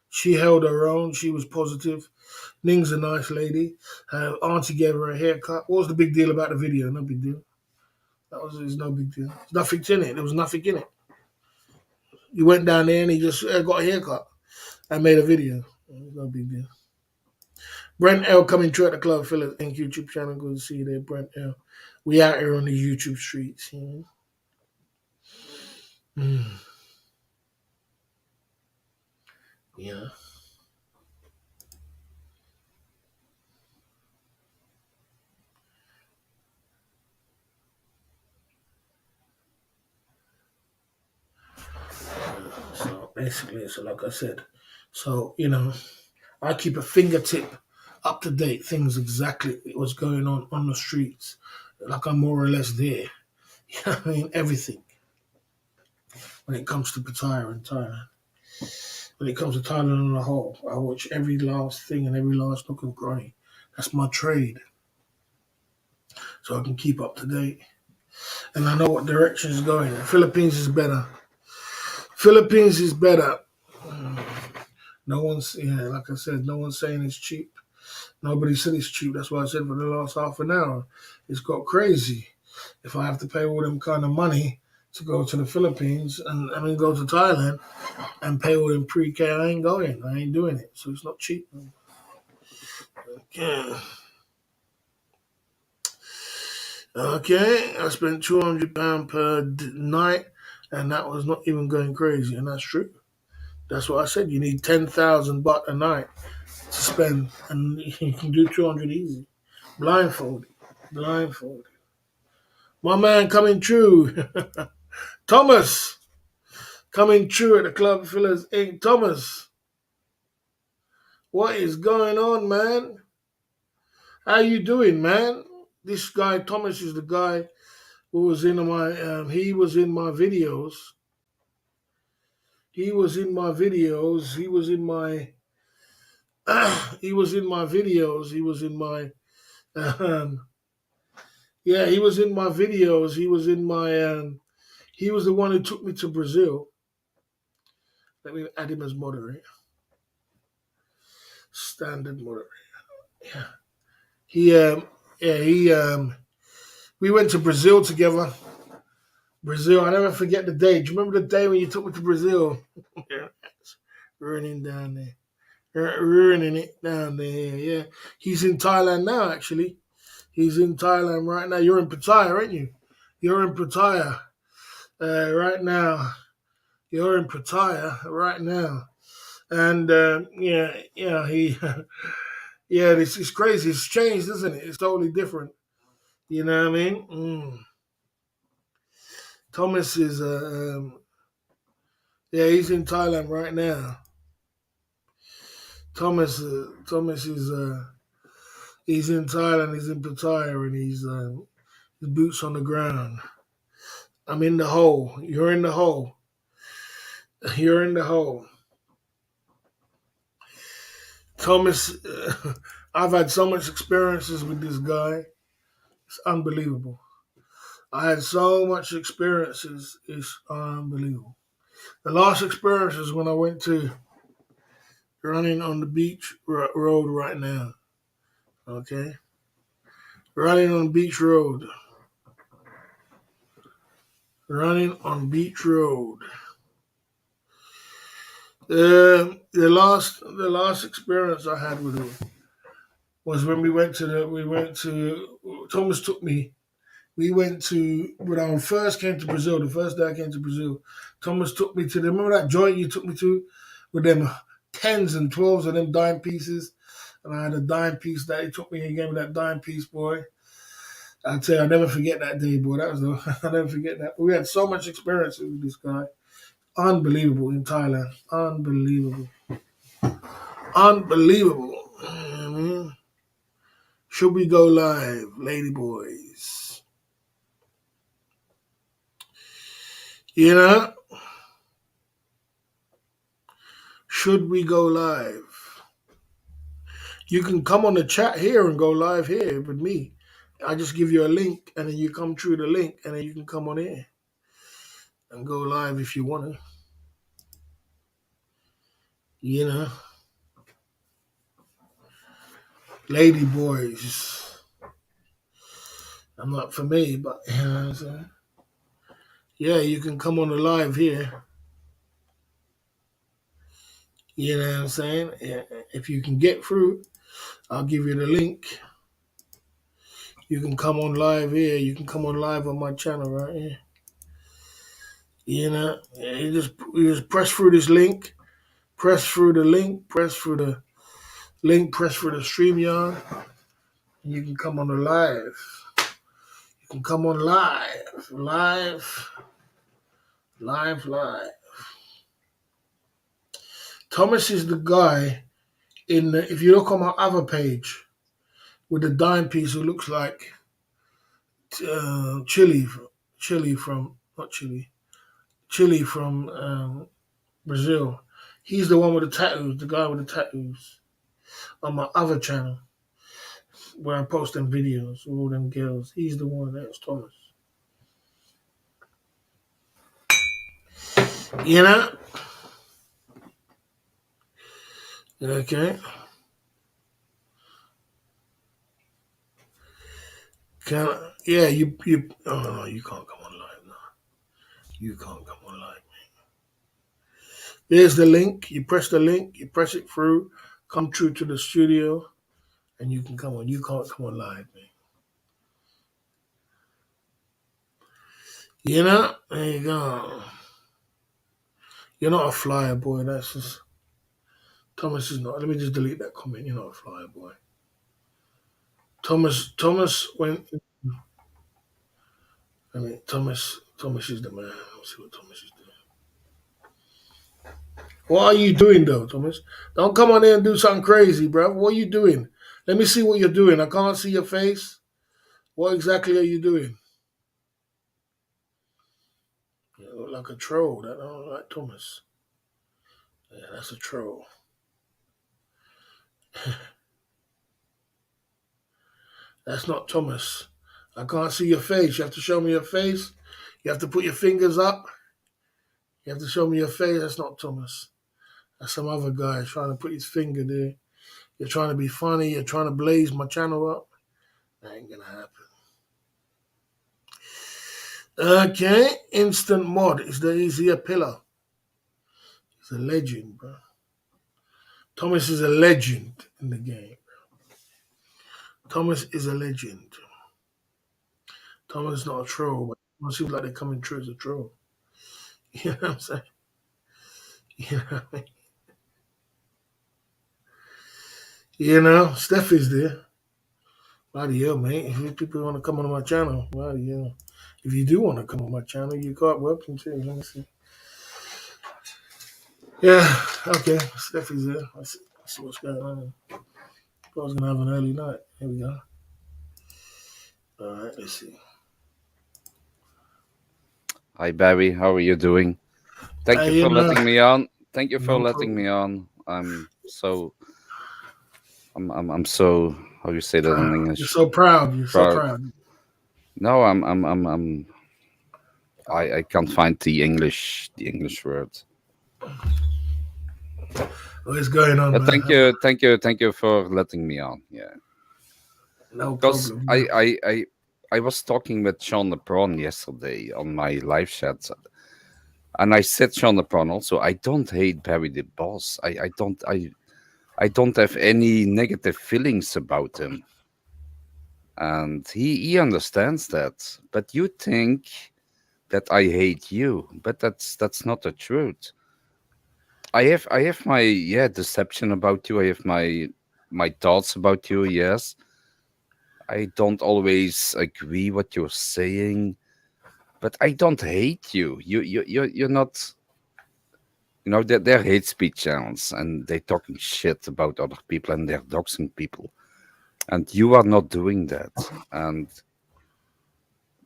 She held her own. She was positive. Ning's a nice lady. Auntie gave her a haircut. What was the big deal about the video? No big deal. It's no big deal. There's nothing in it. There was nothing in it. He went down there and he just got a haircut and made a video. No big deal. Brent L coming through at the Club Phillips Inc. YouTube channel. Good to see you there, Brent L. We out here on the YouTube streets. Yeah. So basically, like I said, I keep a fingertip up to date things exactly what's going on the streets. Like I'm more or less there. You know what I mean? Everything. When it comes to Pattaya and Thailand. When it comes to Thailand on the whole, I watch every last thing and every last nook and cranny. That's my trade. So I can keep up to date. And I know what direction is going. The Philippines is better. Philippines is better. No one's, like I said, no one's saying it's cheap. Nobody said it's cheap. That's why I said for the last half an hour, it's got crazy. If I have to pay all them kind of money to go to the Philippines and I mean go to Thailand and pay all them pre-K, I ain't going. I ain't doing it. So it's not cheap. Okay. Okay, I spent £200 per night, and that was not even going crazy, and that's true. That's what I said. You need 10,000 baht a night to spend, and you can do 200 easy, blindfolded, blindfolded. My man coming true, Thomas, coming true at the Club Fillers Inc. Thomas, what is going on, man? How you doing, man? This guy Thomas is the guy who was in my. He was in my videos. He was in my videos. He was in my. He was in my videos. He was in my. Yeah, he was in my videos. He was in my. He was the one who took me to Brazil. Let me add him as moderator. Standard moderator. Yeah. We went to Brazil together. Brazil, I never forget the day. Do you remember the day when you took me to Brazil? Running down there. Ruining it down there, yeah. He's in Thailand now, actually. He's in Thailand right now. You're in Pattaya, aren't you? You're in Pattaya right now. You're in Pattaya right now. And, he... Yeah, this is crazy. It's changed, isn't it? It's totally different. You know what I mean? Thomas is, he's in Thailand right now. Thomas is, he's in Thailand. He's in Pattaya, and he's his boots on the ground. I'm in the hole. You're in the hole. You're in the hole. Thomas, I've had so much experiences with this guy. It's unbelievable. I had so much experiences. It's unbelievable. The last experience is when I went to running on the beach road right now. Okay? Running on beach road. Running on beach road. The last experience I had with him was when Thomas took me. We went to, when I first came to Brazil, the first day I came to Brazil, Thomas took me to remember that joint you took me to with them 10s and 12s of them dime pieces? And I had a dime piece that he took me and gave me that dime piece, boy. I tell you, I'll never forget that day, boy. I'll never forget that. We had so much experience with this guy. Unbelievable in Thailand. Unbelievable. Unbelievable. Should we go live, lady boys? You know? Should we go live? You can come on the chat here and go live here with me. I just give you a link, and then you come through the link, and then you can come on here and go live if you want to. You know? Lady boys. I'm not for me, but you know what I'm saying? Yeah, you can come on the live here. You know what I'm saying? If you can get through, I'll give you the link. You can come on live here. You can come on live on my channel right here. You know, you just press through this link. Press through the link. Press through the link. Press through the StreamYard. And you can come on the live. You can come on live. Live. Thomas is the guy if you look on my other page with the dime piece who looks like Chile from Brazil. He's the one with the tattoos, the guy with the tattoos on my other channel where I'm posting videos with all them girls. He's the one. That's Thomas. You know? Okay. Yeah, you. Oh no, you can't come on live now. You can't come on live. There's the link. You press the link. You press it through. Come through to the studio, and you can come on. You can't come on live, man. You know, there you go. You're not a flyer boy. That's just Thomas is not. Let me just delete that comment. You're not a flyer boy. Thomas went. I mean, Thomas is the man. Let's see what Thomas is doing. What are you doing though, Thomas? Don't come on there and do something crazy, bro. What are you doing? Let me see what you're doing. I can't see your face. What exactly are you doing? You look like a troll. That don't look like Thomas. Yeah, that's a troll. That's not Thomas. I can't see your face. You have to show me your face. You have to put your fingers up. You have to show me your face. That's not Thomas. That's some other guy trying to put his finger there. You're trying to be funny. You're trying to blaze my channel up. That ain't gonna happen. Okay, Instant Mod. Is he a pillar? He's a legend, bro. Thomas is a legend in the game. Thomas is a legend. Thomas is not a troll, but it seems like they're coming true as a troll. You know what I'm saying? You know what I mean? You know, Steph is there. Bloody hell, mate. If people want to come on my channel, bloody hell. If you do want to come on my channel, you got welcome to. Let me see. Yeah, okay. Steph is there. Let's see what's going on. I was going to have an early night. Here we go. All right, let's see. Hi Barry, how are you doing? Thank you for letting me on. Thank you for No letting me on. I'm so how you say that in English? You're so proud. You're so proud. No, I can't find the English word. What's going on? But thank you for letting me on. Yeah. No Because problem. I was talking with Sean LeBron yesterday on my live chat, and I said Sean LeBron also. I don't hate Barry the Boss. I don't have any negative feelings about him, and he understands that. But you think that I hate you, but that's not the truth. I have my deception about you. I have my thoughts about you. Yes, I don't always agree what you're saying, but I don't hate you. You're not. You know, they're hate speech channels, and they're talking shit about other people, and they're doxing people, and you are not doing that. And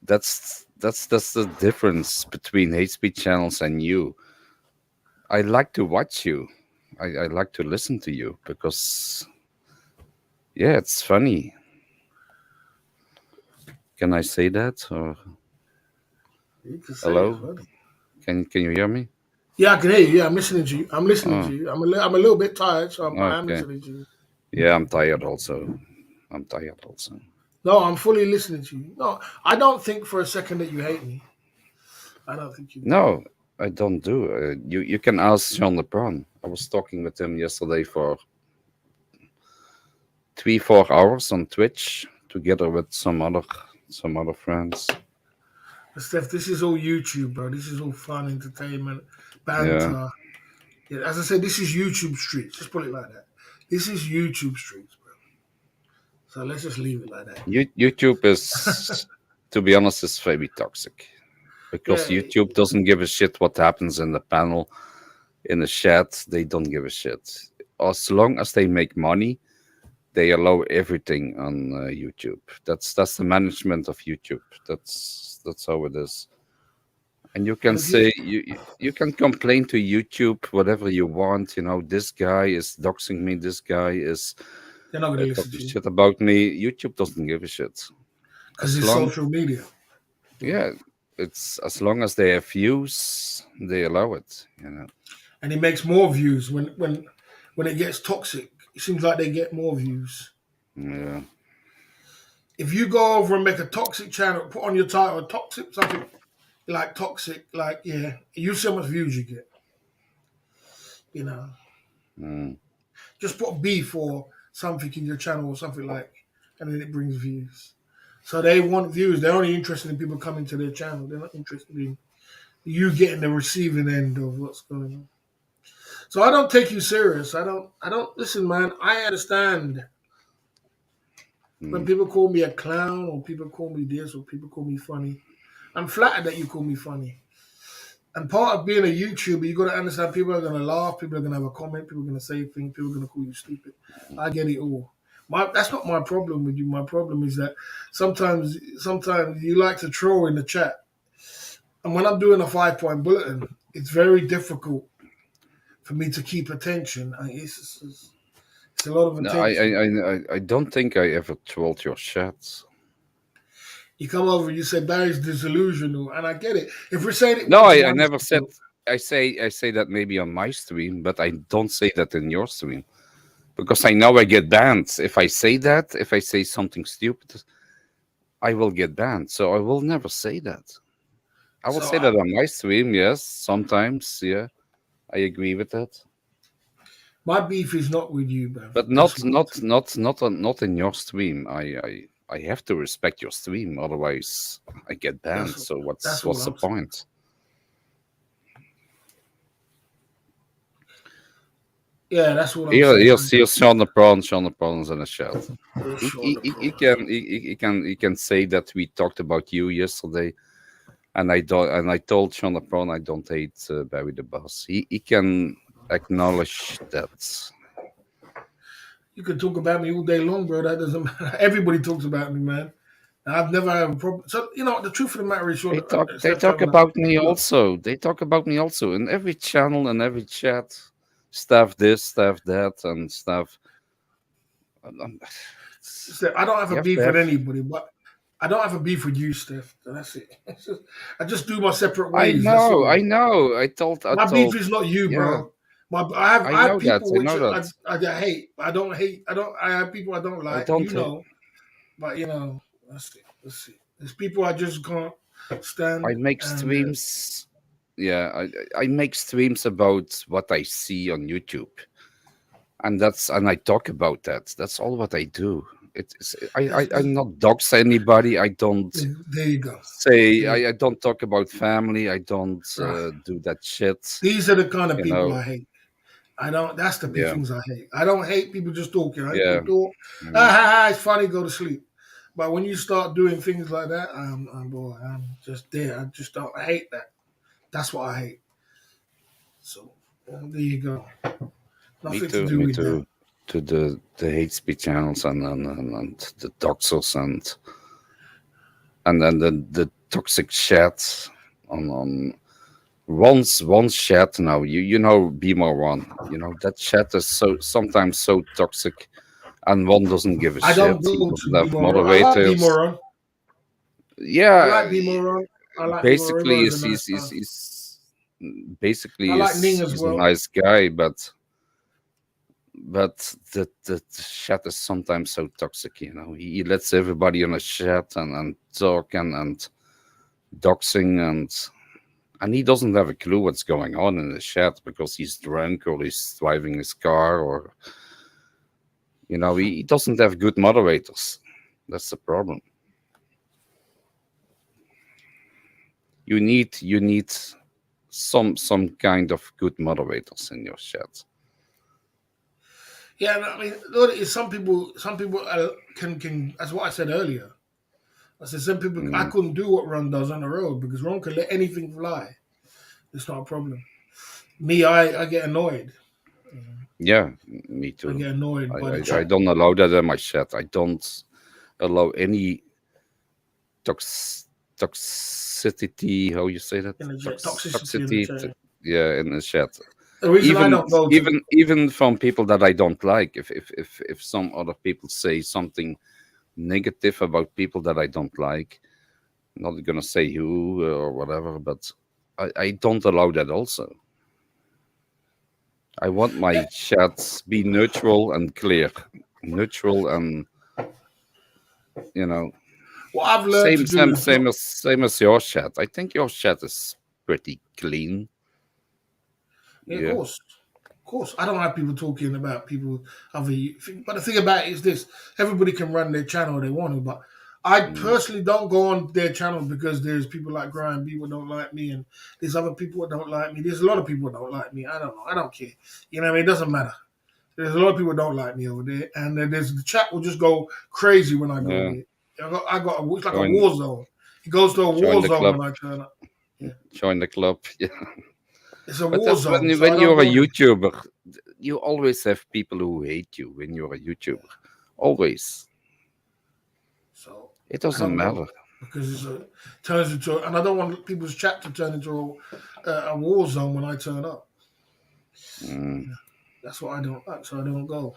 that's the difference between hate speech channels and you. I like to watch you. I like to listen to you because, yeah, it's funny. Can I say that? Or hello? Can you hear me? Yeah, I can hear you. Yeah, I'm listening to you. I'm listening to you. I'm a little bit tired, so I am listening to you. Yeah, I'm tired also. No, I'm fully listening to you. No, I don't think for a second that you hate me. I don't think you do. No, I don't do. You can ask Sean LeBron. I was talking with him yesterday for 3-4 hours on Twitch together with some other friends. Steph, this is all YouTube, bro. This is all fun, entertainment, banter. Yeah, as I said, this is YouTube streets. Just put it like that. This is YouTube streets, bro. So let's just leave it like that. YouTube is, to be honest, is very toxic because YouTube doesn't give a shit what happens in the panel, in the chat. They don't give a shit. As long as they make money, they allow everything on YouTube. That's the management of YouTube. That's how it is. And you can say you can complain to YouTube whatever you want. You know, this guy is doxing me. This guy is talking shit about me. YouTube doesn't give a shit because it's social media. Yeah, it's as long as they have views, they allow it. You know, and it makes more views when it gets toxic. It seems like they get more views. Yeah. if you go over and make a toxic channel, put on your title toxic something like toxic, like yeah, you see how much views you get. You know, Mm. just put beef or something in your channel or something like, and then it brings views. So they want views. They're only interested in people coming to their channel. They're not interested in you getting the receiving end of what's going on. So I don't take you serious. I don't listen, man. I understand when people call me a clown or people call me this or people call me funny. I'm flattered that you call me funny. And part of being a YouTuber, you got to understand people are going to laugh, people are going to have a comment, people are going to say things, people are going to call you stupid. I get it all. That's not my problem with you. My problem is that sometimes you like to troll in the chat. And when I'm doing a 5-point bulletin, it's very difficult for me to keep attention. It's a lot of No, attention. I don't think I ever trolled your chats. You come over, you say Barry's disillusional, and I get it. If we're saying it, No, once, I once, never said. I say that maybe on my stream, but I don't say that in your stream because I know I get banned. If I say that, if I say something stupid, I will get banned. So I will never say that. I will say that on my stream, yes, sometimes, yeah, I agree with that. My beef is not with you, man. But not in your stream. I have to respect your stream, otherwise I get banned. So what's the point? Yeah, that's what I'm saying. Here's Sean the Prawns in the chat. He can say that we talked about you yesterday, and I told Sean the Prawn I don't hate Barry the Boss. He can acknowledge that. You can talk about me all day long, bro. That doesn't matter. Everybody talks about me, man. I've never had a problem. So the truth of the matter is, they talk about me also. They talk about me also in every channel and every chat. Stuff this, stuff that, and stuff. I don't have a beef with anybody, but I don't have a beef with you, Steph. That's it. I just do my separate ways. I know. My beef is not you, bro. I have people which I hate. I don't hate. I have people I don't like. But let's see. There's people I just can't stand. I make streams. I make streams about what I see on YouTube, and I talk about that. That's all what I do. I'm not dox anybody. I don't. There you go. I don't talk about family. I don't do that shit. These are the kind of people I hate. I don't. That's the things I hate. I don't hate people just talking. I hate people talk. It's funny. Go to sleep. But when you start doing things like that, I'm just there. I just don't. I hate that. That's what I hate. So there you go. Nothing to do with that. To the hate speech channels and the doxers and then the toxic chat on one chat now. You know BMO1. That chat is sometimes so toxic, and one doesn't give a shit. Doesn't have moderators. I like yeah, I like BMO1. Basically, he's a nice guy, but the chat is sometimes so toxic. He lets everybody on a chat and talk and doxing and he doesn't have a clue what's going on in the chat because he's drunk or he's driving his car or he doesn't have good moderators. That's the problem. You need some kind of good moderators in your chat. Yeah, I mean, some people can. That's what I said earlier. I said some people I couldn't do what Ron does on the road because Ron can let anything fly. It's not a problem. Me, I get annoyed. Yeah, me too. I get annoyed. I don't allow that in my chat. I don't allow any toxicity. How you say that? Toxicity. In the chat. The reason I don't vote even from people that I don't like. If some other people say something negative about people that I don't like, I'm not gonna say who or whatever, but I don't allow that also. I want my chats be neutral and clear. Neutral and you know, What I've learned to do is not, same as your chat. I think your chat is pretty clean. yeah, Yeah. of course. I don't like people talking about people other. But the thing about it is this: everybody can run their channel they want to, but I Mm. personally don't go on their channel because there's people like Brian B who don't like me, and there's other people that don't like me. There's a lot of people that don't like me. I don't know. I don't care. You know what I mean? It doesn't matter. There's a lot of people that don't like me over there, and then there's the chat will just go crazy when I go Yeah. there. It's like a Join war zone. It goes to a join war the zone club. when I turn up. Yeah, Join the club. Yeah. it's a But war that's zone, so I when don't you're a go there. YouTuber, you always have people who hate you when you're a YouTuber. Always. So It I doesn't don't go matter. because turns into, and I don't want people's chat to turn into a war zone when I turn up. Mm. That's what I don't like, so I don't go.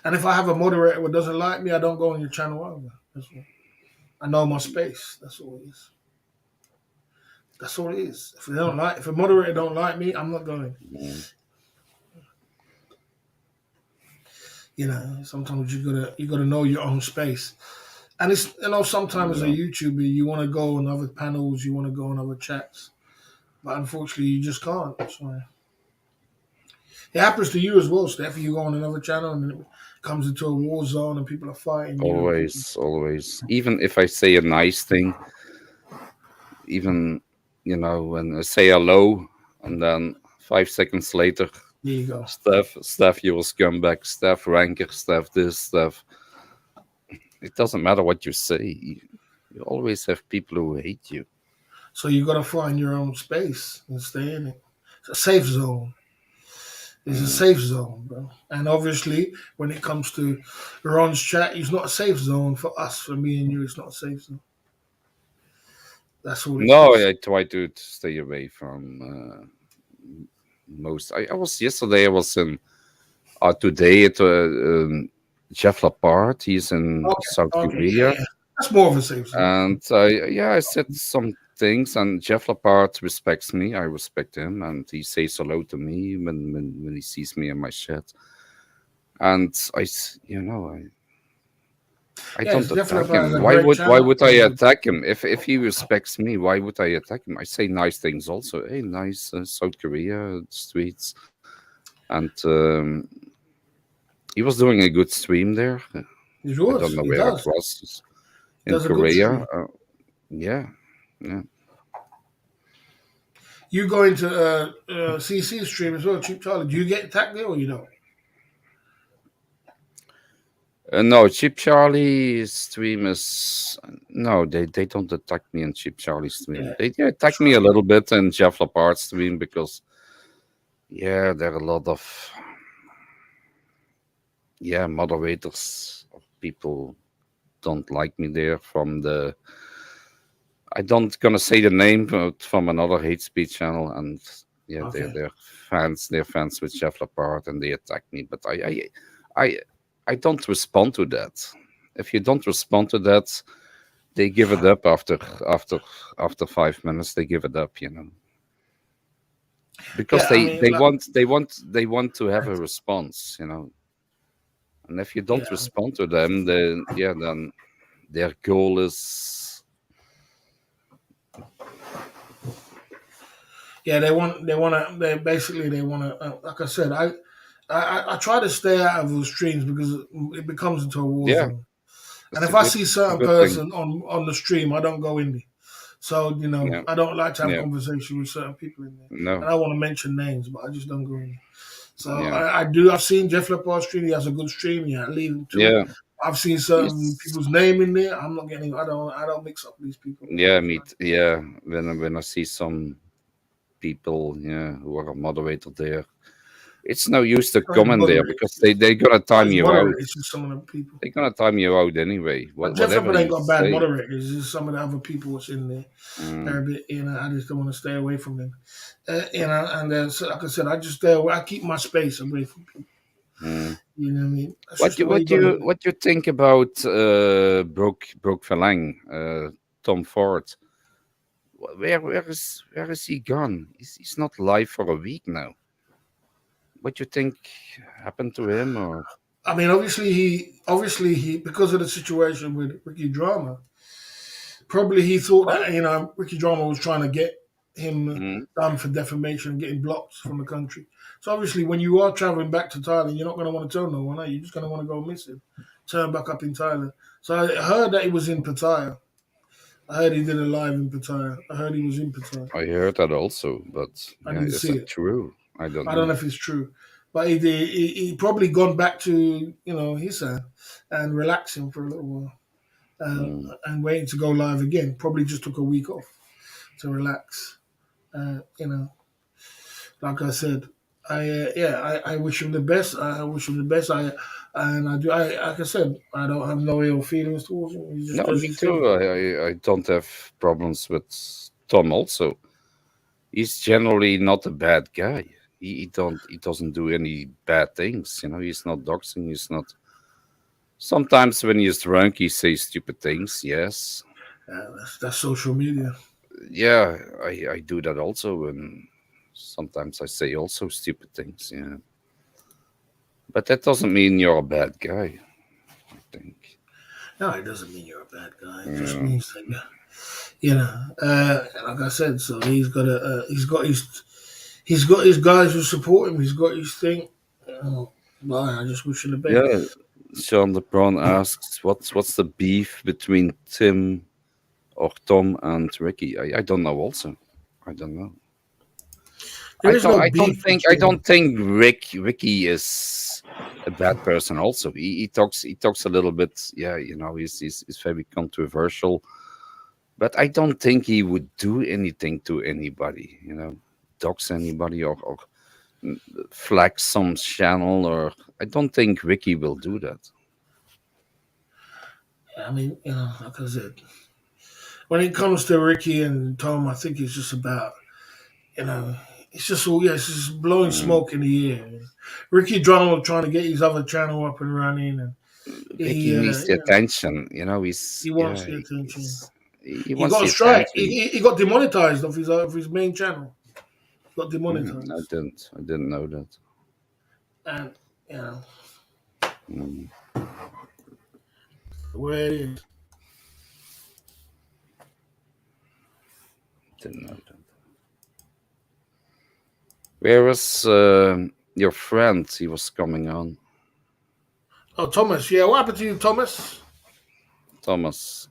And if I have a moderator who doesn't like me, I don't go on your channel either. That's all. I know my space. That's all it is. That's all it is. If a moderator don't like me, I'm not going. Mm. You know, sometimes you gotta know your own space. And it's sometimes as a Yeah. YouTuber you want to go on other panels, you want to go on other chats, but unfortunately you just can't. So it happens to you as well, Steph. You go on another channel and it comes into a war zone and people are fighting you. And people, Always. Even if I say a nice thing, even when I say hello, and then 5 seconds later, there you go. Steph, you're a scumbag, Steph ranker, Steph this, Steph. It doesn't matter what you say. You always have people who hate you. So you got to find your own space and stay in it. It's a safe zone. It's a Mm. safe zone, bro. And obviously, when it comes to Ron's chat, it's not a safe zone for us. For me and you, it's not a safe zone. That's all it No, is. I try to stay away from most. I was yesterday. I was in today at Jeff Lapart. He's in South Okay, yeah, Korea, yeah. That's more of a safe zone. and I said some things, and Jeff Lapart respects me. I respect him, and he says hello to me when he sees me in my chat. And I Yes, don't definitely attack has him. a great Why channel. would I attack him? If he respects me, why would I attack him? I say nice things also. Hey, nice South Korea streets, and he was doing a good stream there. He I don't does. know He where it does. was in Does a good Korea. stream. Yeah, yeah. You go into CC stream as well, Cheap Charlie. Do you get attacked there or you don't? No, Cheap Charlie stream is no. They don't attack me in Cheap Charlie stream. Yeah. They attack me a little bit in Jeff Lapart stream because there are a lot of moderators of people don't like me there from the. I don't gonna say the name, but from another hate speech channel, and Okay. they're fans. They're fans with Jeff Lapart, and they attack me. But I don't respond to that. If you don't respond to that, they give it up after 5 minutes. They give it up, because Yeah, I mean, like, they want to have a response, And if you don't yeah, respond to them, then their goal is yeah. They basically they want to. Like I said, I try to stay out of those streams because it becomes into a war yeah. zone. And It's if I see a certain good thing. person on the stream, I don't go in there. So Yeah, I don't like to have yeah. conversation with certain people in there. And No, I want to mention names, but I just don't go in there. So yeah, I do. I've seen Jeff Lepard's stream. He has a good stream. Yeah, I leave him to it. yeah. I've seen certain It's, people's name in there. I'm not getting. I don't mix up these people. yeah. When I see some people, who are a moderator there, it's no use to It's not even comment there moderators. because they gonna Not time his you out. moderators. It's just some of the people. They're gonna time you out anyway. But Jeff Whatever Leppard ain't you got bad say. moderators. It's just some of the other people that's in there. They're a Mm, bit, I just don't want to stay away from them. So like I said, I just stay away. I keep my space away from people. mm. You know what I mean? That's What just the you way you got to do it. what you think about Brooke Verlang, Tom Ford? Where is he gone? He's not live for a week now. What you think happened to him? Or I mean, obviously he because of the situation with Ricky Drama, probably he thought that Ricky Drama was trying to get him Mm. done for defamation and getting blocked from the country. So obviously, when you are traveling back to Thailand, you're not going to want to tell no one, are you? You're just going to want to go missing, turn back up in Thailand. So I heard that he was in Pattaya. I heard he did a live in Pattaya. I heard he was in Pattaya. I heard that also, but I yeah, didn't is see that it. true? I don't I don't know. know if it's true, but he probably gone back to his side and relaxing for a little while Mm. and waiting to go live again. Probably just took a week off to relax. Uh, you know, like I said, I wish him the best. I wish him the best. I do. Like I said, I don't have no ill feelings towards him. He just No, does me his too. thing. I don't have problems with Tom. Also, he's generally not a bad guy. He doesn't do any bad things. You know, he's not doxing. He's not. Sometimes when he's drunk, he says stupid things. Yes, That's social media. yeah, I do that also, and sometimes I say also stupid things. Yeah, but that doesn't mean you're a bad guy. I think. No, it doesn't mean you're a bad guy. It just Yeah. means that like I said. So he's got his guys who support him. He's got his thing. Well, I just wish him the best. Yeah, Sean LeBron asks, "What's the beef between Tim or Tom and Ricky?" I don't know. Also, I don't know. There is no I don't beef think I between don't think Ricky is a bad person. Also, he talks a little bit. Yeah, you know, he's very controversial, but I don't think he would do anything to anybody. You know, dox anybody or flag some channel, or I don't think Ricky will do that. I mean, like I said, when it comes to Ricky and Tom, I think it's just about, you know, it's just all, yeah, it's just blowing Mm. smoke in the air. Ricky Drama trying to get his other channel up and running, and Ricky needs the attention. You know, he wants the attention. he He wants got a the strike. attention. He got demonetized of his main channel. He got demonetized, I didn't know that. and you know Mm, where it is. didn't know that. Where was your friend? He was coming on, Oh, Thomas. Yeah, what happened to you, Thomas? Thomas.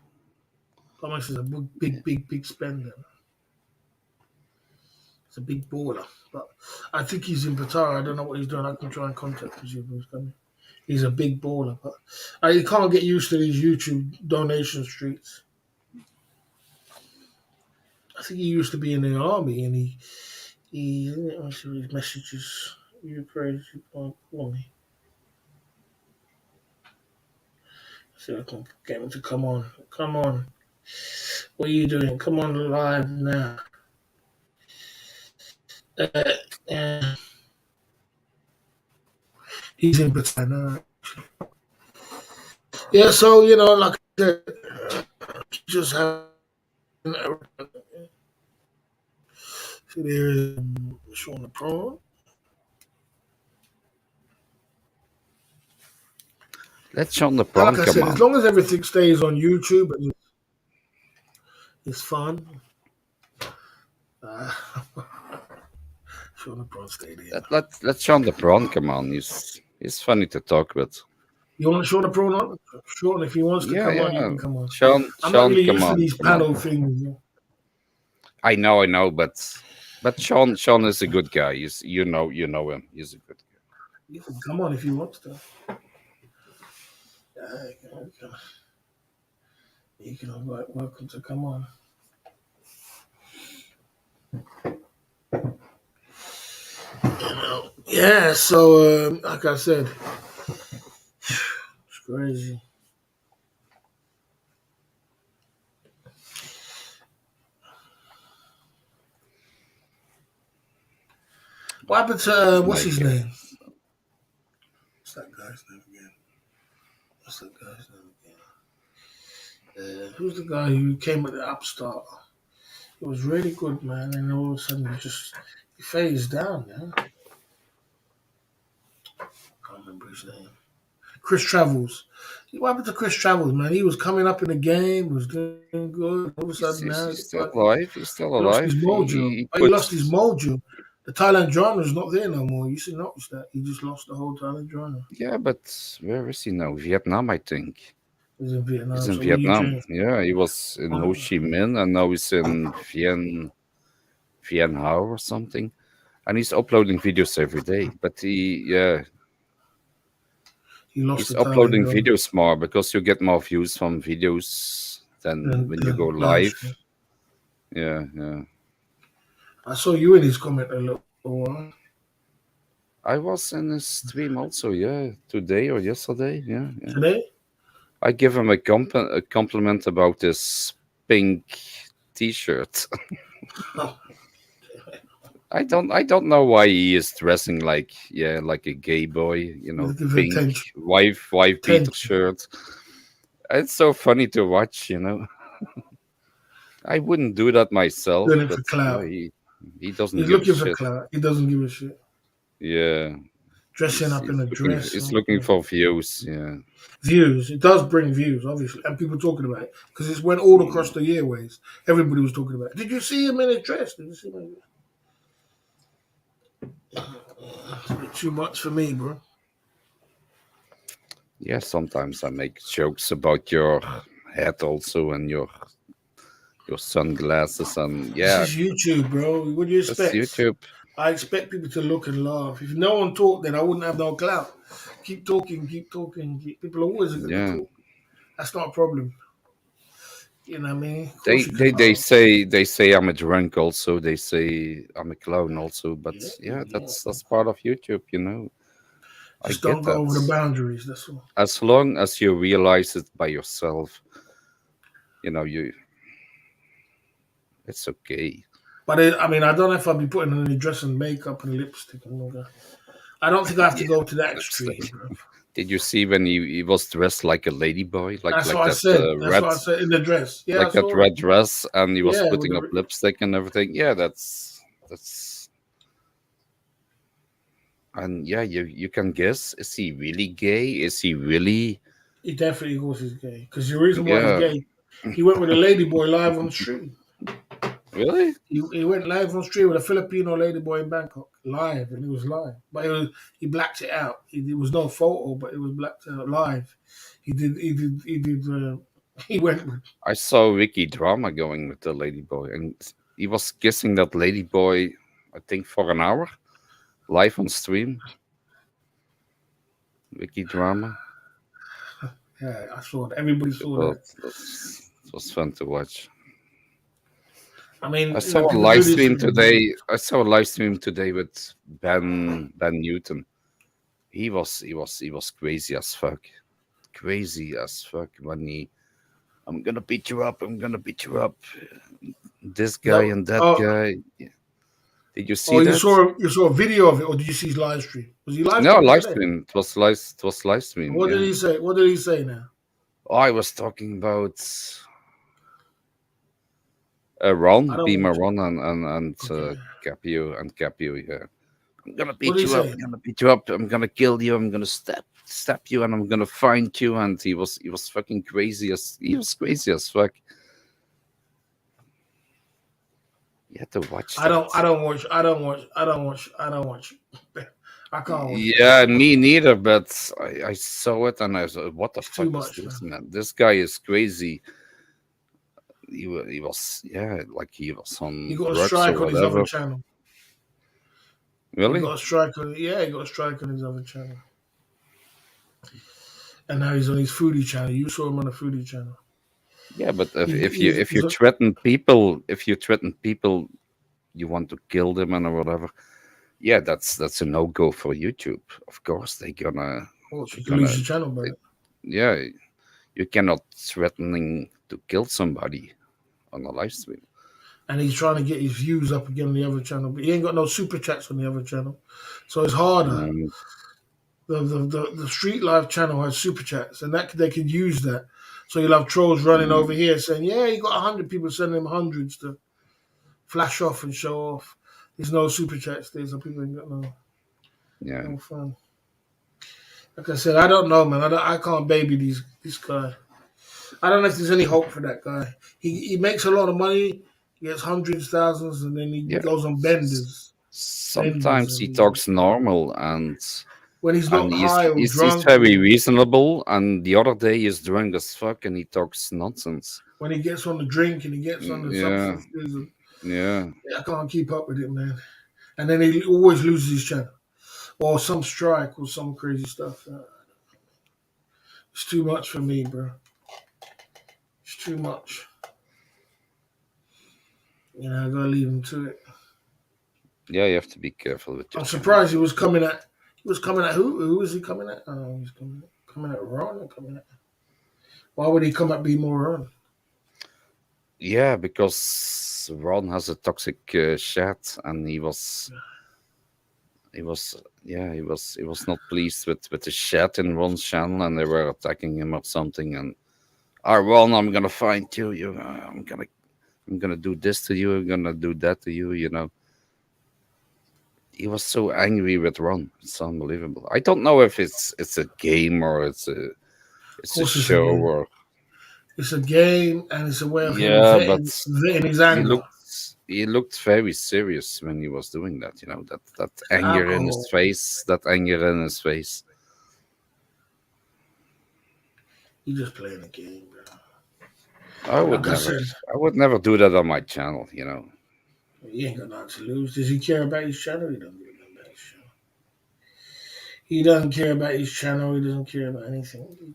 Thomas is a big spender. He's a big baller, but I think he's in Qatar. I don't know what he's doing. I can try and contact him if he's coming. He's a big baller, but he can't get used to these YouTube donation streets. I think he used to be in the army, and let me see his messages. You crazy for me. See if I can get him to come on. Come on. What are you doing? Come on live now. Uh, uh, he's in Britain. Yeah, so like I said, just have. So there's Sean the Prawn. Let Sean the And Prawn like I come said, as on. long as everything stays on YouTube and it's fun, uh, Sean the Prawn stay there. Let Sean the Prawn come on. He's funny to talk with. You want Sean the Prawn on? Sean, if he wants to Yeah, come on, you yeah. can come on. I'm not Sean, really come used to on, these come on. panel things. I know, but Sean is a good guy. You know him. He's a good guy. You can come on if he wants to. You can invite welcome to come on. Yeah, so like I said, it's crazy. What happened to what's his Okay. name? What's that guy's name again? What's that guy's name again? Who's the guy who came at the upstart? It was really good, man, and all of a sudden he phased down. Yeah, can't remember his name. Chris Travels. What happened to Chris Travels, man? He was coming up in the game, was doing good. All of a sudden now He's it's still like alive. He's still he lost alive. his mojo. He He lost his puts. mojo. The Thailand genre is not there no more. You should notice that. He just lost the whole Thailand genre. Yeah, but where is he now? Vietnam, I think. He's in He's Vietnam. in So what are you Vietnam. doing? Yeah, he was in Ho Chi Minh, and now he's in Vien Hao or something. And he's uploading videos every day. But He lost he's the Thailand uploading genre. videos more because you get more views from videos than And when you go live live. stream. Yeah. I saw you in his comment a little while. I was in his stream also, yeah, today or yesterday. Yeah. Today? I give him a compliment about his pink T-shirt. I don't know why he is dressing like a gay boy, Looking for pink attention. wife beater Attention. shirt. It's so funny to watch. I wouldn't do that myself, Doing it for but clout. he doesn't He's give a looking for shit. clout. He doesn't give a shit. Yeah, Dressing up in a dress. he's looking for views. Yeah, Views. It does bring views, obviously, and people talking about it because it's went all across the airways. Everybody was talking about it. Did you see him in a dress? Did you see him in a dress? It's a bit too much for me, bro. yeah. Sometimes I make jokes about your hat also and your sunglasses and yeah, This is YouTube, bro. What do you that's expect? YouTube. I expect people to look and laugh. If no one talked, then I wouldn't have no clout. Keep talking. People are always going to Yeah. talk. That's not a problem. You know what I mean? Of course They you can they, they laugh. say I'm a drunk also. They say I'm a clown also. But yeah, that's part of YouTube. I Just get don't go over the that. boundaries. That's all. As long as you realize it by yourself, it's okay. But I don't know if I'll be putting on any dress and makeup and lipstick and all that. I don't think I have to go to that extreme, Lipstick. bro. Did you see when he was dressed like a ladyboy, like That's like what I that said. That's red what I said in the dress. Yeah, I like that saw red it. dress, and he was Yeah, with putting the up lipstick and everything? Yeah, that's and yeah, you can guess, is he really gay? Is he really? He definitely was he's gay. Because the reason why Yeah, he's gay, he went with a ladyboy live on the street. really? He went live on street with a Filipino ladyboy in Bangkok, live, and it was live. But he blacked it out. It was no photo, but it was blacked out live. He went with. I saw Ricky Drama going with the ladyboy, and he was kissing that ladyboy, I think, for an hour, live on stream. Ricky Drama. Yeah, I saw it. Everybody saw Well, that. it was fun to watch. I mean, I saw a people live do this stream for- today. I saw a live stream today with Ben Newton. He was crazy as fuck. Crazy as fuck when I'm gonna beat you up. I'm gonna beat you up. This guy No, and that oh. guy. Yeah. Did you see Oh, that? you saw a video of it, or did you see his live stream? Was he live? No, streaming live today? stream. It was live stream. What yeah. did he say? What did he say now? Oh, I was talking about Ron, I don't Beamer watch it. Ron, and Okay. Capio. Yeah, I'm gonna What beat did he you up. say? I'm gonna beat you up. I'm gonna kill you. I'm gonna stab you, and I'm gonna find you. And he was fucking crazy as fuck. You had to watch. I don't that. watch. I can't watch. Yeah, me neither. But I saw it and I was like, "What the It's fuck too is much, this, man? This guy is crazy." He was like he was on He got a drugs strike or on his other whatever. channel. Really? He got a strike on. Yeah, he got a strike on his other channel. And now he's on his foodie channel. You saw him on the foodie channel. Yeah, but if He's you threaten people, you want to kill them and whatever. Yeah, that's a no go for YouTube. Of course, they're gonna. Oh, you can lose your channel, brother. Yeah, you cannot threatening to kill somebody on a live stream. And he's trying to get his views up again on the other channel, but he ain't got no super chats on the other channel, so it's harder. Um, The Street Live channel has super chats, and that they could use that. So you'll have trolls running over here saying, "Yeah, you got 100 people sending him hundreds to flash off and show off." There's no super chats there, so people ain't got no yeah, fun. Like I said, I don't know, man. I can't baby this guy. I don't know if there's any hope for that guy. He makes a lot of money. He gets hundreds, thousands, and then he Yeah. goes on benders. Sometimes he and talks normal and when he's not he's, high or he's drunk, very reasonable. And the other day he's drunk as fuck and he talks nonsense. when he gets on the drink and he gets on the Yeah. substances, and Yeah. I can't keep up with it, man. And then he always loses his channel or some strike or some crazy stuff. It's too much for me, bro. It's too much. I gotta leave him to it. Yeah, you have to be careful with your I'm surprised he was coming at. He was coming at who? Who was he coming at? He's coming at Ron or coming at. Why would he come at B more Ron? Yeah, because Ron has a toxic chat, and he was not pleased with the chat in Ron's channel, and they were attacking him or something. And Ron, I'm gonna find you. I'm gonna do this to you. I'm gonna do that to you. He was so angry with Ron. It's unbelievable. I don't know if it's a game or it's a show or. It's a game, and it's a way of him but vetting his anger. He looked very serious when he was doing that. That anger in his face. That anger in his face. He's just playing a game, bro. I would never do that on my channel. He ain't got nothing to lose. Does he care about his channel? He don't care about his channel. He doesn't care about his channel. He doesn't care about anything.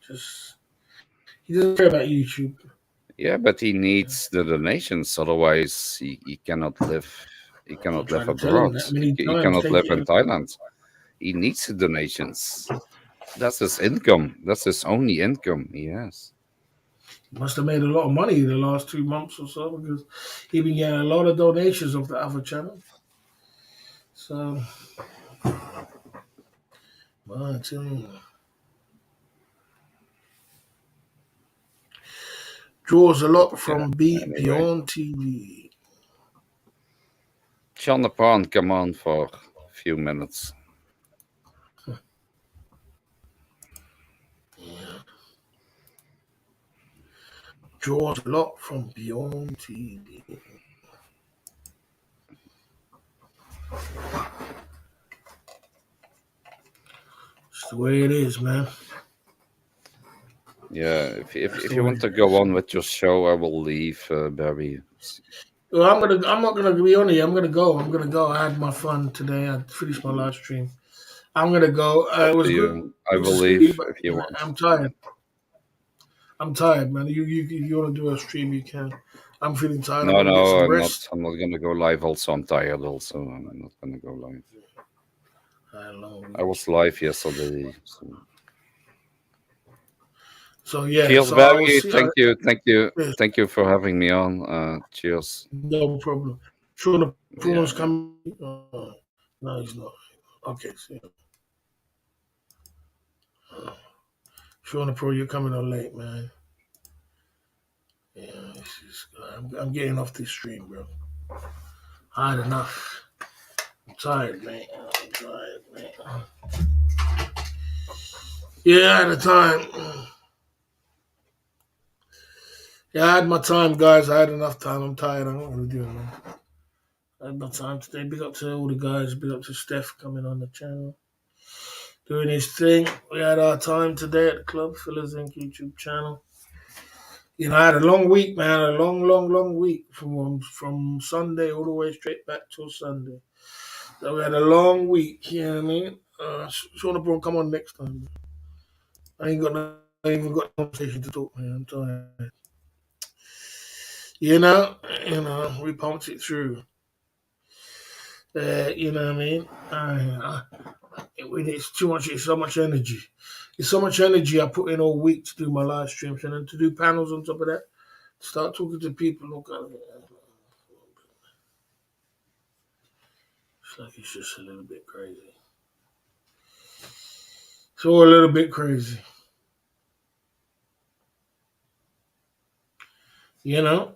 He doesn't care about YouTube. Yeah, but he needs the donations. Otherwise, he cannot live. He cannot live abroad. He cannot live in Thailand. He needs the donations. That's his income. That's his only income he has. Must have made a lot of money in the last 2 months or so because he been getting a lot of donations off the other channel. So, I tell you, draws a lot from Beyond TV. Sean the Prawn, come on for a few minutes. Draws a lot from Beyond TV. It's the way it is, man. Yeah, if you want to go on with your show, I will leave, Barry. Well, I'm not gonna be on here. I'm gonna go. I had my fun today. I finished my live stream. I'm gonna go. It was good. I will leave if you want. I'm tired, man. You if you want to do a stream, you can. I'm feeling tired. No, I'm not gonna go live. Also, I'm tired. Also, I'm not gonna go live. I was live yesterday. So yeah. Cheers, Barry. Thank you for having me on. Cheers. No problem. Sure, the prawns coming. No, he's not. Okay. So, Sean the Pro, you're coming on late, man. Yeah, I'm getting off this stream, bro. I had enough. I'm tired, man. Yeah, I had a time. Yeah, I had my time, guys. I had enough time. I'm tired. I'm not going to do it, man. I had my time today. Big up to all the guys. Big up to Steph coming on the channel. Doing his thing. We had our time today at the Club Fillers Inc. YouTube channel. I had a long week, man. A long week from Sunday all the way straight back till Sunday. So we had a long week, you know what I mean? Sean Brown, come on next time. I ain't even got a conversation to talk, man. I'm tired. We pumped it through. You know what I mean? It's too much. It's so much energy. It's so much energy I put in all week to do my live streams and then to do panels on top of that. Start talking to people. It's like it's just a little bit crazy. It's all a little bit crazy.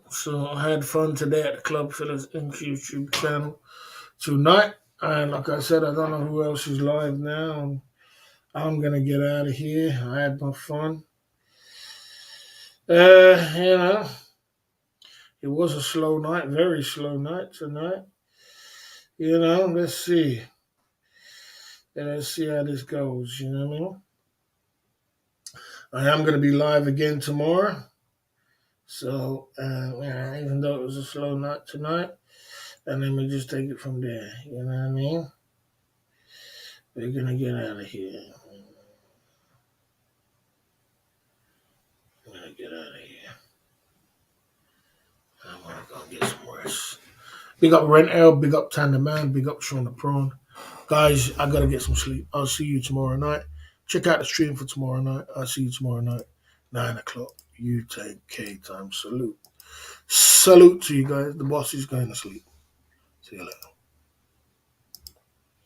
So I had fun today at the Club Fillers Inc. YouTube channel tonight. And like I said, I don't know who else is live now. I'm gonna get out of here. I had my fun. You know, it was a slow night, very slow night tonight. You know, let's see. Let's see how this goes. You know what I mean? I am gonna be live again tomorrow. So, yeah, even though it was a slow night tonight, and then we just take it from there. You know what I mean? We're gonna get out of here. I'm gonna get out of here. I'm gonna go get some rest. Big up Rent L, big up Tanda Man, big up Sean the Prawn. Guys, I gotta get some sleep. I'll see you tomorrow night. Check out the stream for tomorrow night. I'll see you tomorrow night, 9 o'clock, UK time. Salute. Salute to you guys. The boss is going to sleep. See you later.